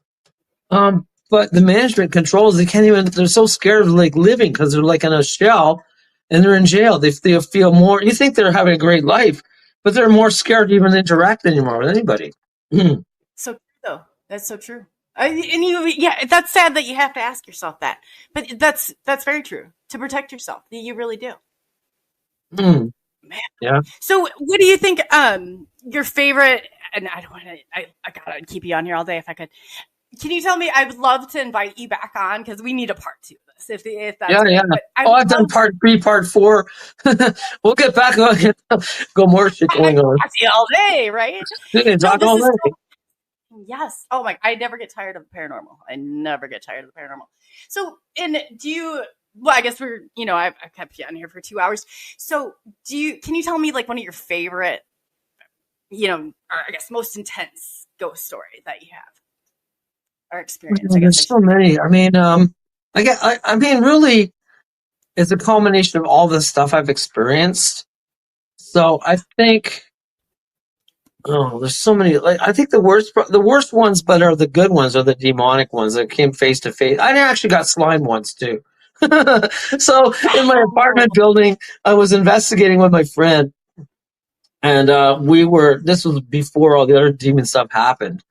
Speaker 4: But the management controls, they're so scared of like living because they're like in a shell and they're in jail. They feel more, you think they're having a great life, but they're more scared to even interact anymore with anybody.
Speaker 3: So true, though. That's so true. That's sad that you have to ask yourself that, but that's very true. To protect yourself, you really do. Man.
Speaker 4: Yeah.
Speaker 3: So what do you think, your favorite, and I gotta keep you on here all day if I could. Can you tell me? I would love to invite you back on because we need a part 2 of us if that's
Speaker 4: Yeah,
Speaker 3: okay.
Speaker 4: yeah.
Speaker 3: But
Speaker 4: Oh, I've done part 3, part 4. We'll get back on. Go more shit
Speaker 3: I
Speaker 4: going
Speaker 3: could
Speaker 4: on.
Speaker 3: talk to you all day, right?
Speaker 4: You can
Speaker 3: No,
Speaker 4: talk
Speaker 3: this
Speaker 4: all
Speaker 3: is
Speaker 4: day.
Speaker 3: yes. Oh my! I never get tired of the paranormal. I never get tired of the paranormal. So, and do you? Well, I guess we're. I've kept you on here for 2 hours. So, Can you tell me like one of your favorite, or I guess most intense ghost story that you have or experience? I guess
Speaker 4: There's so many. I mean, I mean, really, it's a culmination of all the stuff I've experienced. So I think, oh, there's so many. Like, I think the worst ones, but are the good ones, are the demonic ones that came face to face. I actually got slime once too. So in my apartment building, I was investigating with my friend, and This was before all the other demon stuff happened,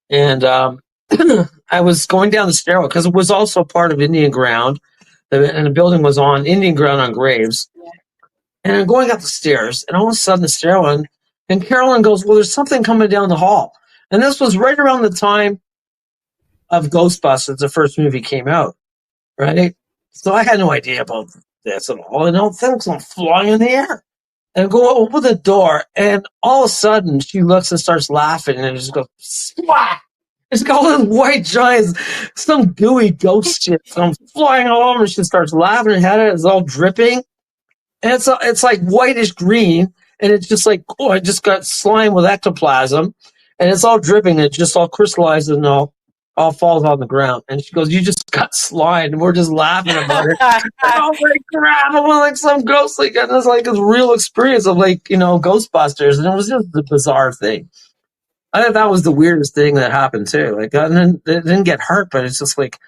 Speaker 4: and I was going down the stairwell because it was also part of Indian ground, and the building was on Indian ground on graves. And I'm going up the stairs, and all of a sudden the stairwell, and Carolyn goes, "Well, there's something coming down the hall." And this was right around the time of Ghostbusters, the first movie came out, right? So I had no idea about this at all, and all things went flying in the air. And I go open the door, and all of a sudden she looks and starts laughing, and it just goes splat. It's got all those white giants, some gooey ghost shit come flying all over. And she starts laughing at it. It's all dripping. And it's like whitish green. And it's just like, oh, I just got slime with ectoplasm. And it's all dripping. And it just all crystallizes and all falls on the ground. And she goes, "You just got slime." And we're just laughing about it. And I was like, crap, I'm like some ghost. Like, and it's like a real experience of Ghostbusters. And it was just a bizarre thing. I thought that was the weirdest thing that happened too. Like, and then it didn't get hurt, but it's just like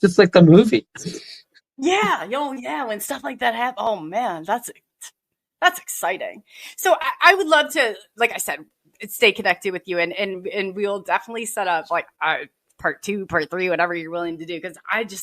Speaker 4: the movie.
Speaker 3: Yeah, yeah. When stuff like that happens, oh man, that's exciting. So I would love to, like I said, stay connected with you, and we'll definitely set up like part 2, part 3, whatever you're willing to do, because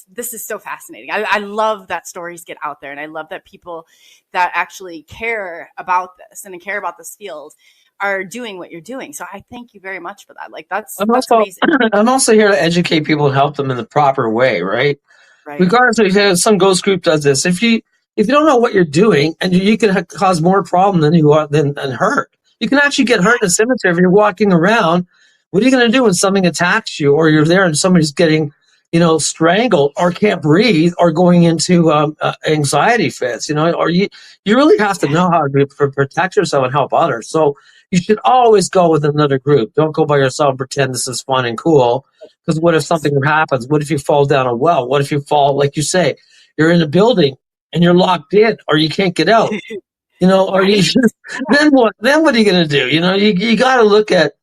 Speaker 3: this is so fascinating. I love that stories get out there, and I love that people that actually care about this and care about this field are doing what you're doing. So I thank you very much for that. Like that's amazing.
Speaker 4: I'm also here to educate people and help them in the proper way, right?
Speaker 3: Right.
Speaker 4: Regardless if some ghost group does this, if you don't know what you're doing, and you can cause more problem than hurt. You can actually get hurt in a cemetery if you're walking around. What are you going to do when something attacks you, or you're there and somebody's getting, strangled, or can't breathe, or going into anxiety fits? Or you really have to know how to protect yourself and help others. So you should always go with another group. Don't go by yourself and pretend this is fun and cool. Because what if something happens? What if you fall down a well? What if you fall, like you say, you're in a building and you're locked in, or you can't get out? Or you then what? Then what are you going to do? You got to look at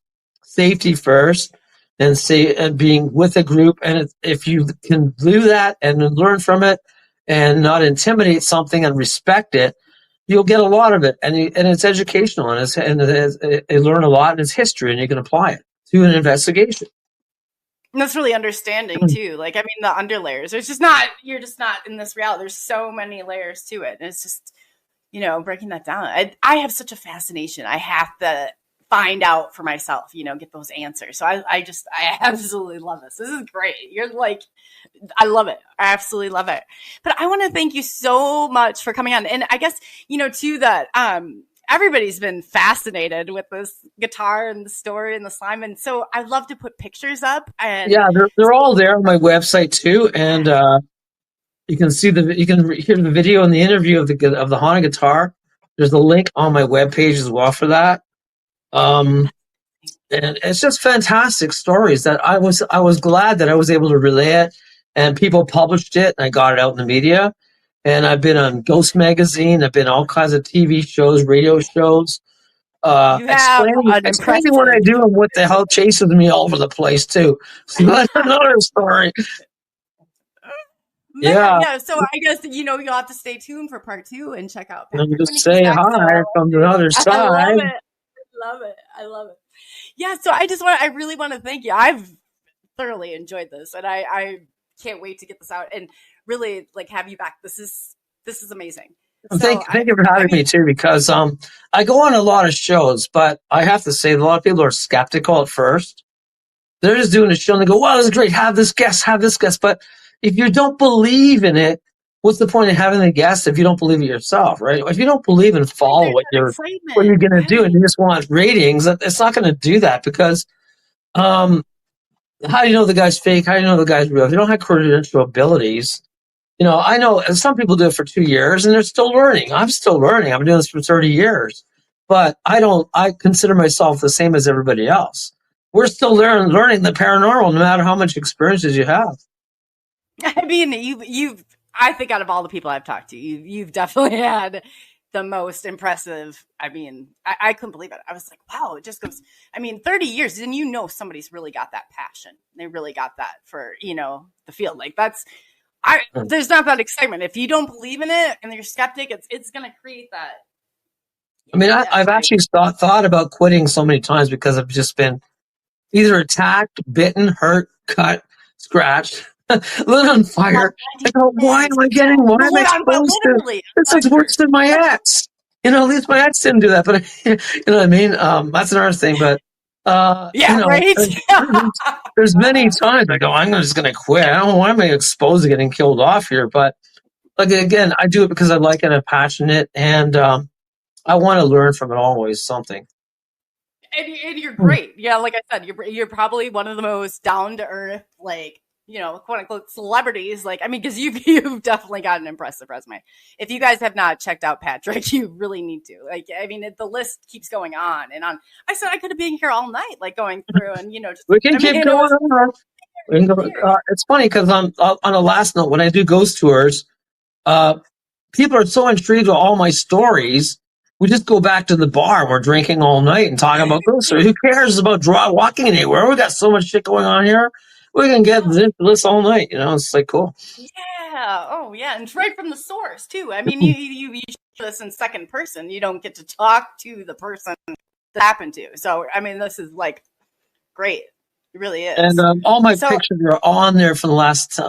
Speaker 4: safety first, and being with a group. And if you can do that and learn from it, and not intimidate something and respect it, you'll get a lot of it. And it's educational, and you learn a lot, and it's history, and you can apply it to an investigation.
Speaker 3: And that's really understanding too. Like, I mean, the underlayers. You're just not in this reality. There's so many layers to it. And it's just, breaking that down. I have such a fascination. I have to find out for myself, get those answers. So I absolutely love this. This is great. You're like, I love it. I absolutely love it. But I want to thank you so much for coming on. And I guess, too, that, everybody's been fascinated with this guitar and the story and the slime, and so I'd love to put pictures up. And
Speaker 4: yeah, they're all there on my website too, and you can hear the video and the interview of the haunted guitar. There's a link on my webpage as well for that. And it's just fantastic stories that I was glad that I was able to relay it, and people published it, and I got it out in the media. And I've been on Ghost Magazine. I've been on all kinds of TV shows, radio shows, explaining what I do and what the hell chases me all over the place too. So that's another story.
Speaker 3: Yeah. So I guess you'll have to stay tuned for part 2 and check out.
Speaker 4: I'm just saying hi from the other side.
Speaker 3: I love it. Yeah. So I really want to thank you. I've thoroughly enjoyed this, and I can't wait to get this out and really have you back. This is amazing.
Speaker 4: So thank you for having me too, because I go on a lot of shows, but I have to say a lot of people are skeptical at first. They're just doing a show and they go, "Wow, this is great. Have this guest." But if you don't believe in it, what's the point of having the guests if you don't believe it yourself, right? If you don't believe and follow
Speaker 3: There's
Speaker 4: what
Speaker 3: that
Speaker 4: you're
Speaker 3: excitement,
Speaker 4: going to do, and
Speaker 3: right?
Speaker 4: you just want ratings, it's not going to do that because how do you know the guy's fake? How do you know the guy's real? If you don't have credential abilities, I know some people do it for 2 years and they're still learning. I'm still learning. I've been doing this for 30 years, but I consider myself the same as everybody else. We're still learning the paranormal, no matter how much experiences you have.
Speaker 3: I mean, I think out of all the people I've talked to, you've definitely had the most impressive. I mean, I couldn't believe it. I was like, wow, it just goes. I mean, 30 years, and somebody's really got that passion. They really got that for the field. Like there's not that excitement if you don't believe in it and you're skeptic. It's going to create that.
Speaker 4: I mean, I've actually thought about quitting so many times because I've just been either attacked, bitten, hurt, cut, scratched, lit on fire. I go, why am I exposed to this? Is worse than my ex. At least my ex didn't do that, but you know what I mean? That's another thing, but
Speaker 3: right.
Speaker 4: there's many times I go, I'm just going to quit. I don't know why am I exposed to getting killed off here, but like, again, I do it because I like it, I'm passionate, and I want to learn from it always something.
Speaker 3: And you're great. Yeah, like I said, you're probably one of the most down to earth, like, quote unquote celebrities. Like, I mean, because you've definitely got an impressive resume. If you guys have not checked out Patrick, you really need to. Like, I mean, the list keeps going on and on. I said I could have been here all night, like going through and just
Speaker 4: we can keep going on. It's funny because on a last note, when I do ghost tours, people are so intrigued with all my stories. We just go back to the bar. We're drinking all night and talking about ghost stories. Who cares about walking anywhere? We got so much shit going on here. We can get this all night. It's like cool.
Speaker 3: Yeah. Oh, yeah. And right from the source too. I mean, you this in second person. You don't get to talk to the person that happened to. So, I mean, this is like great. It really is.
Speaker 4: And all my pictures are on there for the last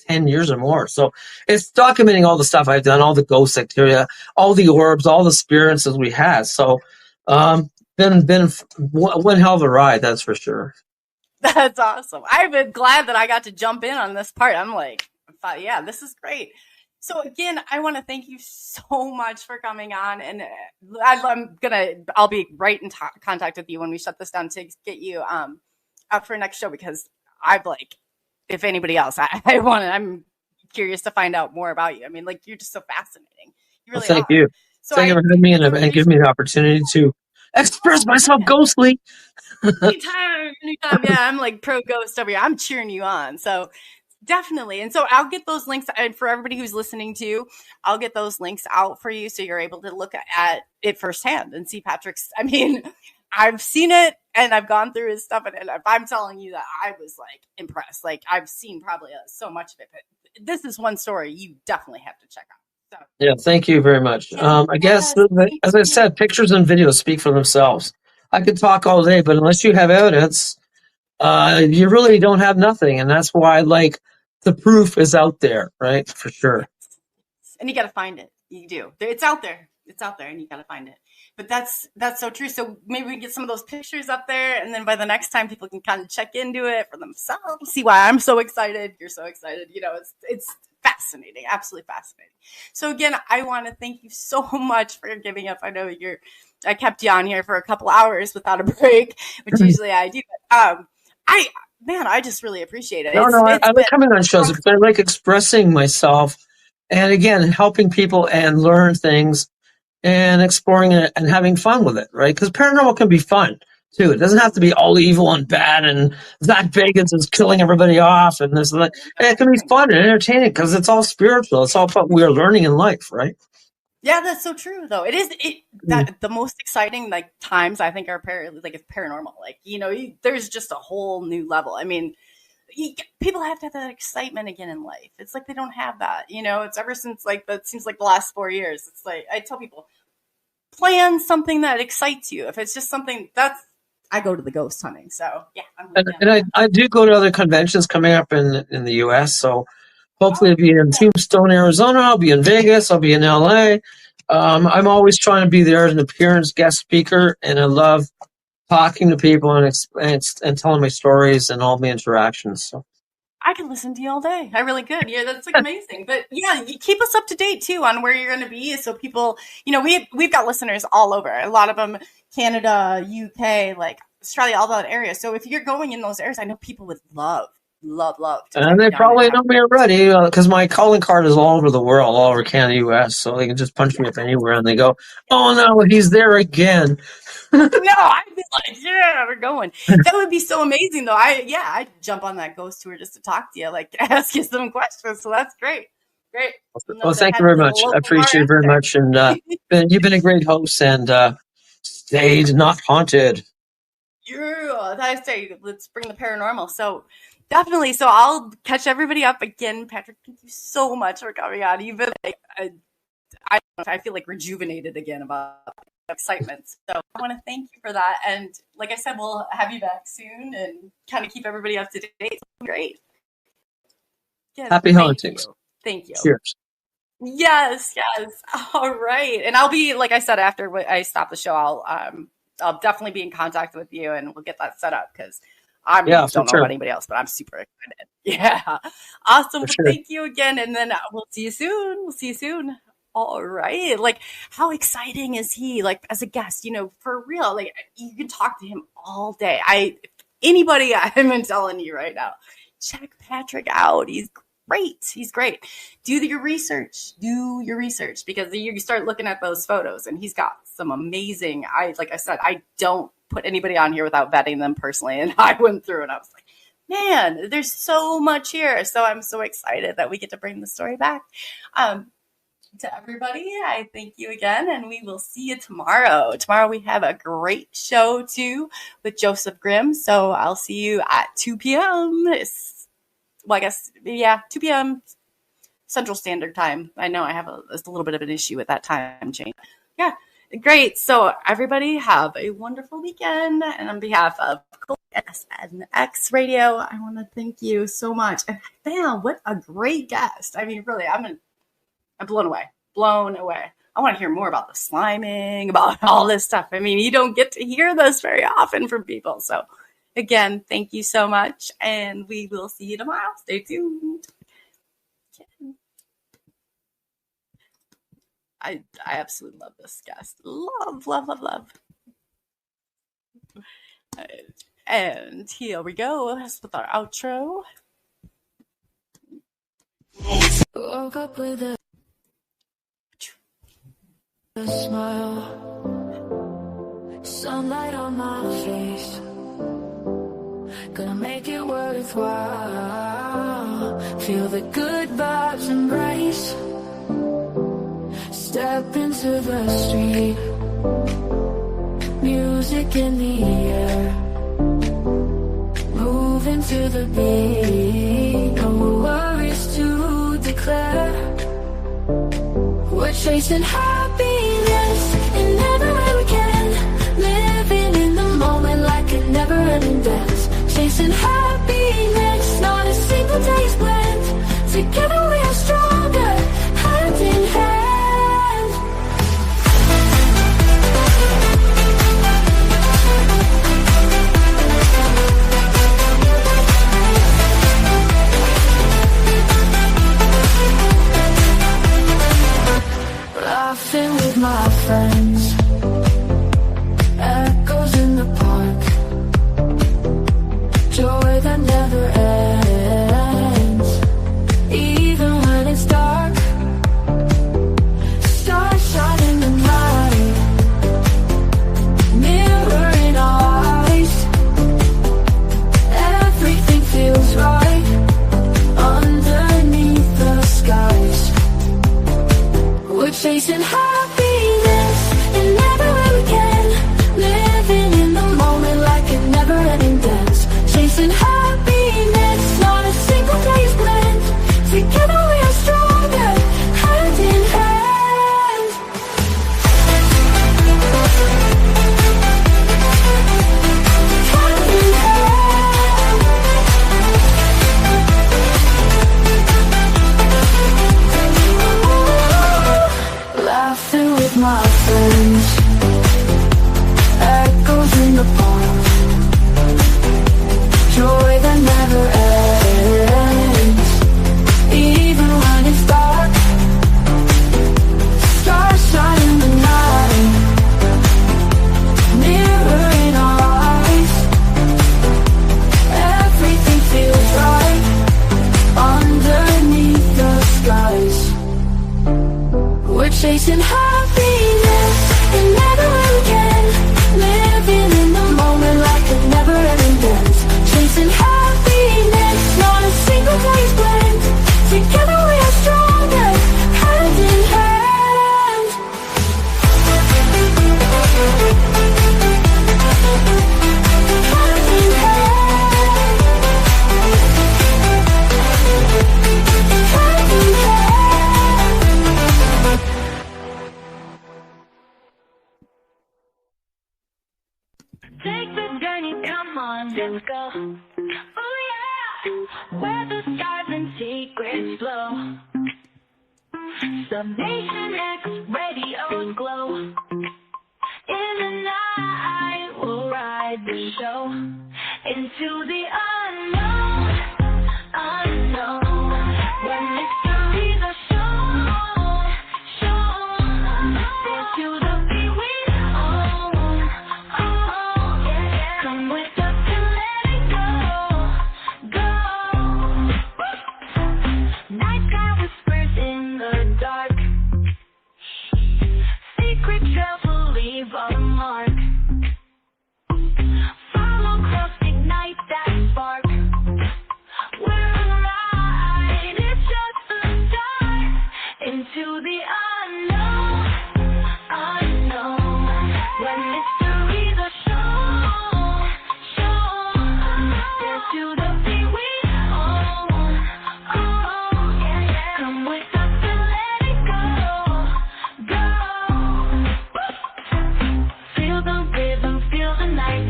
Speaker 4: 10 years or more. So it's documenting all the stuff I've done, all the ghost activity, all the orbs, all the experiences we had. So been one hell of a ride, that's for sure.
Speaker 3: That's awesome. I've been glad that I got to jump in on this part. I'm like, yeah, this is great. So again, I want to thank you so much for coming on, and I'll be right in contact with you when we shut this down to get you up for next show, because if anybody else, I'm curious to find out more about you. I mean, like, you're just so fascinating. You really
Speaker 4: thank you. So thank you for having me and giving me the opportunity to express myself ghostly.
Speaker 3: anytime. Yeah, I'm like pro ghost over here. I'm cheering you on. So definitely. And so I'll get those links, and for everybody who's listening to, I'll get those links out for you so you're able to look at it firsthand and see Patrick's. I mean, I've seen it and I've gone through his stuff, and if I'm telling you that I was like impressed, like I've seen probably so much of it, but this is one story you definitely have to check out. So,
Speaker 4: yeah, thank you very much. I guess, as I said, pictures and videos speak for themselves. I could talk all day, but unless you have evidence, you really don't have nothing. And that's why, like, the proof is out there, right? For sure.
Speaker 3: And you got to find it. You do. It's out there. It's out there, and you got to find it. But that's so true. So maybe we can get some of those pictures up there, and then by the next time, people can kind of check into it for themselves, see why I'm so excited. You're so excited. It's fascinating, absolutely fascinating. So again, I want to thank you so much for giving up. I know I kept you on here for a couple hours without a break, which usually I do. But, I just really appreciate it.
Speaker 4: I like coming on shows because I like expressing myself, and again, helping people and learn things and exploring it and having fun with it, right? Because paranormal can be fun too. It doesn't have to be all evil and bad and Zach Bagans is killing everybody off and this and that. It can be fun and entertaining because it's all spiritual. It's all what we're learning in life, right?
Speaker 3: Yeah, that's so true though. It is that the most exciting times I think are it's paranormal. There's just a whole new level. I mean, people have to have that excitement again in life. It's like they don't have that. It's ever since that seems like the last 4 years. It's like I tell people, plan something that excites you. If it's just something I go to the ghost hunting. So yeah,
Speaker 4: I do go to other conventions coming up in the U.S. So hopefully I'll be in Tombstone, Arizona. I'll be in Vegas. I'll be in L.A. I'm always trying to be there as an appearance guest speaker, and I love talking to people and telling my stories and all the interactions. So
Speaker 3: I could listen to you all day. I really could. Yeah, that's like amazing. But yeah, you keep us up to date too on where you're going to be, so people, we've got listeners all over. A lot of them, Canada, UK, like Australia, all that area. So if you're going in those areas, I know people would love.
Speaker 4: And they probably know me already because my calling card is all over the world, all over Canada, US. So they can just punch me up anywhere, and they go, "Oh no, he's there again."
Speaker 3: No, I'd be like, yeah, we're going. That would be so amazing, though. I'd jump on that ghost tour just to talk to you, like ask you some questions. So that's great.
Speaker 4: Well, thank you very much. I appreciate it very much, and you've been a great host, and stayed not haunted.
Speaker 3: Yeah, I say, let's bring the paranormal. So definitely. So I'll catch everybody up again. Patrick, thank you so much for coming on. You've been like, I feel like rejuvenated again about excitement. So I want to thank you for that. And like I said, we'll have you back soon and kind of keep everybody up to date. Great.
Speaker 4: Yeah, happy hauntings.
Speaker 3: Thank you.
Speaker 4: Cheers.
Speaker 3: Yes. All right. And I'll be, like I said, after I stop the show, I'll definitely be in contact with you and we'll get that set up because I don't know about anybody else, but I'm super excited. Yeah. Awesome. Sure. Thank you again. And then we'll see you soon. All right. Like, how exciting is he? Like, as a guest, for real, like, you can talk to him all day. Anybody I'm telling you right now, check Patrick out. He's great. Do your research because you start looking at those photos and he's got some amazing, like I said, I don't put anybody on here without vetting them personally. And I went through and I was like, man, there's so much here. So I'm so excited that we get to bring the story back. To everybody, I thank you again, and we will see you tomorrow. Tomorrow we have a great show too with Joseph Grimm. So I'll see you at 2 p.m. 2 p.m. Central Standard Time. I know I have a little bit of an issue with that time change. Yeah, great. So everybody have a wonderful weekend. And on behalf of SNX Radio, I want to thank you so much. And man, what a great guest. I mean, really, I'm blown away. I want to hear more about the sliming, about all this stuff. I mean, you don't get to hear this very often from people. So again, thank you so much. And we will see you tomorrow. Stay tuned. I absolutely love this guest. Love. And here we go with our outro.
Speaker 1: Woke up with a smile, sunlight on my face, gonna make it worthwhile. Feel the good vibes embrace. Step into the street, music in the air, move into the beat. No worries to declare. We're chasing happiness and never where we can. Living in the moment like a never-ending dance. Chasing happiness, not a single day's blend. Together we are stronger, hand in hand. Laughing with my friends, echoes in the park, joy that never ends, even when it's dark. Stars shine in the night, mirror in our eyes. Everything feels right underneath the skies. We're chasing happiness and everywhere we can. Living in the moment like a never-ending dance. Chasing happiness, not a single day's blend. Together we are stronger, hand in hand. Hand in hand. Laughing chasing happiness and never again. Living in the moment like a never-ending dance. Chasing happiness, not a single day's blend. Together we are stronger, hand in hand. Hand in hand. Hand in hand.
Speaker 5: Take the journey, come on, let's go. Oh yeah, where the stars and secrets flow. Summation X radios glow. In the night, we'll ride the show into the unknown, unknown. Where mysteries are shown. Dare to the beat we own. Come with us and let it go. Night sky whispers in the dark. Secret trails will leave a mark. Follow close, ignite that spark. We're alive, it's just the start. Into the unknown, unknown. When mysteries are shown. Dare to the beat we own. Come with us and let it go. Feel the rhythm, feel the night.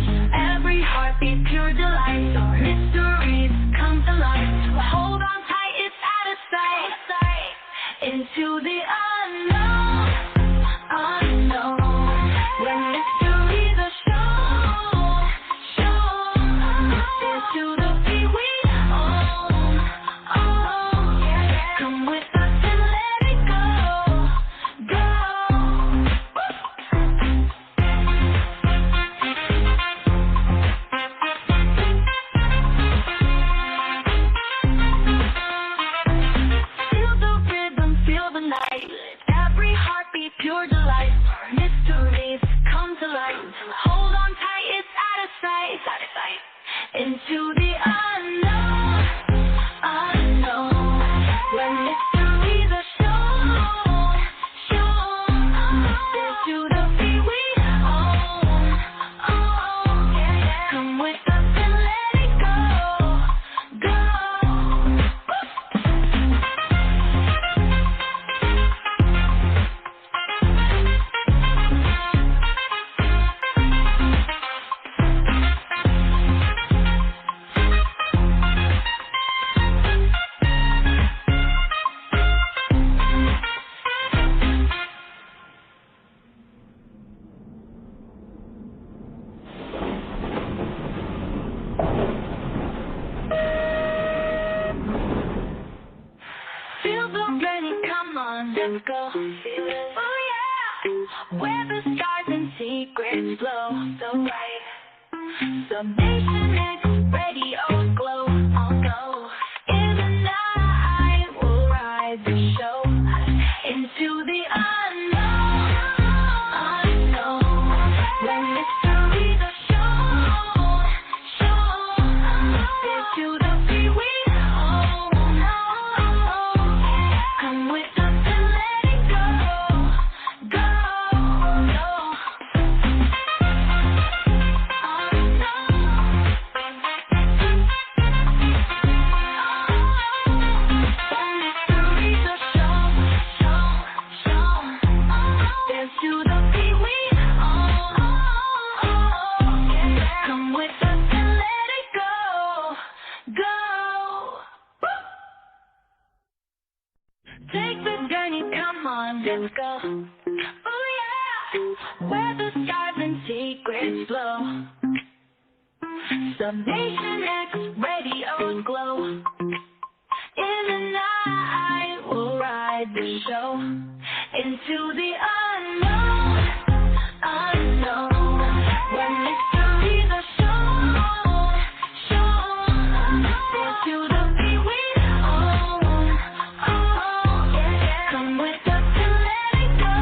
Speaker 5: Every heartbeat, pure delight. Mysteries come to life. Hold on tight, it's out of sight. Into the unknown, unknown. When mysteries are shown. Dare to the beat we own. Come with us and let it go. Feel the rhythm, feel the night. Every heartbeat, pure delight. Mysteries come to light. Hold on tight, it's out of sight. Into the unknown, unknown. When mysteries are shown. Dare to the beat we own. Come with us and let it go. Feel the journey, come on, let's go. Oh yeah, where the stars and secrets flow. So right, Summation X radios glow. In the night, we'll ride the show into the unknown, unknown. When mysteries are shown. Dare to the beat we own. Come with us and let it go. Take the journey, come on, let's go. Oh yeah, where the stars and secrets flow. Summation X radios glow. In the night, we'll ride the show into the unknown, unknown. When mysteries are shown. Dare to the beat we own. Come with us and let it go.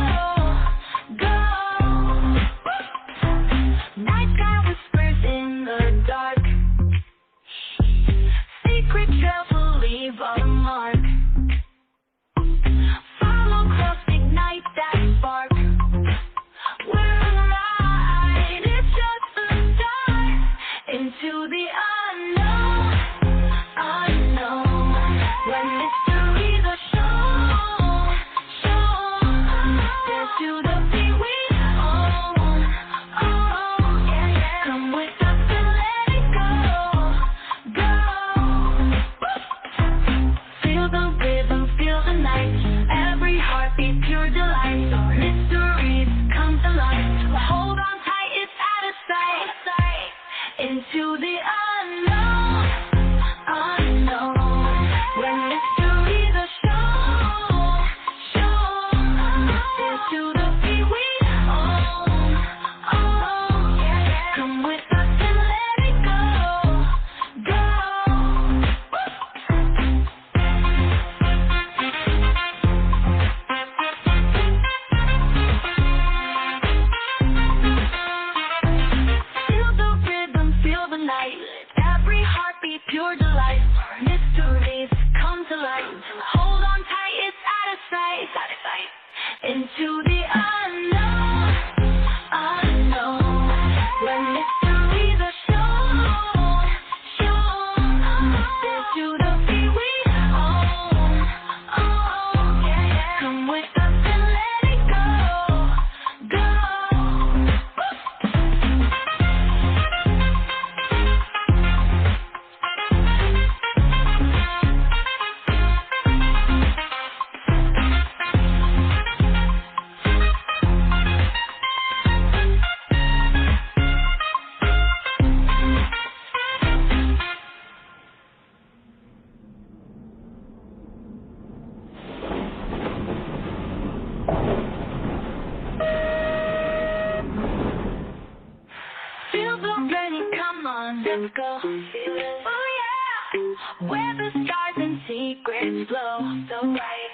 Speaker 5: let's go. Oh yeah, where the stars and secrets flow so bright.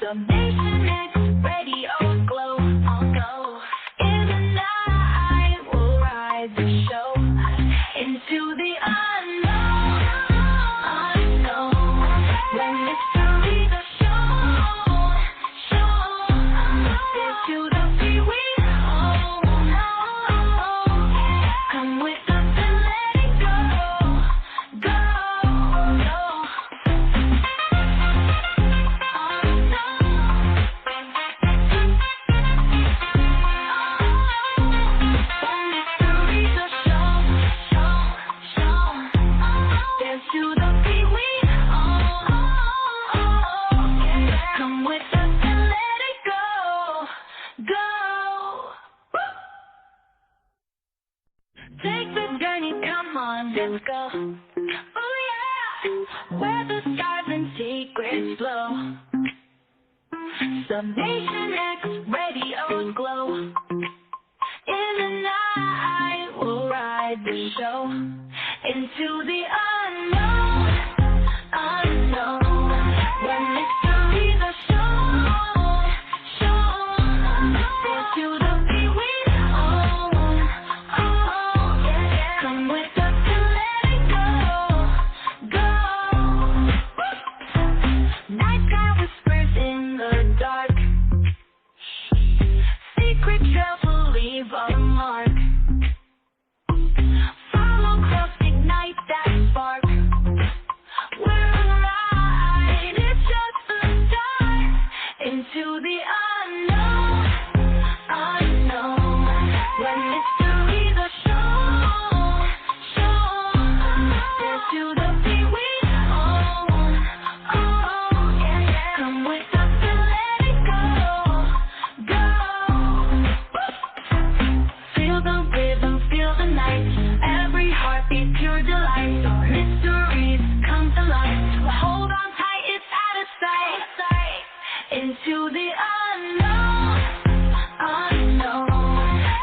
Speaker 5: Summation X radio glow. Oh no, in the night we'll ride the show into the unknown. Unknown, when mysteries are shown. Into the free we own. Come with us and let it go. Go. Take the journey, come on, let's go. Oh yeah, where the stars and secrets flow. Summation X radio's glow. In the night we'll ride the show into the unknown. Unknown, when mysteries are shown. Into the free we own. Come with us and let it go. Night sky whispers in the dark. Secret trails will leave a mark. Follow close, ignite that spark. We're alive, it's just the start. Into the unknown. Unknown, when mysteries are shown. Into the free we own. Come with us and let it go. Feel the rhythm, feel the night. Every heartbeat, pure delight. Mysteries come to life. Hold on tight, it's out of sight. Into the unknown. Unknown,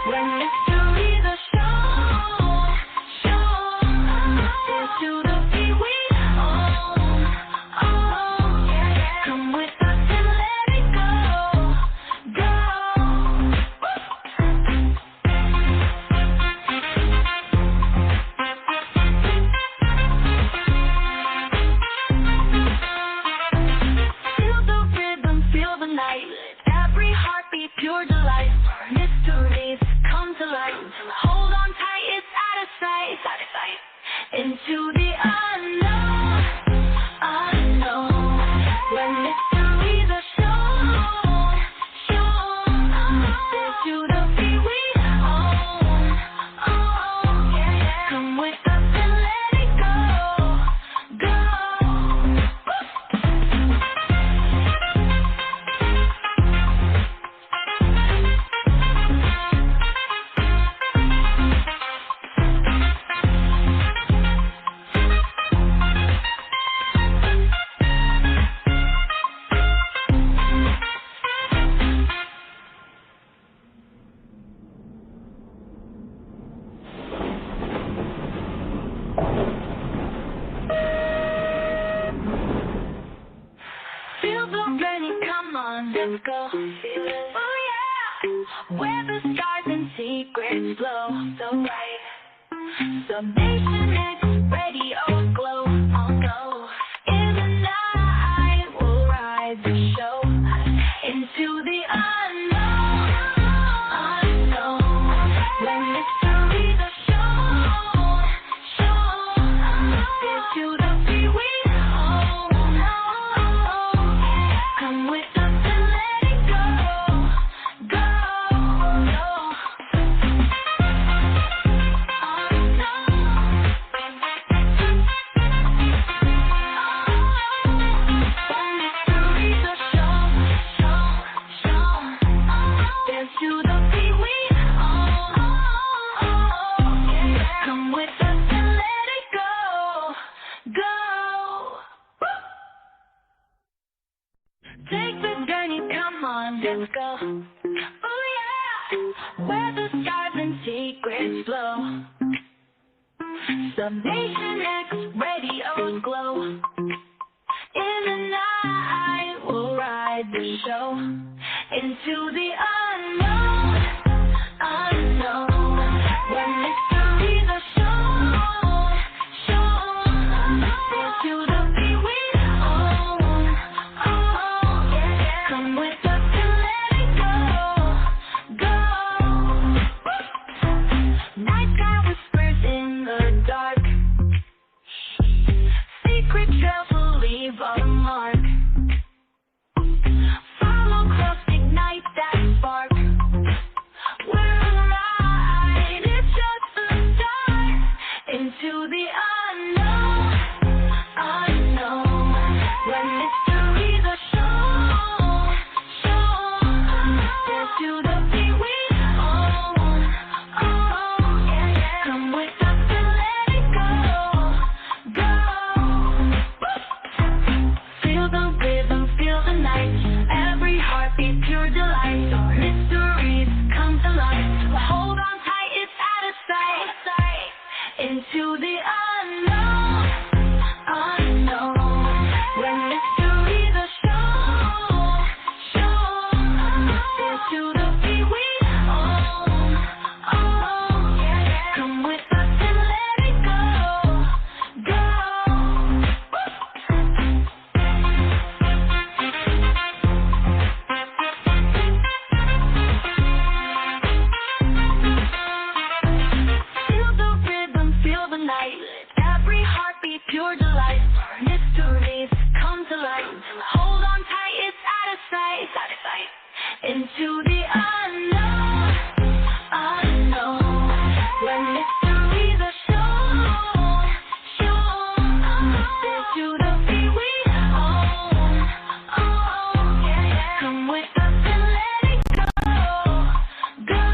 Speaker 5: when mysteries are shown. Into the free we own. Come with us and let it go. Feel the rhythm, feel the night. Every heartbeat, pure delight. Mysteries come to light. Hold on tight, it's out of sight. Into the unknown. Unknown, when mysteries are shown. Into the free we own. Come with us and let it go. Feel the journey, come on, let's go. Oh yeah, where the stars and secrets flow so bright. Summation X radio glow. Oh no, in the night we'll ride the show into the unknown. Unknown, when mysteries are shown. Into the free we own. Come with us and let it go. let's go. Oh yeah, where the stars and secrets flow. Summation X radio's glow. In the night, we'll ride the show into the unknown, unknown. When mysteries are shown, shown. Into the beat we own, own. Come with us and let it go, go. Night sky whispers in the dark. Secret trails will leave a mark. Follow close, ignite that spark. We're alive, it's just the start. Into the unknown, unknown. When mysteries are shown, shown. Dance to the beat we own, own. Come with us and let it go, go. Feel the rhythm, feel the night. Every heartbeat, pure delight. Mysteries come to life. Hold on tight, it's out of sight. Into the unknown, unknown. When mysteries are shown, shown. Dance to the beat we own, own. Come with us and let it go, go. Feel the rhythm, feel the night. Every heartbeat, pure delight. Mysteries come to light. Hold on tight, it's out of sight. Into the unknown, unknown. When mysteries are shown, shown. Dance to the beat we own, own. Come with us and let it go, go.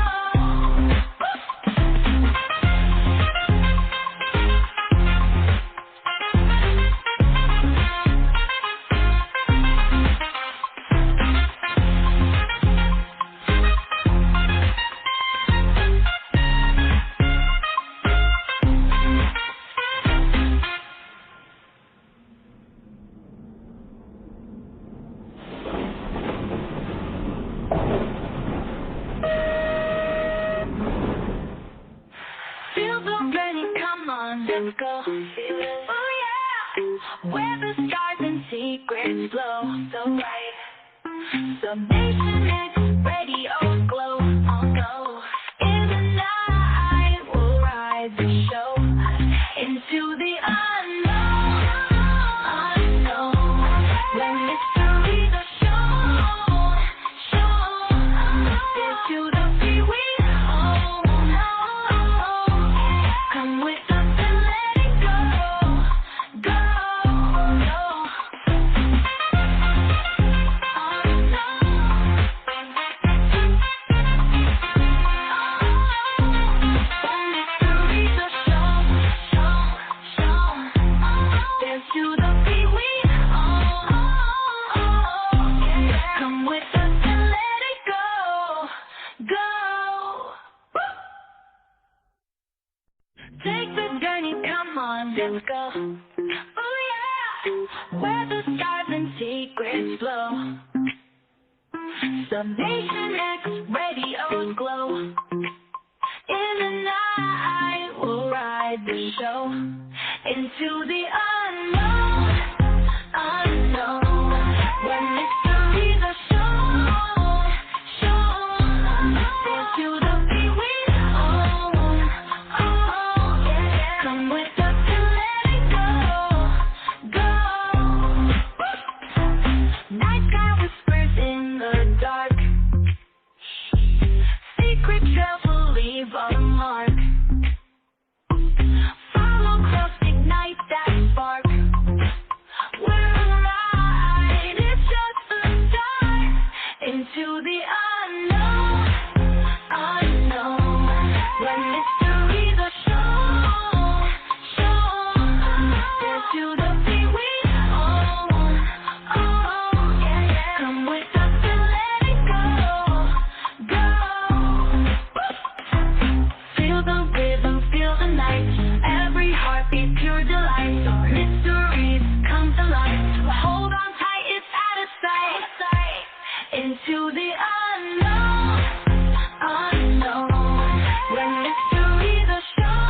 Speaker 5: Feel the journey, come on, let's go. Oh yeah, where the stars and secrets flow so bright. Summation X radio's glow, oh go. In the night, we'll ride the show into the unknown, unknown. When mysteries are shown, shown. Dance to the beat we own, own. Come with us and let it go, go, go. Take the journey, come on, let's go. Oh yeah, where the stars and secrets flow. Summation X radio's glow. In the night, we'll ride the show into the unknown, unknown. When mysteries are shown, shown. Dance to the beat we own, own. Come with us and let it go, go. Night sky whispers in the dark. Secret trails will leave a mark. Follow close, ignite that spark. into the unknown, unknown. When mysteries are shown,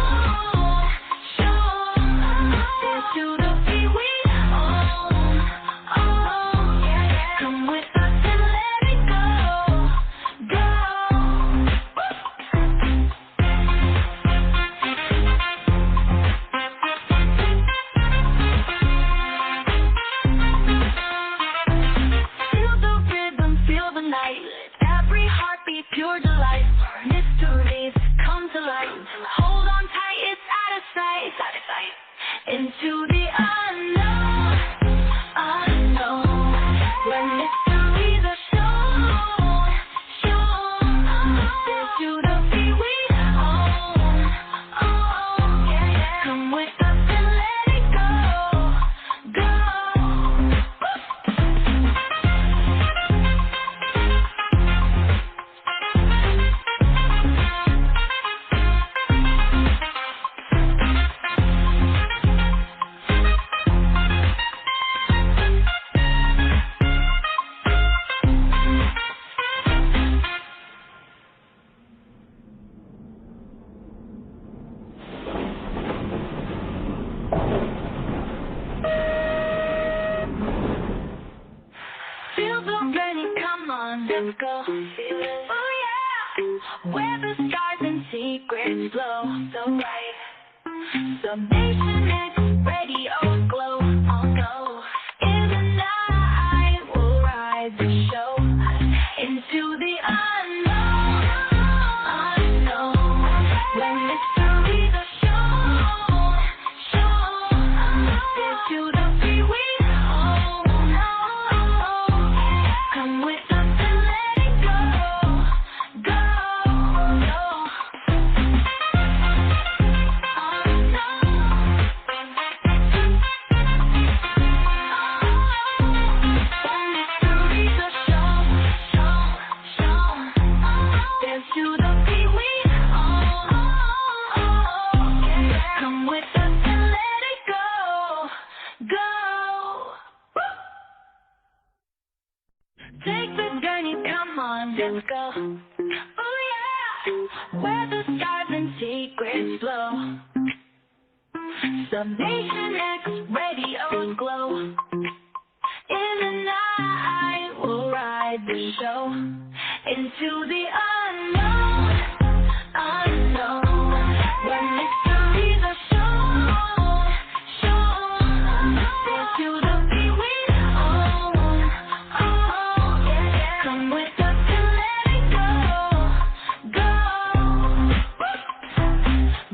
Speaker 5: into the feet we own, come with us and let it go, go. Feel the rhythm, feel the night. Every heartbeat, pure delight. Mysteries come to light. Hold on tight, it's out of sight. Into the unknown, unknown. When mysteries are shown, into the feet we own, come with us and let it go, go. Feel the burning, come on, let's go. Oh yeah, where the stars and secrets flow, so right. Summation X, radio's glow, oh no. In the night, we'll ride the show into the unknown, unknown. When mysteries are shown, into the free we own, come with us and let it go, go, go. Mysteries are shown, dance to the beat we own, come with us and let it go, go. Take the journey, come on, let's go. Oh yeah, where the stars and secrets flow. Summation X, radio's glow. In the night, we'll ride the show into the unknown, unknown. When mysteries are shown, to the beat we own, come with us and let it go, go.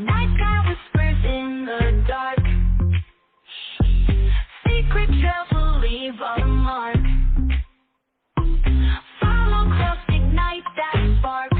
Speaker 5: Night sky whispers in the dark. Secret trails will leave a mark. Follow close, ignite that spark.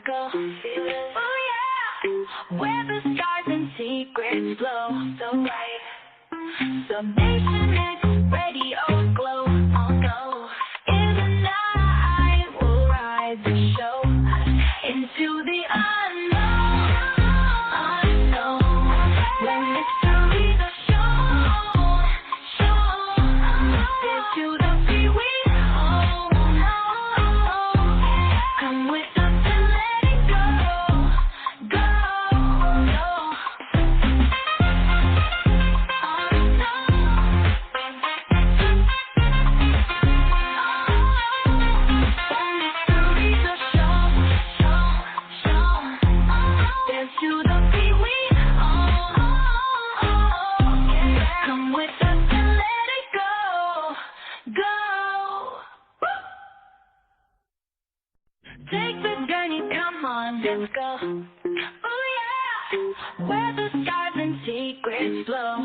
Speaker 5: go. Oh yeah, where the stars and secrets flow so bright. Summation X radio glow. Oh no, in the night we'll ride the show into the unknown. Unknown, when mysteries are shown into the free we own. Come with us and let it go, go. Take the journey, come on, let's go. Oh yeah, where the stars and secrets flow.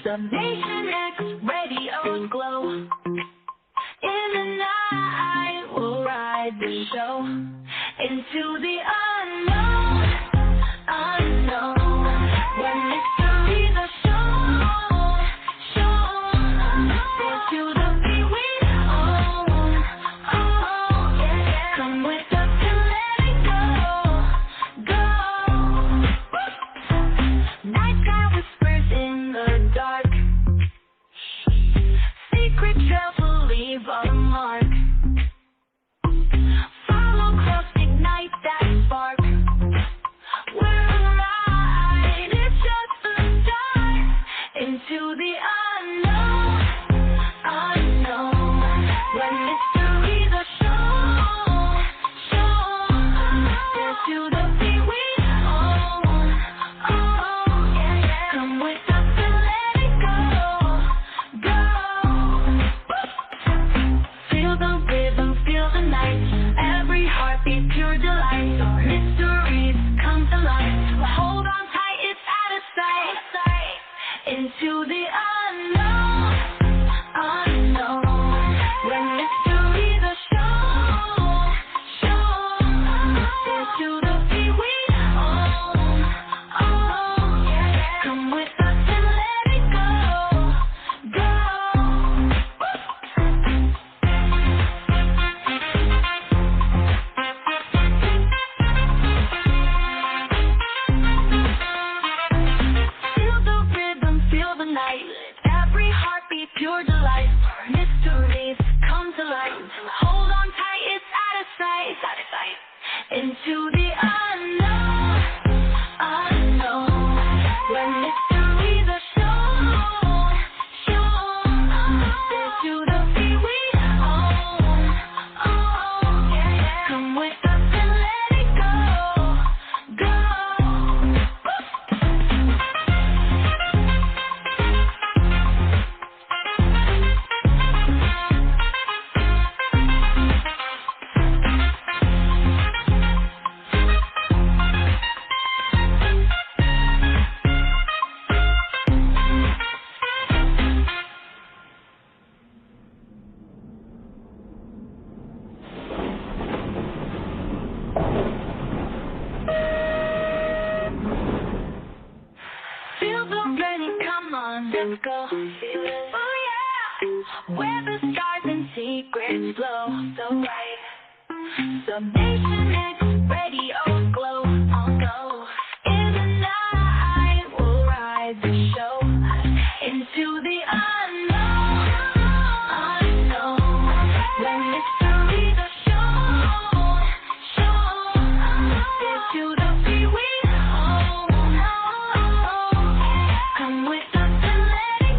Speaker 5: Summation X radios glow. In the night we'll ride the show into the unknown. Unknown, when mysteries are shown into the free we own. Come with us and let it go, go. Night sky whispers in the dark. Secret trails will leave a mark. Follow close, ignite that spark. We're alive, it's just the start into the unknown. Unknown, when mysteries are shown into the free we own. Come with us and let it go, go. Feel the rhythm, feel the night. Every heartbeat, pure delight. Mysteries come to life. Hold on tight, it's out of sight. Into the unknown. Unknown, when mysteries are shown into the free we own. Come with us and let it go, go. Feel the rhythm, feel the night. Every heartbeat, pure delight. Mysteries come to light. Hold on tight, it's out of sight. Into the unknown. Unknown, when mysteries are shown into the free we own. Come with us and let it go, go. Feel the journey, come on, let's go. Oh yeah, where the stars and secrets flow so bright. Summation X radio glow. Oh no, in the night we'll ride the show into the unknown. Unknown, when mysteries are shown into the free we own. Come with us and let it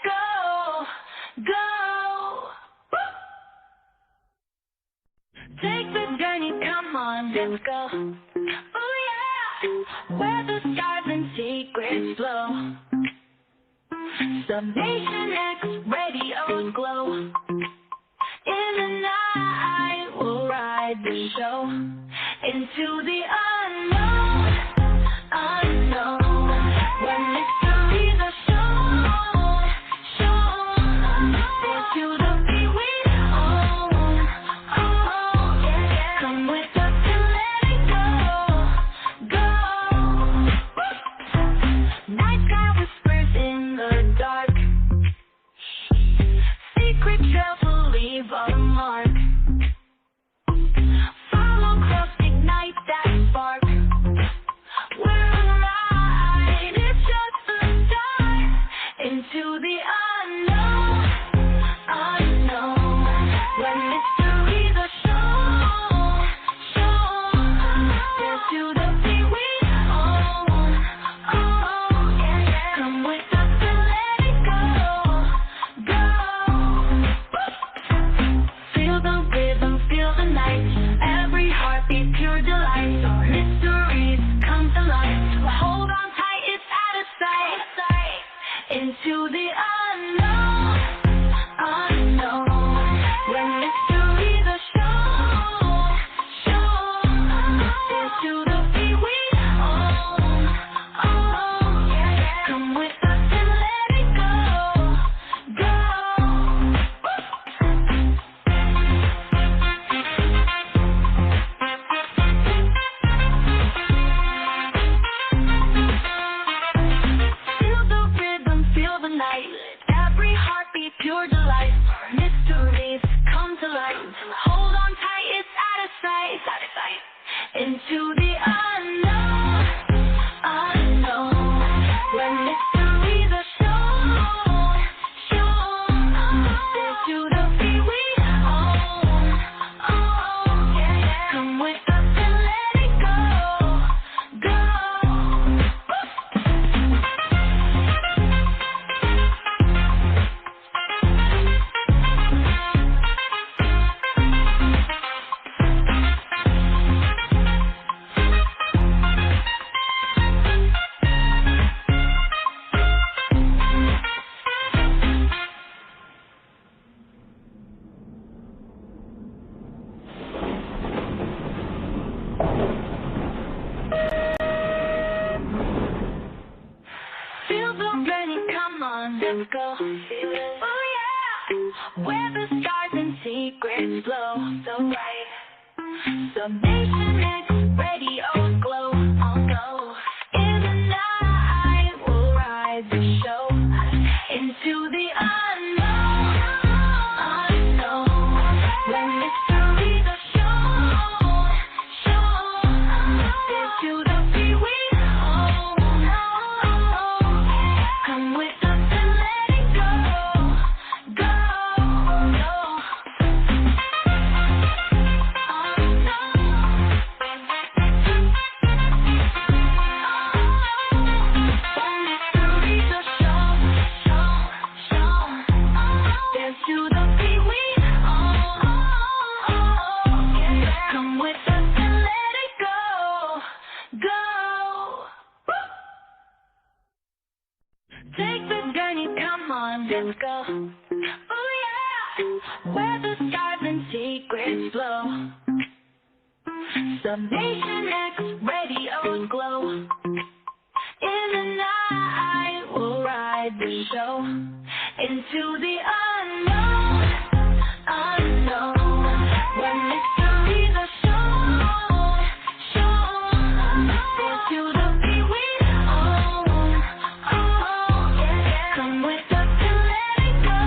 Speaker 5: go, go, go. Take the journey, come on, let's go. Oh yeah, where the stars and secrets flow. Summation X radio's glow. In the night, we'll ride the show into the unknown, unknown. When mysteries are shown, shown. Into the beat we own, own. Come with us and let it go, go. Night sky whispers in the dark. Secret trails will leave a mark. Follow close, ignite that spark. We're alive, it's just the start. Into the unknown, unknown. When mysteries are shown, shown. Into the beat we own, own. Come with us and let it go, go. Feel the rhythm, feel the night. Every heartbeat, pure delight. Mysteries come to life. Hold on tight, it's out of sight. Into the unknown, unknown. When mysteries are shown, shown. Into the beat we own, own. Come with us and let it go, go. Feel the rhythm, feel the night. Every heartbeat, pure delight. Mysteries come to light. Hold on tight, it's out of sight. Into the unknown, unknown. When mysteries are shown, shown. Into the beat we own, own. Come with us and let it go, go. Feel the journey, come on, let's go. Oh yeah, where the stars and secrets flow so bright. Summation X radio's glow, oh no. In the night, we'll ride the show into the unknown, unknown. When mysteries are shown, shown. Into the beat we own, own. Come with us and let it go, go, go. Mysteries are shown, shown. Dance to the beat we own. Come with us and let it go, go. Take the journey, come on, let's go. Oh yeah, where the stars and secrets flow. Summation X radio's glow. In the night, we'll ride the show into the unknown, unknown. When mysteries are shown, shown. Into the beat we own, own. Come with us and let it go,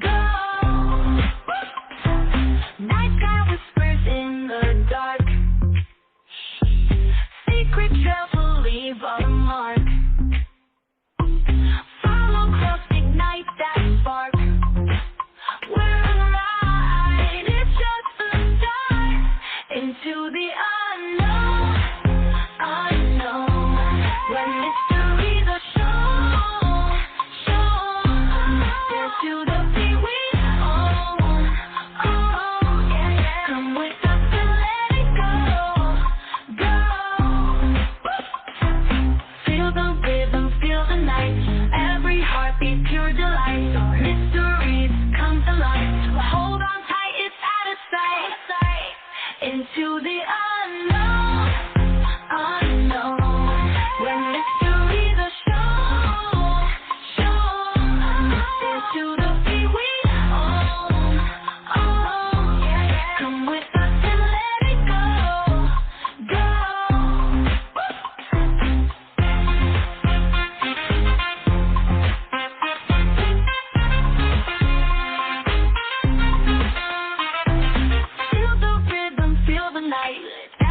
Speaker 5: go. Night sky whispers in the dark. Secret trails will leave a mark. Follow close, ignite that spark. into the unknown, unknown. When mysteries are shown, into the feet we own, come with us and let it go, go. Feel the rhythm, feel the night.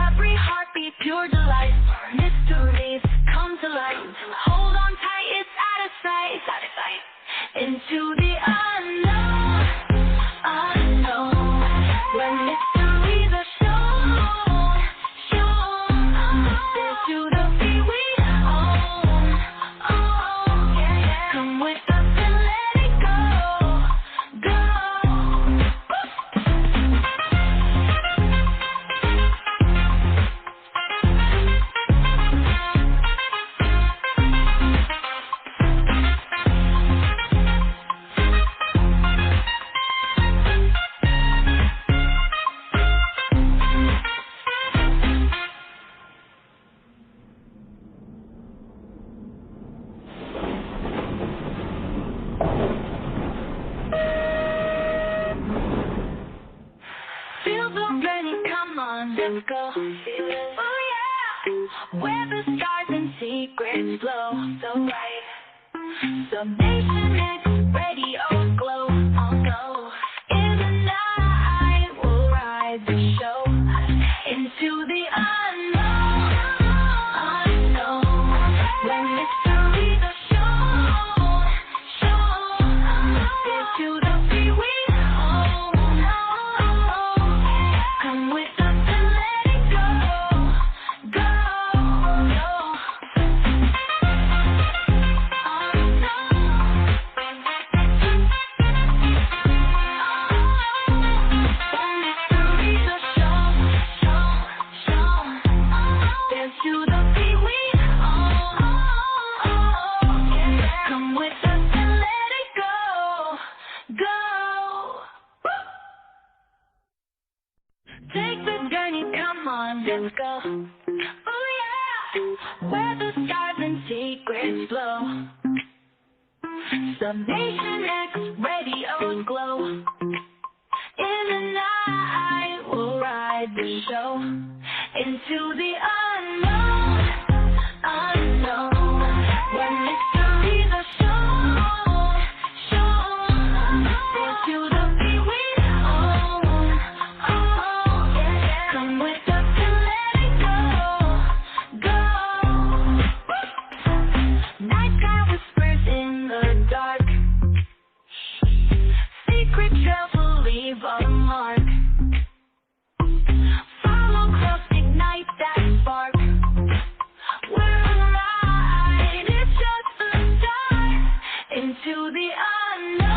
Speaker 5: Every heartbeat, pure delight. Mysteries come to light. Hold on tight, it's out of sight. Into the unknown, unknown. When mysteries are shown, into the feet we own, come with us and let it go, go. Feel the journey, come on, let's go. Oh yeah, where the stars and secrets flow so bright. Subnation X radio glow, oh no. In the night we'll ride the show into the unknown, unknown. When mysteries are shown, into the free we own, come with us and let it go, go, go. Mysteries are shown, dance to the beat we own, come with us and let it go, go. Take the journey, come on, let's go. Oh yeah, where the stars and secrets flow. Subnation X radios glow. In the night we'll ride the show into the unknown, unknown. When mysteries are shown, into the beat we own, come with us and let it go, go. Night sky whispers in the dark. Secret trails will leave a mark. Follow close, ignite that spark. We're alive, it's just the start. Into the unknown.